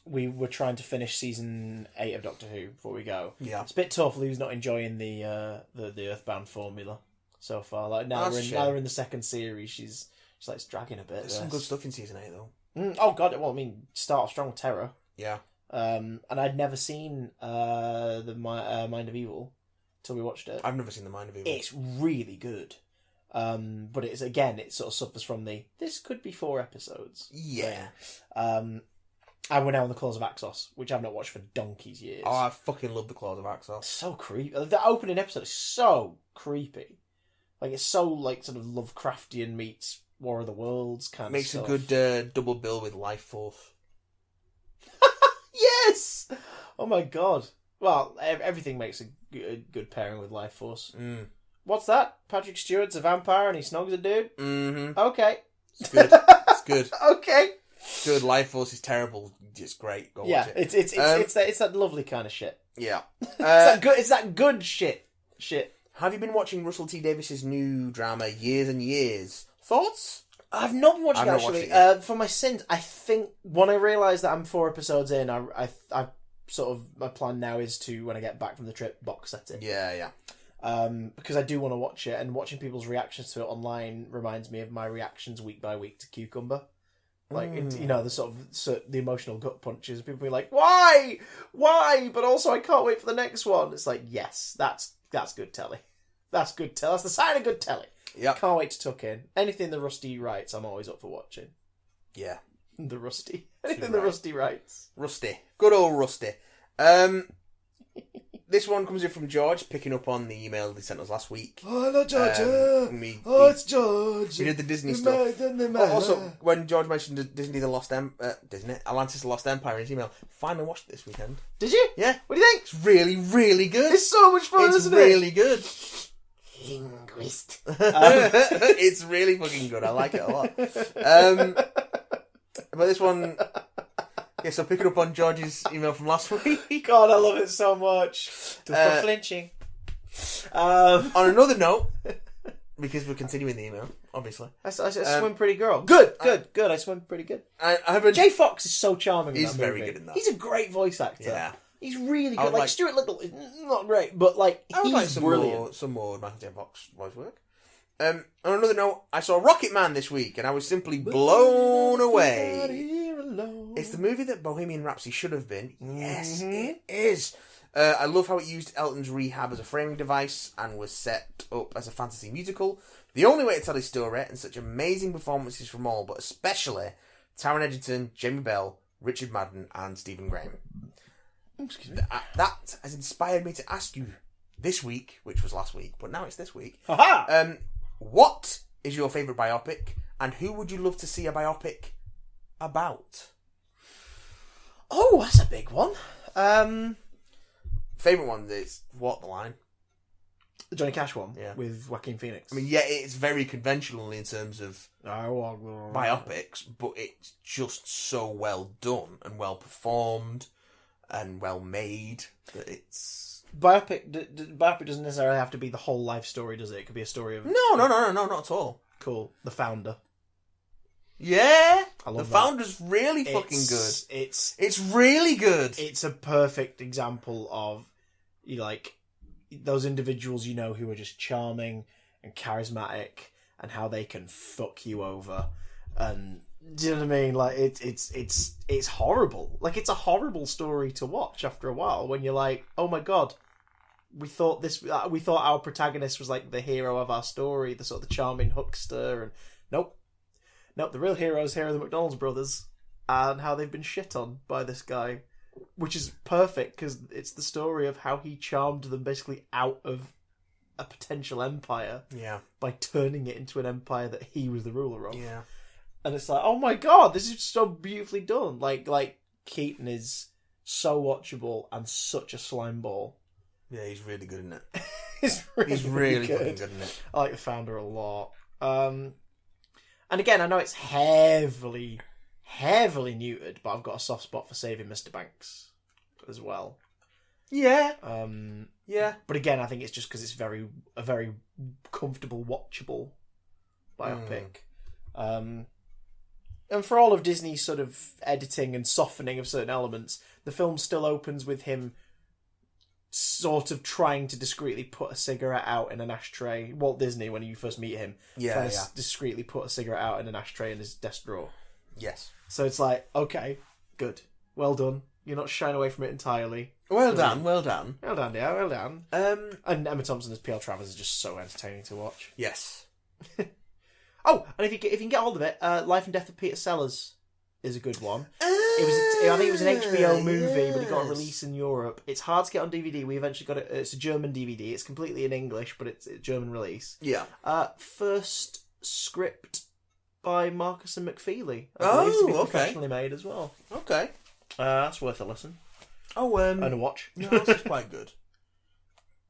We were trying to finish season 8 of Doctor Who before we go. Yeah. It's a bit tough. Lou's not enjoying the Earthbound formula so far. Like now we're in the second series. She's like it's dragging a bit. There's some good stuff in season 8 though. Oh god! Well, I mean, start of Strong Terror. Yeah. And I'd never seen the Mind of Evil till we watched it. I've never seen the Mind of Evil. It's really good. But it sort of suffers from this could be 4 episodes. Yeah. And we're now on the Claws of Axos, which I've not watched for donkey's years. Oh, I fucking love the Claws of Axos. So creepy. The opening episode is so creepy. Like, it's so, like, sort of Lovecraftian meets War of the Worlds kind Makes of stuff. a good double bill with Life Force. Yes! Oh my god. Well, everything makes a good pairing with Life Force. Mm. What's that? Patrick Stewart's a vampire and he snogs a dude? Mm-hmm. Okay. It's good. It's good. Okay. Good. Life Force is terrible. It's great. Go watch it. It's that lovely kind of shit. Yeah. It's that good shit. Have you been watching Russell T Davies's new drama, Years and Years? Thoughts? I've not been watching I've it, not actually. watched it yet. For my sins, I think when I realise that I'm 4 episodes in, I sort of my plan now is to, when I get back from the trip, box set it. Yeah. Because I do want to watch it, and watching people's reactions to it online reminds me of my reactions week by week to Cucumber. Like, the emotional gut punches. People be like, why? But also, I can't wait for the next one. It's like, yes, that's good telly. That's good telly. That's the sign of good telly. Yeah. Can't wait to tuck in. Anything the Rusty writes, I'm always up for watching. Yeah. The Rusty. Anything the Rusty writes. Rusty. Good old Rusty. This one comes in from George, picking up on the email they sent us last week. Oh, hello, George. It's George. We did the Disney stuff. Also, when George mentioned Atlantis the Lost Empire in his email, finally watched it this weekend. Did you? Yeah. What do you think? It's really, really good. It's so much fun, It's isn't really good. Linguist. It's really fucking good. I like it a lot. But this one... Yeah, so picking up on George's email from last week. God, I love it so much. For flinching. On another note, because we're continuing the email, obviously. I swim pretty girl. Good. I swim pretty good. I have a... Jay Fox is so charming in He's that very movie. good in that. He's a great voice actor. Yeah. He's really I good. would Like, Stuart Little is not great, but like I would he's like some brilliant. more Michael J. Fox voice work. On another note, I saw Rocket Man this week, and I was simply blown away. It's the movie that Bohemian Rhapsody should have been. Yes, it is. I love how it used Elton's rehab as a framing device and was set up as a fantasy musical. The only way to tell his story, and such amazing performances from all, but especially Taron Egerton, Jamie Bell, Richard Madden, and Stephen Graham. That has inspired me to ask you this week, which was last week, but now it's this week. Aha! What is your favourite biopic, and who would you love to see a biopic about? Oh, that's a big one. Favourite one is Walk the Line. The Johnny Cash one, Yeah. with Joaquin Phoenix. I mean, yeah, it's very conventional in terms of biopics, but it's just so well done and well performed and well made that it's... Biopic doesn't necessarily have to be the whole life story, does it? It could be a story of... No, not at all. Cool. The Founder. Yeah, I love The that. Founder's really fucking good. It's really good. It's a perfect example of, those individuals who are just charming and charismatic, and how they can fuck you over. And do you know what I mean? Like it's horrible. Like, it's a horrible story to watch after a while when you're like, oh my god, we thought our protagonist was like the hero of our story, the sort of the charming huckster, and nope, the real heroes here are the McDonald's brothers and how they've been shit on by this guy, which is perfect because it's the story of how he charmed them basically out of a potential empire, by turning it into an empire that he was the ruler of. Yeah. And it's like, oh my god, this is so beautifully done. Like Keaton is so watchable and such a slime ball. Yeah, he's really good in it. He's really good. fucking good in it. I like The Founder a lot. And again, I know it's heavily neutered, but I've got a soft spot for Saving Mr. Banks as well. Yeah. Yeah. But again, I think it's just because it's a very comfortable, watchable biopic. And for all of Disney's sort of editing and softening of certain elements, the film still opens with him sort of trying to discreetly put a cigarette out in an ashtray. Walt Disney, when you first meet him, trying to discreetly put a cigarette out in an ashtray in his desk drawer. Yes. So it's like, okay, good. Well done. You're not shying away from it entirely. Well done. Well done, yeah, well done. And Emma Thompson as P.L. Travers is just so entertaining to watch. Yes. Oh, and if you can get hold of it, Life and Death of Peter Sellers is a good one. I think it was an HBO movie, but it got a release in Europe. It's hard to get on DVD. We eventually got it. It's a German DVD. It's completely in English, but it's a German release. Yeah. First script by Marcus and McFeely. I believe to be professionally made as well. Okay. That's worth a listen. Oh, And a watch. You know what else is quite good?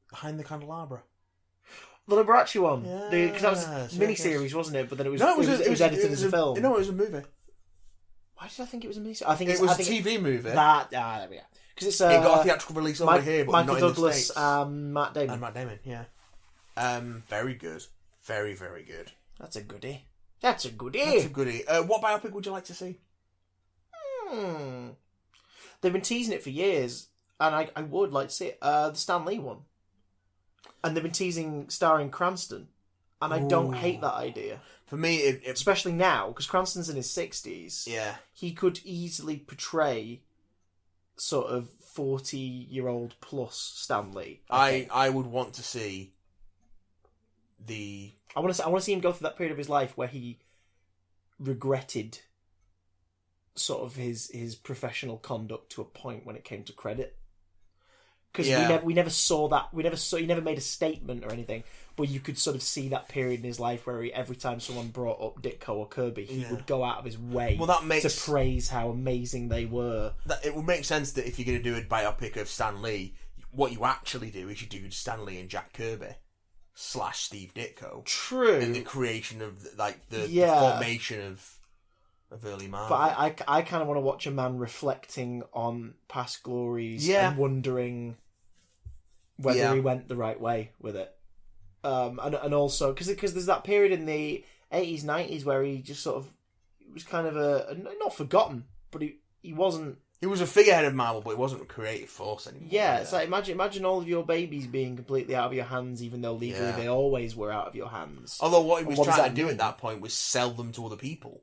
Behind the Candelabra. The Liberace one. Yeah, Because that was a miniseries, wasn't it? But then it was edited as a film. No, it was a movie. Why did I think it was a miniseries? I think it was a TV movie. There we go. Because it's it got a theatrical release over here, but Michael not Douglas in the States. and Matt Damon. And Matt Damon, yeah. Very good. Very, very good. That's a goodie. That's a goodie. What biopic would you like to see? They've been teasing it for years, and I would like to see it. The Stan Lee one. And they've been teasing starring Cranston, and I don't hate that idea. For me, especially now, because Cranston's in his 60s. Yeah. He could easily portray sort of 40-year-old plus Stan Lee. I would want to see the... I want to see him go through that period of his life where he regretted sort of his professional conduct to a point when it came to credit. Because we never saw that. He never made a statement or anything, but you could sort of see that period in his life where every time someone brought up Ditko or Kirby, he would go out of his way to praise how amazing they were. It would make sense that if you're going to do a biopic of Stan Lee, what you actually do is you do Stan Lee and Jack Kirby / Steve Ditko. True. And the creation of the formation of early Marvel. But I kind of want to watch a man reflecting on past glories and wondering whether he went the right way with it. And also, because there's that period in the 80s, 90s where he just sort of was kind of not forgotten, but he wasn't... He was a figurehead of Marvel, but he wasn't a creative force anymore. Yeah, it's like, imagine all of your babies being completely out of your hands, even though legally they always were out of your hands. Although what he was trying to do at that point was sell them to other people.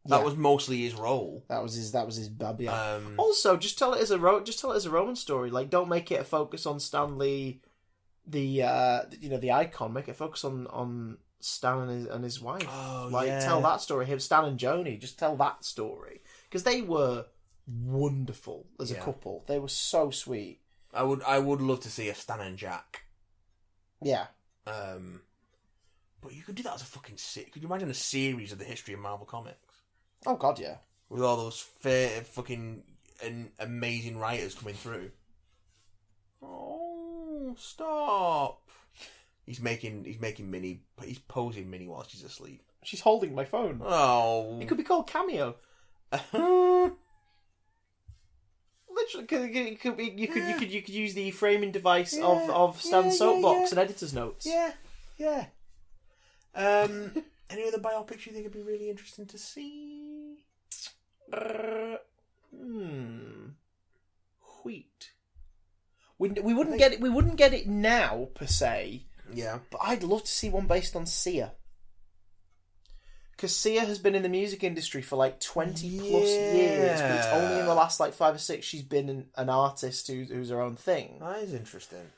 That was mostly his role. That was his bab. Yeah. Also, just tell it as a Roman story. Like, don't make it a focus on Stan Lee, the icon. Make it a focus on Stan and his wife. Tell that story. Him, Stan and Joni. Just tell that story because they were wonderful as a couple. They were so sweet. I would love to see a Stan and Jack. Yeah. But you could do that as a fucking could you imagine a series of the history of Marvel Comics? Oh God, yeah. With all those fucking amazing writers coming through. Oh, stop! He's posing Minnie while she's asleep. She's holding my phone. Oh, it could be called Cameo. Literally, you could use the framing device of Stan's soapbox and editor's notes. Yeah. Any other biopics you think would be really interesting to see? Wheat. We wouldn't get it. We wouldn't get it now per se. Yeah. But I'd love to see one based on Sia. Because Sia has been in the music industry for like 20 plus years, but it's only in the last like 5 or 6 she's been an artist who's her own thing. That is interesting.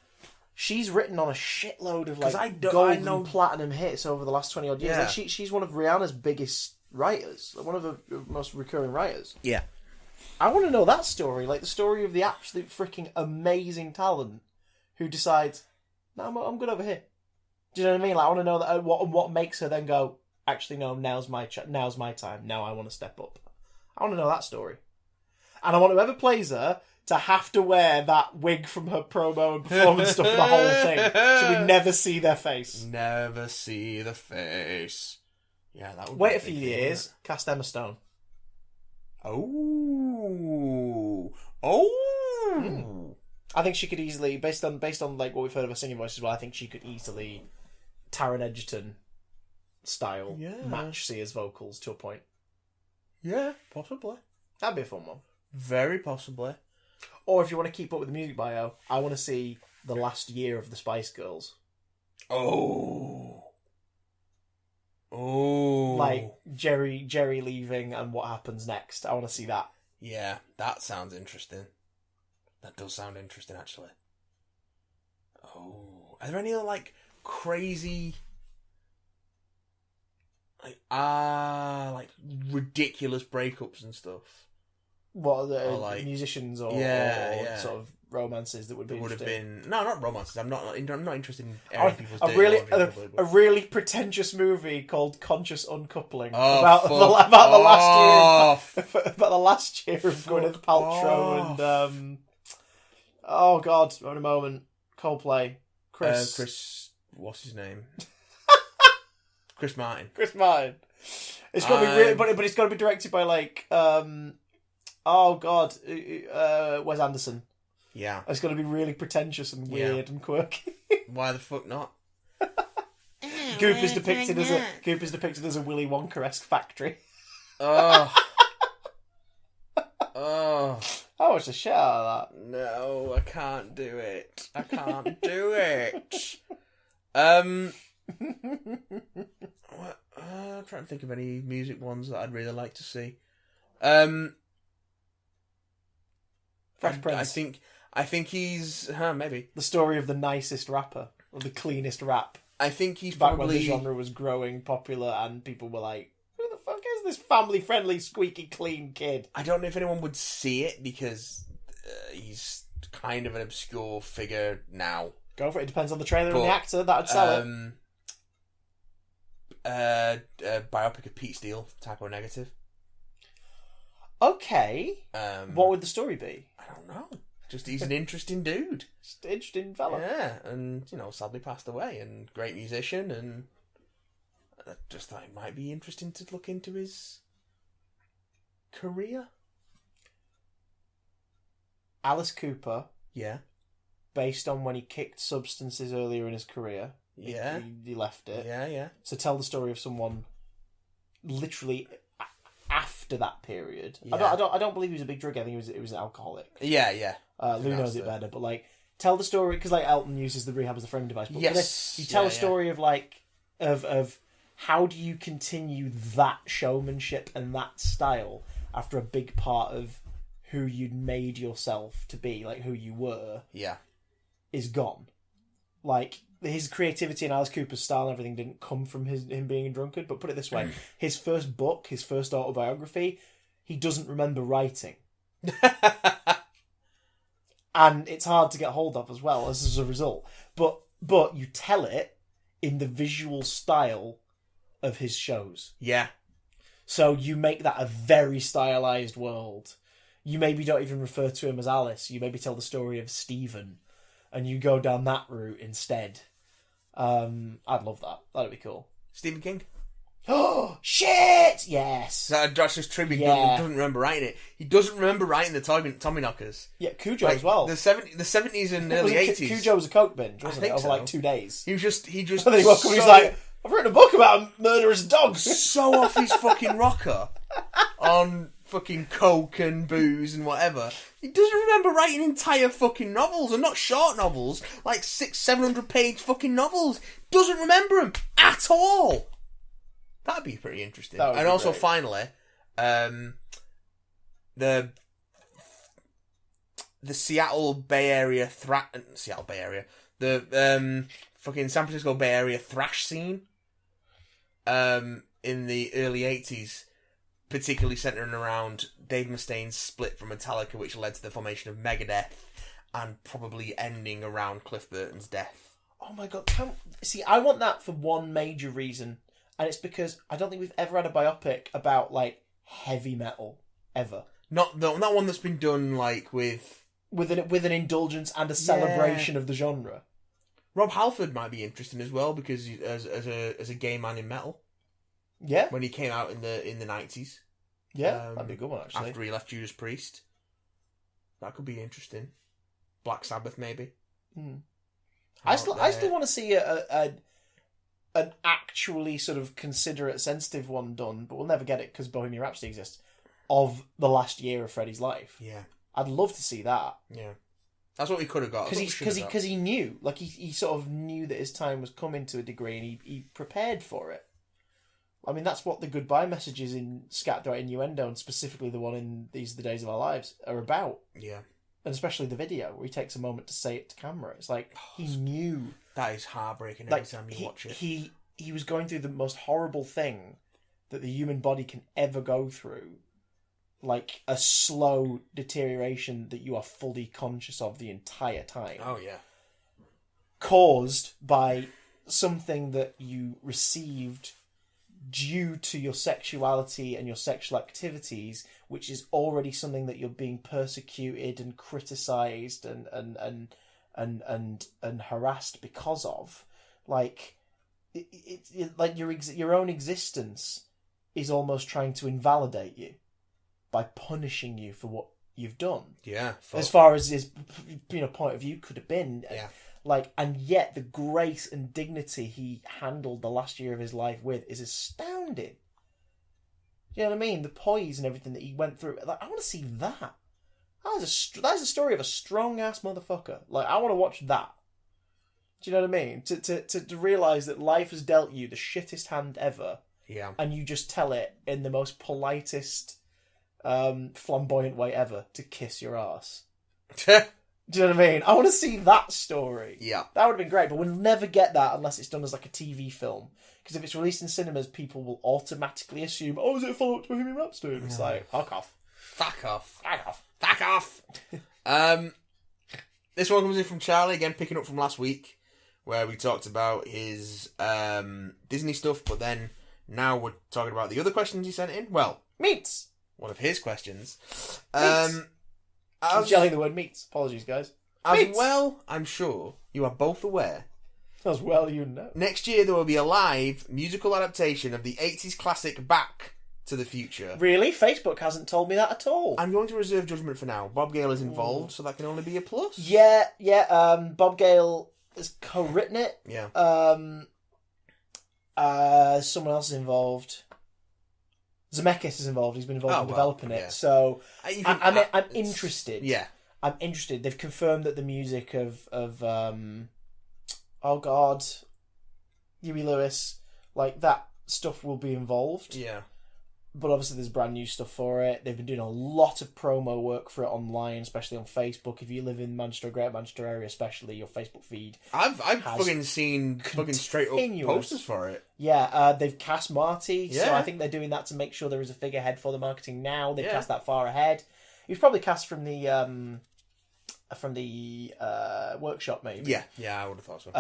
She's written on a shitload of like gold and platinum hits over the last 20 odd years. Yeah. Like she's one of Rihanna's biggest writers, like one of her most recurring writers. Yeah. I want to know that story, like the story of the absolute freaking amazing talent who decides, no, I'm good over here. Do you know what I mean? Like, I want to know that what makes her then go, actually, no, now's my time. Now I want to step up. I want to know that story. And I want whoever plays her to have to wear that wig from her promo and performance stuff for the whole thing. So we never see their face. Never see the face. Yeah, that would wait be a few years, cast Emma Stone. Oh. I think she could easily, based on like what we've heard of her singing voice as well, I think she could easily Taron Egerton style match Sia's vocals to a point. Yeah, possibly. That'd be a fun one. Very possibly. Or if you want to keep up with the music bio, I want to see the last year of the Spice Girls. Oh. Like Jerry leaving and what happens next. I want to see that. Yeah, that sounds interesting. That does sound interesting, actually. Oh. Are there any other, like, crazy... like ridiculous breakups and stuff? What are the like, musicians or sort of romances that would be would have interesting? been not romances. I'm not interested in airing people's a dirty really laundry, probably, but- a really pretentious movie called Conscious Uncoupling Oh, about fuck the last year of Gwyneth Paltrow and oh god, wait a moment, Coldplay, Chris, what's his name? Chris Martin. It's got to be really, but it's got to be directed by like oh god, Wes Anderson. Yeah. It's got to be really pretentious and weird and quirky. Why the fuck not? Goop is depicted as a Willy Wonka-esque factory. Oh. I watched the shit out of that. No, I can't do it. I'm trying to think of any music ones that I'd really like to see. Fresh Prince. I think he's maybe The story of the nicest rapper, or the cleanest rap. I think he's Back when the probably genre was growing popular and people were like, who the fuck is this family-friendly, squeaky clean kid? I don't know if anyone would see it because he's kind of an obscure figure now. Go for it. It depends on the trailer and the actor. That'd sell it. Biopic of Pete Steele, Typo Negative. Okay. What would the story be? I don't know. Just he's an interesting dude. Just an interesting fella. Yeah, and sadly passed away, and great musician, and I just thought it might be interesting to look into his career. Alice Cooper, Yeah. based on when he kicked substances earlier in his career. Yeah. He left it. Yeah. So tell the story of someone literally after that period. Yeah. I don't believe he was a big drug. I think he was an alcoholic. Yeah. Lou knows it better, but like tell the story because like Elton uses the rehab as a framing device. But Yes. you tell a story of like of how do you continue that showmanship and that style after a big part of who you'd made yourself to be, like who you were, is gone. Like his creativity and Alice Cooper's style and everything didn't come from him being a drunkard. But put it this way, his first book, his first autobiography, he doesn't remember writing. And it's hard to get hold of as well as a result. But you tell it in the visual style of his shows. Yeah. So you make that a very stylized world. You maybe don't even refer to him as Alice. You maybe tell the story of Stephen, and you go down that route instead. I'd love that. That'd be cool. Stephen King. Oh that's just trivia. Yeah. He doesn't remember writing it. He doesn't remember writing the Tommy Knockers. Yeah, Cujo as well. The 70s and early 80s. Cujo was a coke binge, wasn't I it? think Over so. like 2 days. He just. And then he woke up and he's like, I've written a book about a murderous dog. so off his fucking rocker on fucking coke and booze and whatever. He doesn't remember writing entire fucking novels, and not short novels, like 600-700 page fucking novels. Doesn't remember them at all. That'd be pretty interesting. That would And be also, great. finally, the Seattle Bay Area the fucking San Francisco Bay Area thrash scene in the early 80s, particularly centering around Dave Mustaine's split from Metallica, which led to the formation of Megadeth, and probably ending around Cliff Burton's death. Oh my god! See, I want that for one major reason, and it's because I don't think we've ever had a biopic about like heavy metal ever. Not one that's been done like with an indulgence and a celebration of the genre. Rob Halford might be interesting as well, because as a gay man in metal, Yeah, when he came out in the 90s, yeah, that'd be a good one actually. after he left Judas Priest, that could be interesting. Black Sabbath, maybe. I still want to see an actually sort of considerate, sensitive one done, but we'll never get it because Bohemian Rhapsody exists, of the last year of Freddie's life. Yeah. I'd love to see that. Yeah. That's what we could have got. Because he knew. Like, he sort of knew that his time was coming to a degree, and he prepared for it. I mean, that's what the goodbye messages in Scat Throughout Innuendo, and specifically the one in These Are the Days of Our Lives, are about. Yeah. And especially the video, where he takes a moment to say it to camera. It's like, he knew. That is heartbreaking every time you watch it. He was going through the most horrible thing that the human body can ever go through. Like, a slow deterioration that you are fully conscious of the entire time. Oh, yeah. Caused by something that you received due to your sexuality and your sexual activities, which is already something that you're being persecuted and criticised and harassed because of. Like, like your own existence is almost trying to invalidate you by punishing you for what you've done. Yeah. As far as his point of view could have been. Yeah. Like, and yet the grace and dignity he handled the last year of his life with is astounding. You know what I mean? The poise and everything that he went through. Like, I want to see that. That is a story of a strong ass motherfucker. Like, I want to watch that. Do you know what I mean? To realise that life has dealt you the shittest hand ever. Yeah. And you just tell it in the most politest, flamboyant way ever to kiss your ass. Do you know what I mean? I want to see that story. Yeah. That would have been great, but we'll never get that unless it's done as like a TV film. Because if it's released in cinemas, people will automatically assume, oh, is it a follow-up to Bohemian Rhapsody? And it's like, fuck off. Fuck off. Fuck off. Fuck off. This one comes in from Charlie, again picking up from last week, where we talked about his Disney stuff, but then now we're talking about the other questions he sent in. Well, Meats. One of his questions. Meats. I'm yelling the word meats. Apologies, guys. As Meats. well, I'm sure you are both aware. As well, you know. Next year there will be a live musical adaptation of the 80s classic Back to the Future. Really? Facebook hasn't told me that at all. I'm going to reserve judgment for now. Bob Gale is involved, so that can only be a plus. Yeah. Bob Gale has co-written it. Yeah. Someone else is involved. Zemeckis is involved. He's been involved in developing it. Yeah. So I'm interested. Yeah. I'm interested. They've confirmed that the music of oh god, Huey Lewis, like that stuff will be involved. Yeah. But obviously there's brand new stuff for it. They've been doing a lot of promo work for it online, especially on Facebook. If you live in Manchester, Greater Manchester area especially, your Facebook feed. I've fucking seen fucking straight up posters for it. Yeah, they've cast Marty, so Yeah. I think they're doing that to make sure there is a figurehead for the marketing now. They've Yeah. cast that far ahead. He was probably cast from the workshop, maybe. Yeah, I would have thought so.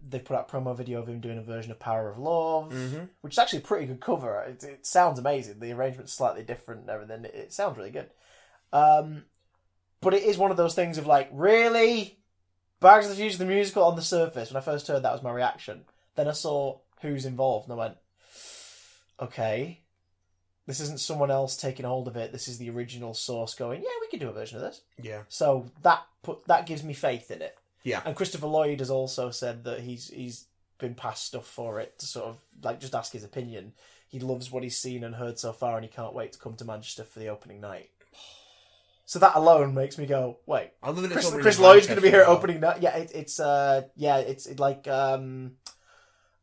They put out a promo video of him doing a version of Power of Love, Mm-hmm. which is actually a pretty good cover. It sounds amazing. The arrangement's slightly different and everything. It sounds really good. But it is one of those things of like, really? Back to the Future, the musical on the surface. When I first heard that was my reaction. Then I saw who's involved and I went, okay, this isn't someone else taking hold of it. This is the original source going, yeah, we could do a version of this. Yeah. So that gives me faith in it. Yeah. And Christopher Lloyd has also said that he's been passed stuff for it to sort of like just ask his opinion. He loves what he's seen and heard so far, and he can't wait to come to Manchester for the opening night. So that alone makes me go, wait. Other than Chris Lloyd's going to be here at opening night. Yeah, it's like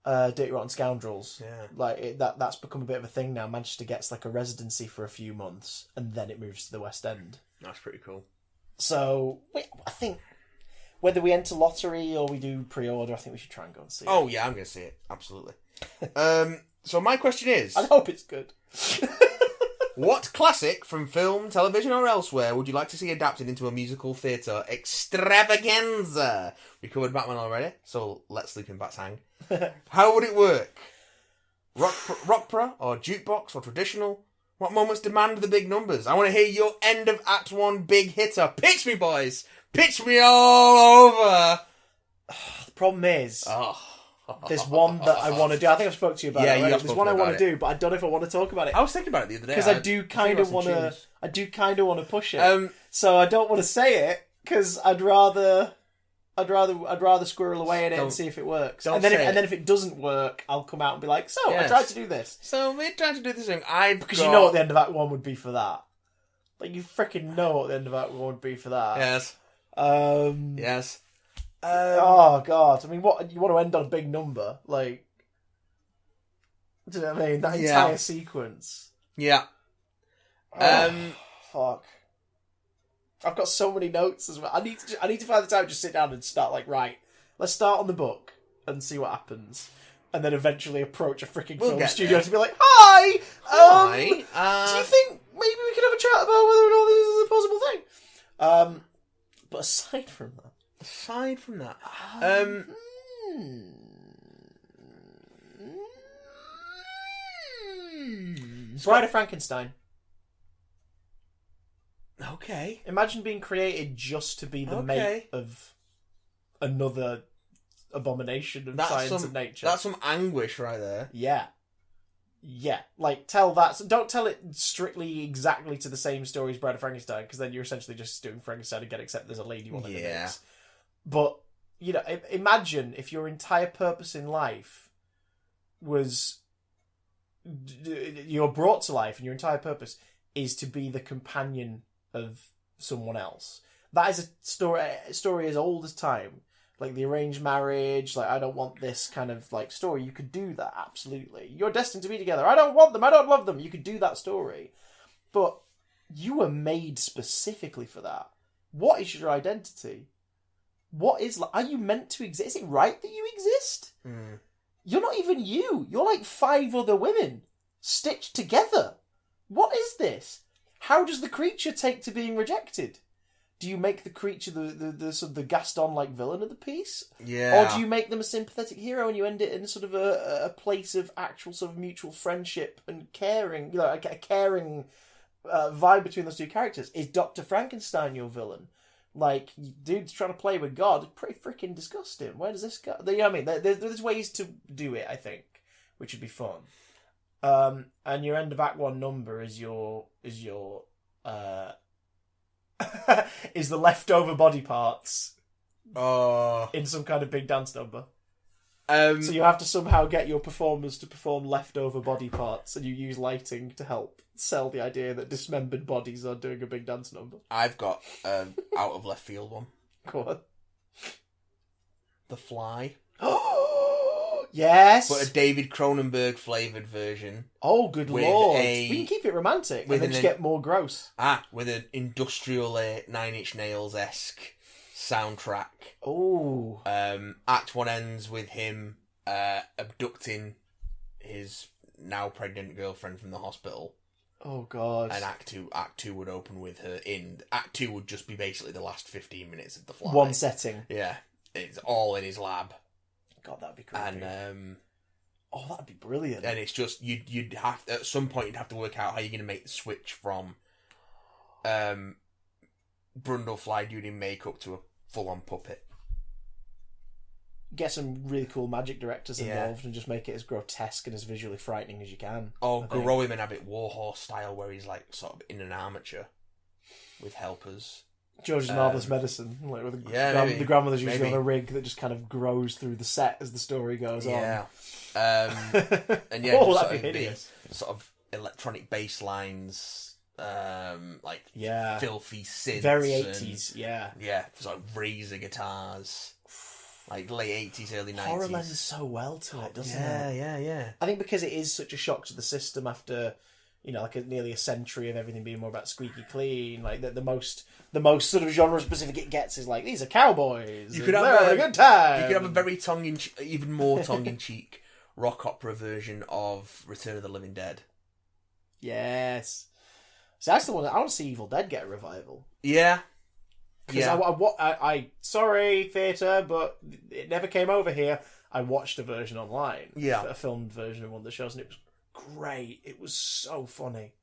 Dirty Rotten Scoundrels. Yeah. Like that's become a bit of a thing now. Manchester gets like a residency for a few months, and then it moves to the West End. That's pretty cool. So I think whether we enter lottery or we do pre-order, I think we should try and go and see it. Oh yeah, I'm going to see it. Absolutely. So my question is, I hope it's good. what classic from film, television, or elsewhere would you like to see adapted into a musical theatre extravaganza? We covered Batman already, so let Sleeping Bats hang. How would it work? Rock opera, or jukebox, or traditional? What moments demand the big numbers? I want to hear your end of Act 1 big hitter. Pitch me, boys! Pitch me all over! The problem is, there's one that I want to do. I think I've spoke to you about it already. There's one I want to do, but I don't know if I want to talk about it. I was thinking about it the other day. Because I do kind of want to push it. So I don't want to say it, Because I'd rather squirrel away at it and see if it works. And then if it doesn't work, I'll come out and be like, so I tried to do this. So we tried to do this thing. Because you know what the end of Act 1 would be for that. Like, you freaking know what the end of Act 1 would be for that. Yes. Yes. Oh, God. I mean, what you want to end on a big number. Like, do you know what I mean? That entire sequence. Yeah. Fuck. I've got so many notes as well. I need to find the time to just sit down and start like, right, let's start on the book and see what happens. And then eventually approach a freaking film studio to be like, hi! Do you think maybe we could have a chat about whether or not this is a possible thing? But aside from that... Bride of Frankenstein. Okay. Imagine being created just to be the mate of another abomination of science and nature. That's some anguish right there. Yeah. Yeah. Like, tell that... So don't tell it strictly exactly to the same story as Bride of Frankenstein, because then you're essentially just doing Frankenstein again, except there's a lady one in the mix. But, you know, imagine if your entire purpose in life was... You're brought to life and your entire purpose is to be the companion of someone else. That is a story as old as time. Like the arranged marriage, like I don't want this kind of like story. You could do that, absolutely. You're destined to be together. I don't want them, I don't love them. You could do that story. But you were made specifically for that. What is your identity? Are you meant to exist? Is it right that you exist? You're not even you. You're like 5 other women stitched together. What is this? How does the creature take to being rejected? Do you make the creature the sort of the Gaston-like villain of the piece? Yeah. Or do you make them a sympathetic hero and you end it in sort of a place of actual sort of mutual friendship and caring, you know, a caring vibe between those two characters? Is Dr. Frankenstein your villain? Like, dude's trying to play with God. Pretty freaking disgusting. Where does this go? You know what I mean? There's ways to do it, I think, which would be fun. And your end of Act 1 number is is the leftover body parts in some kind of big dance number. So you have to somehow get your performers to perform leftover body parts, and you use lighting to help sell the idea that dismembered bodies are doing a big dance number. I've got out of left field one. Go on. The Fly. Yes! But a David Cronenberg flavoured version. Oh, good lord. We can keep it romantic and then just get more gross. With an industrial 9 Inch Nails-esque soundtrack. Oh. Act 1 ends with him abducting his now pregnant girlfriend from the hospital. Oh, God. And Act 2 would open with her in... Act 2 would just be basically the last 15 minutes of The Fly. One setting. Yeah. It's all in his lab. God, that'd be creepy. And that'd be brilliant. And it's just you'd have to, at some point you'd have to work out how you're going to make the switch from Brundlefly dude in makeup to a full-on puppet. Get some really cool magic directors involved and just make it as grotesque and as visually frightening as you can. Or grow him and have it Warhorse style, where he's like sort of in an armature with helpers. George's Marvellous Medicine, like with the grandmother's usually on a rig that just kind of grows through the set as the story goes on. And that'd just be hideous. Sort of electronic bass lines, like filthy synths, very 80s, sort of razor guitars, like late 80s, early 90s. Horror lends so well to it, doesn't it? Yeah. I think because it is such a shock to the system after, you know, like nearly a century of everything being more about squeaky clean. Like the most sort of genre specific it gets is like, these are cowboys. You could have a good time. You could have a very even more tongue in cheek rock opera version of Return of the Living Dead. Yes. See, I want to see Evil Dead get a revival. Yeah. Because I sorry, theatre, but it never came over here. I watched a version online. Yeah. A filmed version of one of the shows, and it was great. It was so funny.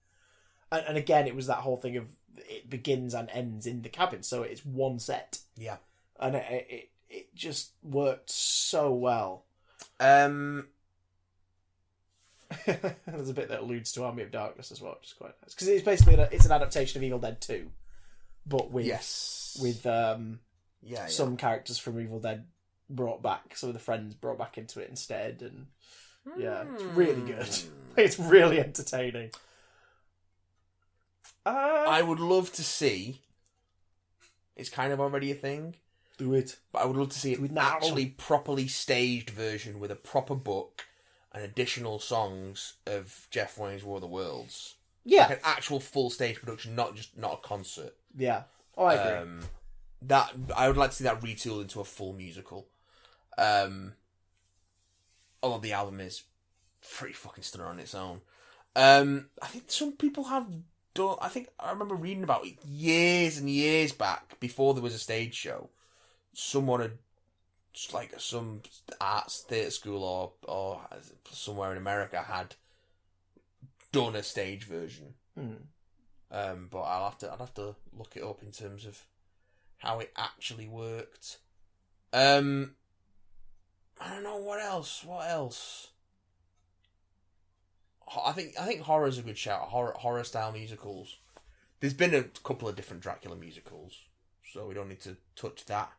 And again, it was that whole thing of it begins and ends in the cabin, so it's one set. Yeah. And it just worked so well. There's a bit that alludes to Army of Darkness as well, which is quite nice. Because it's basically it's an adaptation of Evil Dead 2. but with Yes. some characters from Evil Dead brought back, some of the friends brought back into it instead, and it's really good. It's really entertaining. I would love to see. It's kind of already a thing. Do it. But I would love to see Do it an now. actually properly staged version with a proper book and additional songs of Jeff Wayne's War of the Worlds. Yeah. Like an actual full stage production, not a concert. Yeah. Oh, I agree. That I would like to see that retooled into a full musical. Although the album is pretty fucking stunning on its own. I think some people have done. I think I remember reading about it years and years back before there was a stage show. Someone had, like some arts theatre school or somewhere in America had done a stage version. But I'd have to look it up in terms of how it actually worked. I don't know what else. I think horror's a good shout. Horror style musicals. There's been a couple of different Dracula musicals, so we don't need to touch that.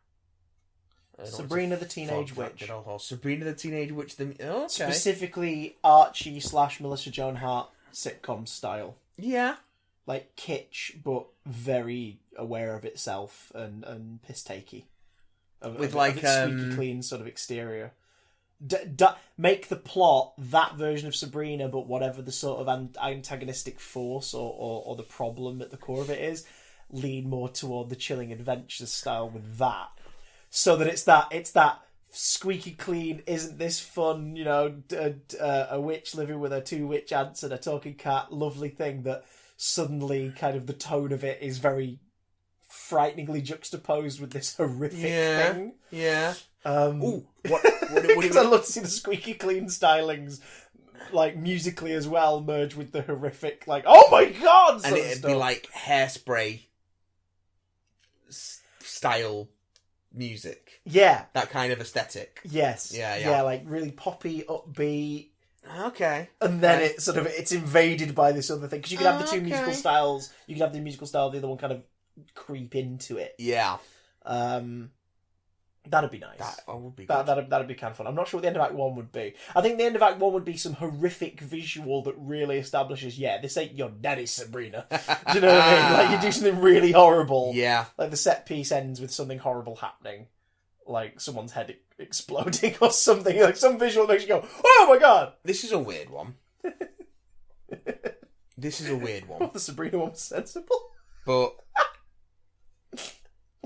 Sabrina the Teenage Witch. Sabrina the Teenage Witch. Okay. Specifically Archie / Melissa Joan Hart sitcom style. Yeah. Like kitsch, but very aware of itself and piss-takey. With its squeaky clean sort of exterior. Make the plot that version of Sabrina, but whatever the sort of antagonistic force or the problem at the core of it is, lean more toward the Chilling Adventures style with that. So that it's that squeaky clean, isn't this fun, a witch living with her 2 witch aunts and a talking cat, lovely thing that suddenly kind of the tone of it is very frighteningly juxtaposed with this horrific thing. Yeah. What What because I love to see the squeaky clean stylings, like musically as well, merge with the horrific, like, oh my god! And it'd be like Hairspray style music. Yeah. That kind of aesthetic. Yes. Yeah. Like really poppy, upbeat. Okay. And then it's invaded by this other thing. Because you can have the two musical styles. You can have the musical style, the other one kind of creep into it. Yeah. That'd be nice. That would be good. That'd be kind of fun. I'm not sure what the end of Act 1 would be. I think the end of Act 1 would be some horrific visual that really establishes, this ain't your daddy, Sabrina. Do you know what I mean? Like, you do something really horrible. Yeah. Like, the set piece ends with something horrible happening. Like, someone's head exploding or something. Like, some visual makes you go, oh my god! This is a weird one. The Sabrina one was sensible. But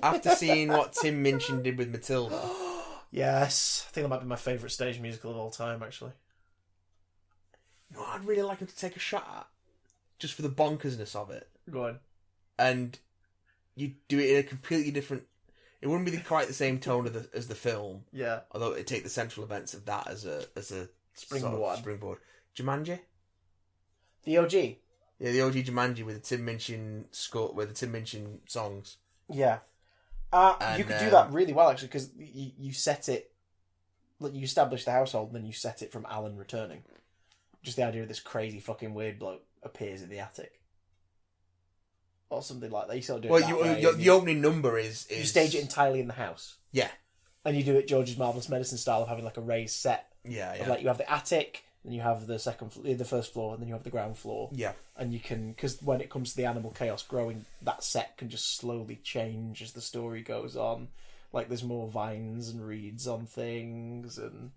after seeing what Tim Minchin did with Matilda... Yes. I think that might be my favourite stage musical of all time, actually. You know what I'd really like him to take a shot at? Just for the bonkersness of it. Go on. And you do it in a completely different... It wouldn't be quite the same tone as the film. Yeah. Although it'd take the central events of that as a Springboard. Sort of springboard. Jumanji? The OG? Yeah, the OG Jumanji with the Tim Minchin score, with the Tim Minchin songs. Yeah. You could do that really well, actually, because you set it... Like, you establish the household, and then you set it from Alan returning. Just the idea of this crazy fucking weird bloke appears in the attic. Or something like that. You sort of do it that way, the opening number is... You stage it entirely in the house. Yeah. And you do it George's Marvellous Medicine style of having like a raised set. Yeah. Of, like, you have the attic, then you have the first floor, and then you have the ground floor. Yeah. And you can... Because when it comes to the animal chaos growing, that set can just slowly change as the story goes on. Like, there's more vines and reeds on things, and...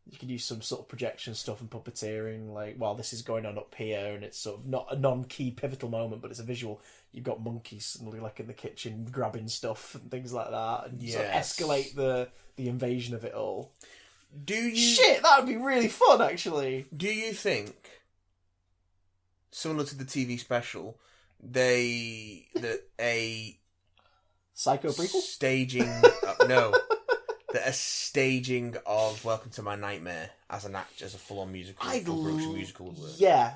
You can use some sort of projection stuff and puppeteering, like, while this is going on up here, and it's sort of not a non-key pivotal moment, but it's a visual. You've got monkeys suddenly, like, in the kitchen grabbing stuff and things like that, and sort of escalate the invasion of it all. Shit, that would be really fun, actually. Do you think, similar to the TV special, that a Psycho prequel? Staging... no. That a staging of Welcome to My Nightmare as a full-on musical, full-production musical would work. Yeah,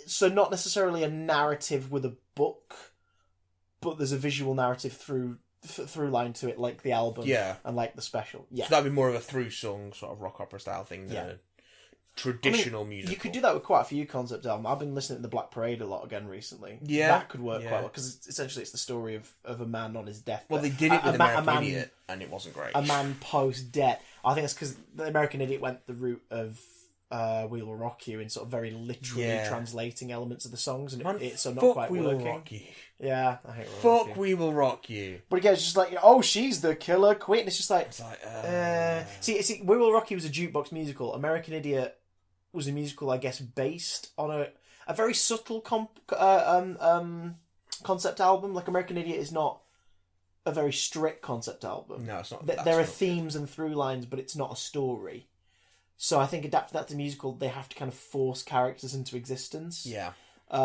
so not necessarily a narrative with a book, but there's a visual narrative through line to it, like the album, and like the special. Yeah, so that'd be more of a through song sort of rock opera style thing. traditional musical. You could do that with quite a few concept albums. I've been listening to the Black Parade a lot again recently. Yeah. That could work quite well, because essentially it's the story of a man on his deathbed. Well, they did it with American Idiot, and it wasn't great. A man post-death. I think it's because the American Idiot went the route of We Will Rock You in sort of very literally translating elements of the songs, and it's so not quite We working. Will Rock You. Yeah, I hate We Will Rock You. We Will Rock You. But again, it's just like, oh, she's the killer queen. It's just like, see, We Will Rock You was a jukebox musical. American Idiot was a musical, I guess, based on a very subtle concept album. Like, American Idiot is not a very strict concept album. No, it's not. There are themes and through lines, but it's not a story. So I think adapting that to musical, they have to kind of force characters into existence. Yeah.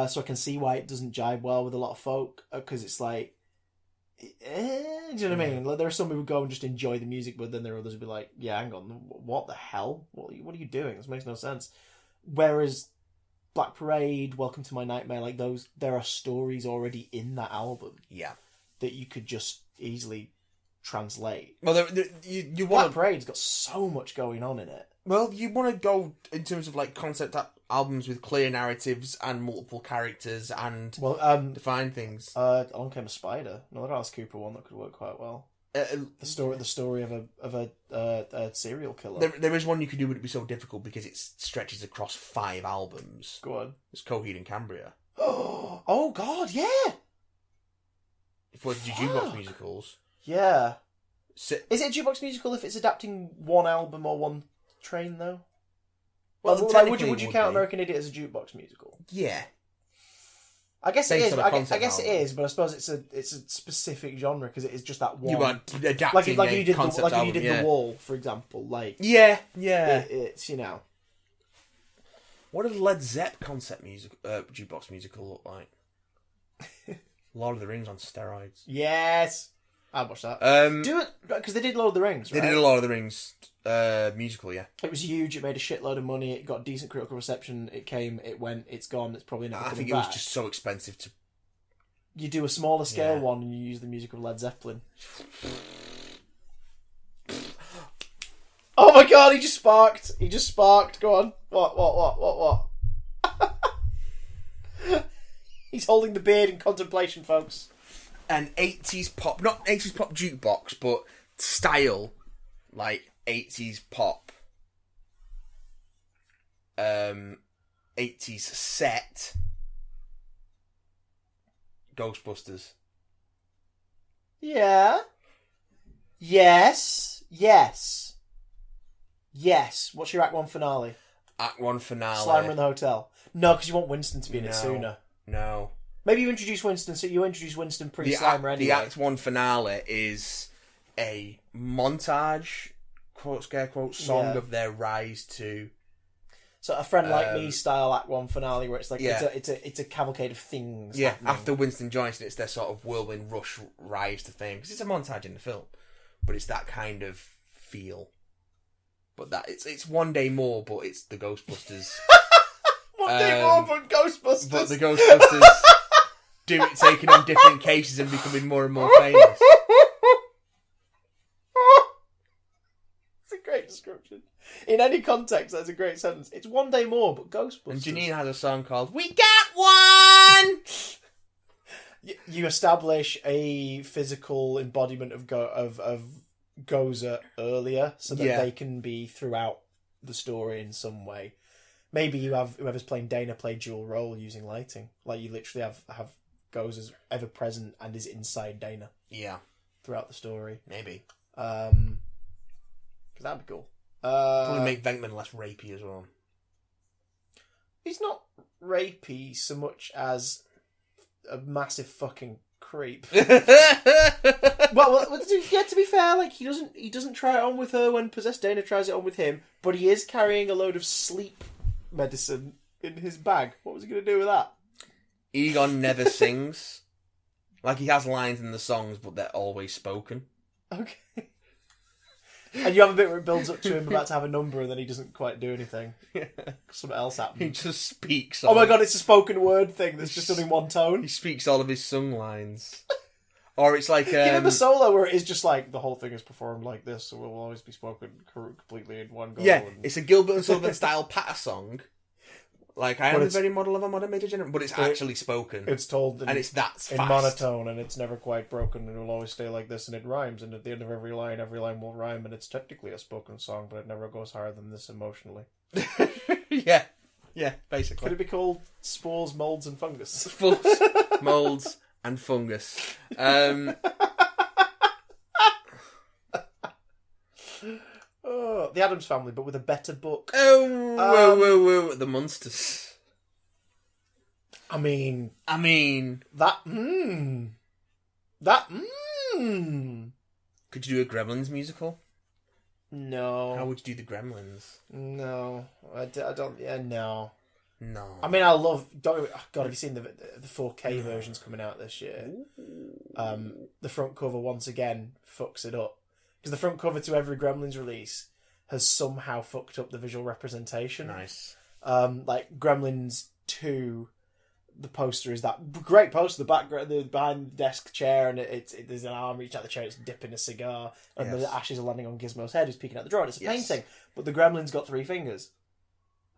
So I can see why it doesn't jibe well with a lot of folk, because it's like, do you know what I mean? Like, there are some who would go and just enjoy the music, but then there are others who would be like, yeah, hang on, what the hell? What are you doing? This makes no sense. Whereas Black Parade, Welcome to My Nightmare, like those, there are stories already in that album. Yeah. That you could just easily translate. Well, you Black want Parade's got so much going on in it. Well, you want to go in terms of like concept albums with clear narratives and multiple characters and define things. Along Came a Spider, another Alice Cooper one that could work quite well. The story of a serial killer. There is one you could do, but it'd be so difficult because it stretches across 5 albums. Go on. It's Coheed and Cambria. Oh God, yeah. If we do jukebox musicals, yeah. Is it a jukebox musical if it's adapting one album or one train though? Well, would you count American Idiot as a jukebox musical? Yeah. I guess it is. I guess album. it is, but I suppose it's a specific genre because it is just that one. You are adapting like you did album, The Wall, for example. Like it's What did Led Zepp concept music jukebox musical look like? Lord of the Rings on steroids. Yes, I'd watch that. Do it because they did Lord of the Rings. Right? They did a Lord of the Rings musical, yeah. It was huge. It made a shitload of money. It got decent critical reception. It came. It went. It's gone. It's probably never. I think it was just so expensive to. You do a smaller scale one and you use the music of Led Zeppelin. Oh my God! He just sparked. Go on. What? He's holding the beard in contemplation, folks. An 80s pop, not 80s pop jukebox, but style, like 80s pop, 80s set, Ghostbusters. Yeah. Yes. What's your Act 1 finale? Act 1 finale. Slimer in the Hotel. No, because you want Winston to be in it sooner. No. Maybe you introduce Winston, so you introduce Winston pre-Slimer anyway. The Act 1 finale is a montage, quote, scare quote, song of their rise to... So a Friend Like Me style Act 1 finale where it's like, it's a cavalcade of things happening. After Winston Johnson, it's their sort of whirlwind rush rise to fame. Because it's a montage in the film. But it's that kind of feel. But it's One Day More, but it's the Ghostbusters. One Day More, but Ghostbusters. But the Ghostbusters taking on different cases and becoming more and more famous. It's a great description. In any context, that's a great sentence. It's One Day More, but Ghostbusters. And Janine has a song called We Got One! You establish a physical embodiment of Gozer earlier, so that they can be throughout the story in some way. Maybe you have whoever's playing Dana play dual role using lighting. Like you literally have Gozer's ever present and is inside Dana. Yeah. Throughout the story. Maybe. Because that'd be cool. Probably make Venkman less rapey as well. He's not rapey so much as a massive fucking creep. well, yeah. To be fair, like he doesn't try it on with her when possessed Dana tries it on with him, but he is carrying a load of sleep medicine in his bag. What was he going to do with that? Egon never sings. Like he has lines in the songs, but they're always spoken. Okay. And you have a bit where it builds up to him about to have a number and then he doesn't quite do anything. Something else happens. He just speaks. Oh my God, it's a spoken word thing that's just done in one tone. He speaks all of his sung lines. Or it's like... Give him a solo where it is just like, the whole thing is performed like this, so it will always be spoken completely in one go. Yeah, and... it's a Gilbert and Sullivan style patter song. Like, I am the very model of a modern major general, but it's actually spoken. It's told and it's that in fast. monotone, and it's never quite broken, and it will always stay like this, and it rhymes, and at the end of every line will rhyme, and it's technically a spoken song, but it never goes higher than this emotionally. Yeah, basically. Could it be called Spores, Molds, and Fungus? Spores, Molds, and Fungus. Oh, the Addams Family, but with a better book. Oh, whoa. The Monsters. I mean... That... Could you do a Gremlins musical? No. How would you do the Gremlins? No. I don't... Yeah, no. No. I mean, I love... God, have you seen the 4K versions coming out this year? The front cover, once again, fucks it up. Because the front cover to every Gremlins release has somehow fucked up the visual representation. Nice. Like, Gremlins 2... The poster is that great poster. The background, the behind the desk chair, and there's an arm reached out the chair. It's dipping a cigar, and the ashes are landing on Gizmo's head, who's peeking out the drawer. And it's a painting, but the Gremlin's got 3 fingers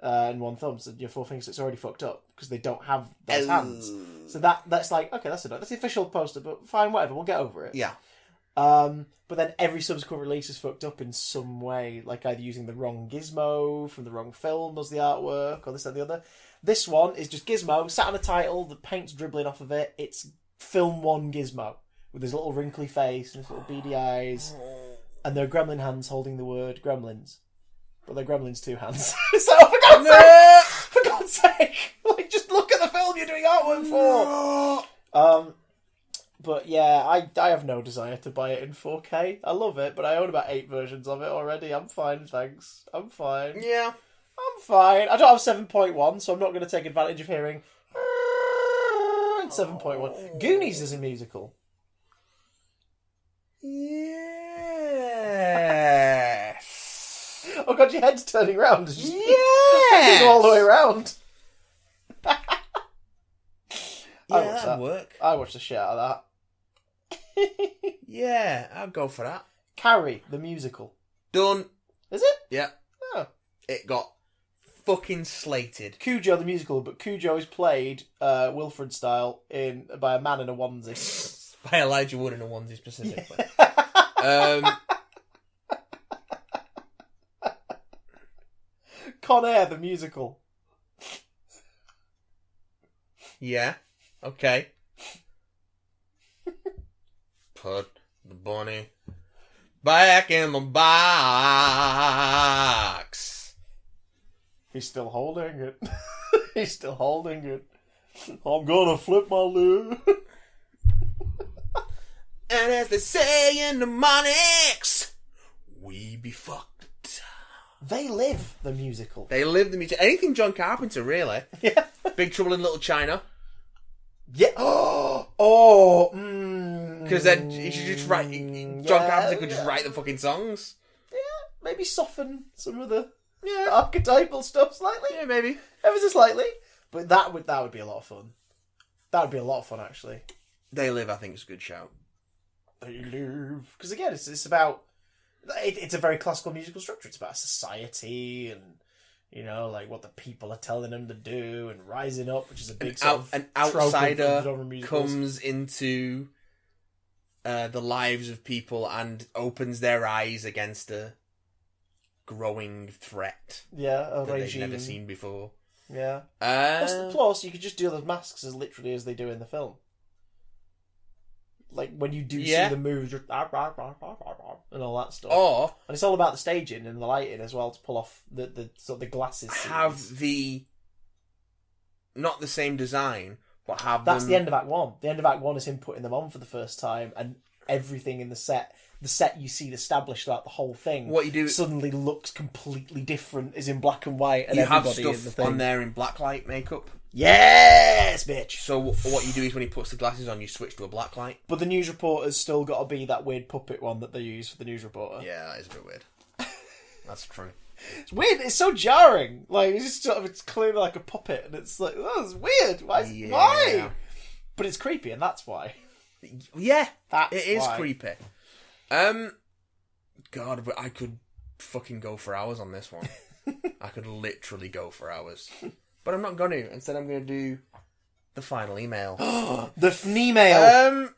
and 1 thumb. So your 4 fingers, it's already fucked up because they don't have those hands. So that's like, okay, that's the official poster, but fine, whatever. We'll get over it. Yeah. But then every subsequent release is fucked up in some way, like either using the wrong Gizmo from the wrong film as the artwork, or this and the other. This one is just Gizmo, sat on a title, the paint's dribbling off of it. It's film 1 Gizmo, with his little wrinkly face and his little beady eyes. And they're gremlin hands holding the word gremlins. But they're gremlins 2 hands. So, for God's sake! Like, just look at the film you're doing artwork for! But yeah, I have no desire to buy it in 4K. I love it, but I own about 8 versions of it already. I'm fine, thanks. I'm fine. Yeah. I'm fine. I don't have 7.1, so I'm not going to take advantage of hearing 7.1. Goonies is a musical. Yes. Oh god, your head's turning round. Yes. Go all the way around. That'd work. I watched the shit out of that. Yeah, I'll go for that. Carrie, the musical. Done. Is it? Yeah. Oh. It got fucking slated. Cujo, the musical, but Cujo is played Wilfred style by a man in a onesie. By Elijah Wood in a onesie specifically. Con Air, the musical. Yeah. Okay. Put the bunny back in the box. He's still holding it. He's still holding it. I'm gonna flip my lid. And as they say in the mnemonics, we be fucked. They Live, the musical. They live the music. Anything John Carpenter, really. Yeah. Big Trouble in Little China. Yeah. Because then he should just write. John Carpenter could just write the fucking songs. Yeah, maybe soften some of the archetypal stuff slightly. Yeah, maybe. Ever so slightly. But that would be a lot of fun. That would be a lot of fun, actually. They Live, I think, is a good shout. They Live. Because again, it's about... It's a very classical musical structure. It's about society and, you know, like what the people are telling them to do and rising up, which is a big an outsider comes into the lives of people and opens their eyes against a growing threat that regime they've never seen before. Yeah. Plus, you could just do those masks as literally as they do in the film. Like, when you do see the moves, just and all that stuff. Or... And it's all about the staging and the lighting as well to pull off the sort of the glasses scenes. Have the... Not the same design, but have That's them... the end of Act 1. The end of Act 1 is him putting them on for the first time, and everything in the set you see established throughout the whole thing, what you do suddenly looks completely different, is in black and white, and you have everybody in the stuff thing. on there in blacklight makeup. Yes, bitch! So what you do is when he puts the glasses on, you switch to a blacklight. But the news reporter's still got to be that weird puppet one that they use for the news reporter. Yeah, that is a bit weird. That's true. It's weird. It's so jarring. Like, it's clearly like a puppet, and it's like, oh, it's weird. Why? But it's creepy, and that's why. Yeah, That's it is why. creepy. God, but I could fucking go for hours on this one. I could literally go for hours. But I'm not going to. Instead, I'm going to do the final email. The email.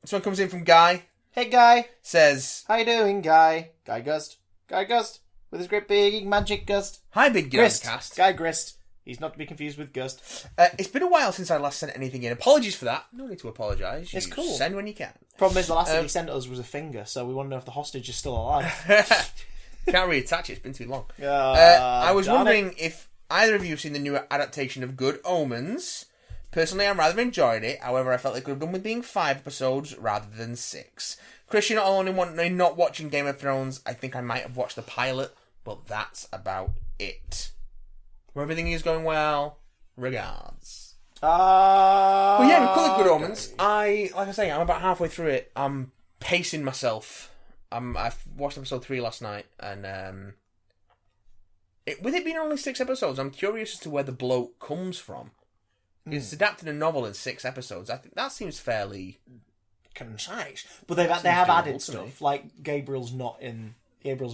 This one comes in from Guy. Hey, Guy. Says, How you doing, Guy? Guy Gust. Guy Gust. With his great big magic gust. hi, Big Grist. Cast. Guy Grist. He's not to be confused with Gust. It's been a while since I last sent anything in. Apologies for that. No need to apologise. It's You cool. Send when you can. Problem is, the last thing he sent us was a finger, so we want to know if the hostage is still alive. Can't reattach it. It's been too long. I I was wondering if either of you have seen the new adaptation of Good Omens. Personally, I rather enjoyed it. However, I felt it could have done with being 5 episodes rather than 6. Christian, not only not watching Game of Thrones, I think I might have watched the pilot, but that's about it. Where everything is going well, regards. Well, yeah, we call it Good Omens. Like I say, I'm about halfway through it. I'm pacing myself. I've watched episode 3 last night, and with it being only 6 episodes, I'm curious as to where the bloat comes from. It's adapted a novel in 6 episodes. I think that seems fairly concise. But they have doable added to me. stuff. Like, Gabriel's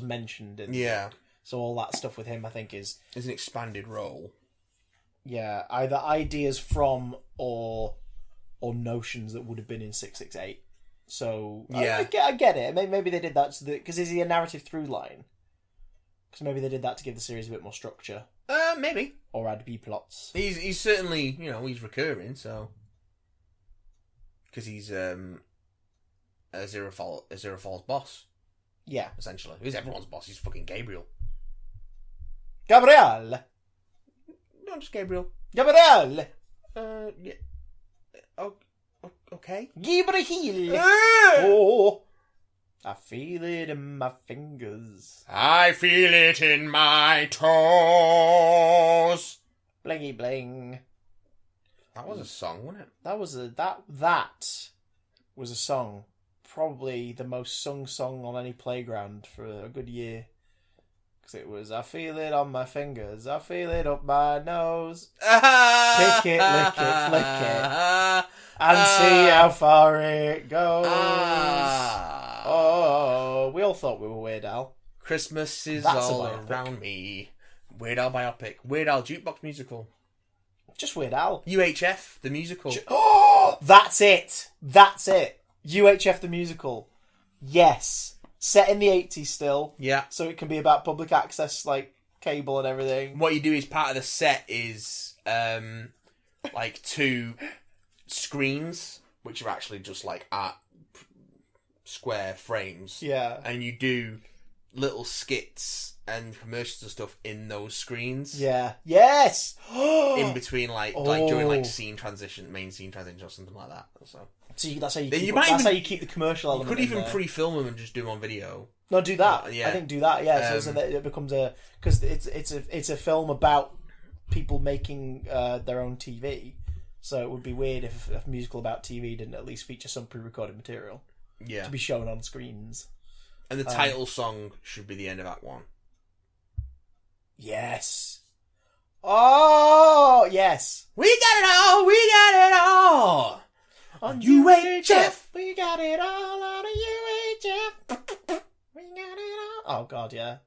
mentioned in yeah. So all that stuff with him, I think, is... It's an expanded role. Yeah, either ideas from or notions that would have been in 668. So, Yeah. I get it. Maybe they did that because is he a narrative through line? Because maybe they did that to give the series a bit more structure. Maybe. Or add B-plots. He's certainly, he's recurring, so... Because he's a Zero Falls boss, Yeah. essentially. He's everyone's boss. He's fucking Gabriel. Gabriel! No, just Gabriel. Gabriel! Yeah. Oh, okay. Gabriel! Ah! Oh! I feel it in my fingers. I feel it in my toes. Blingy bling. That was a song, wasn't it? That was a song. Probably the most sung song on any playground for a good year. Because it was, I feel it on my fingers, I feel it up my nose. Pick it, lick it, flick it. And see how far it goes. Oh, we all thought we were Weird Al. Christmas is That's a all biopic. around me. Weird Al biopic. Weird Al jukebox musical. Just Weird Al. UHF, the musical. Oh, that's it. UHF the musical. Yes. Set in the 80s still. Yeah. So it can be about public access, like cable and everything. What you do is part of the set is like 2 screens, which are actually just like art square frames. Yeah. And you do little skits and commercials and stuff in those screens. Yeah. Yes. In between, like during like Oh. scene transition, main scene transition, or something like that. So See, that's how you Then keep, you might that's even- how you keep the commercial you element. could in even there. pre-film them and just do them on video. No, do that. Yeah. I think do that. Yeah, so that it becomes because it's a film about people making their own TV. So it would be weird if a musical about TV didn't at least feature some pre-recorded material Yeah. to be shown on screens. And the title song should be the end of Act 1. Yes. Oh yes. We got it all. We got it all. On UHF. we got it all on a UHF. We got it all. Oh God, yeah.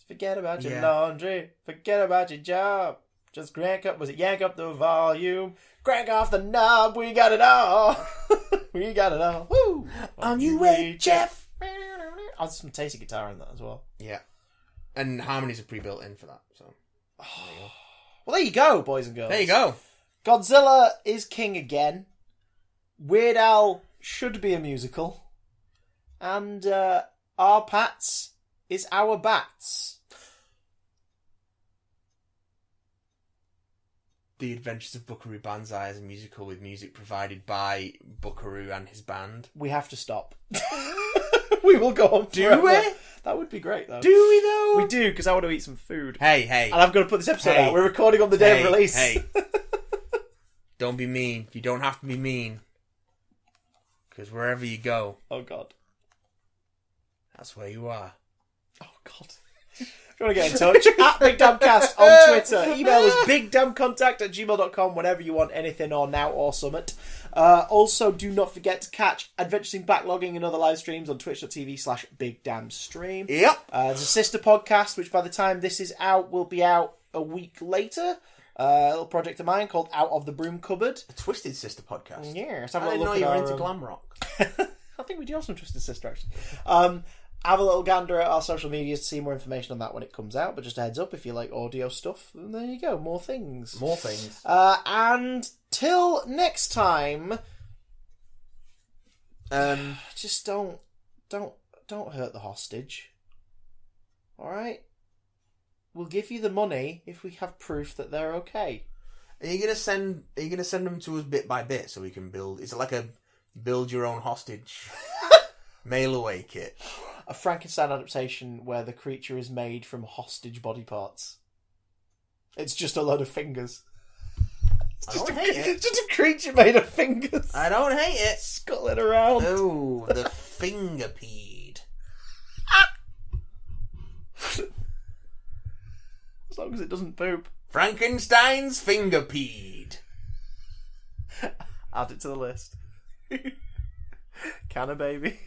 Forget about your Yeah. laundry. Forget about your job. Just yank up the volume. Crank off the knob. We got it all. We got it all. Woo! On UHF. I'll some tasty guitar in that as well. Yeah. And harmonies are pre-built in for that. So Well, there you go, boys and girls. there you go. Godzilla is king again. Weird Al should be a musical. And R-Patz is our bats. The Adventures of Buckaroo Banzai is a musical with music provided by Buckaroo and his band. We have to stop. We will go on Do forever. we? That would be great, though. Do we though? We do, because I want to eat some food. Hey. And I've got to put this episode Hey. out. We're recording on the day of release. Hey. Don't be mean. You don't have to be mean. Because wherever you go, Oh, God. that's where you are. Oh, God. If you want to get in touch, at BigDamnCast on Twitter. Email us bigdamcontact@gmail.com whenever you want anything or now or summit. Also, do not forget to catch Adventuring Backlogging and other live streams on twitch.tv/BigDamnStream. Yep. There's a sister podcast, which by the time this is out, will be out a week later. A little project of mine called Out of the Broom Cupboard. A Twisted Sister podcast. Yeah. I didn't know you were into glam rock. I think we do have some Twisted Sister, actually. Have a little gander at our social medias to see more information on that when it comes out. But just a heads up, if you like audio stuff, then there you go. More things. More things. And till next time, just don't hurt the hostage. All right? We'll give you the money if we have proof that they're okay. Are you gonna send them to us bit by bit so we can build? Is it like a build your own hostage mail away kit? A Frankenstein adaptation where the creature is made from hostage body parts. It's just a load of fingers. I don't hate it. Just a creature made of fingers. I don't hate it. Scuttling around. Oh, the fingerpede. As long as it doesn't poop. Frankenstein's fingerpede. Add it to the list. Can a baby?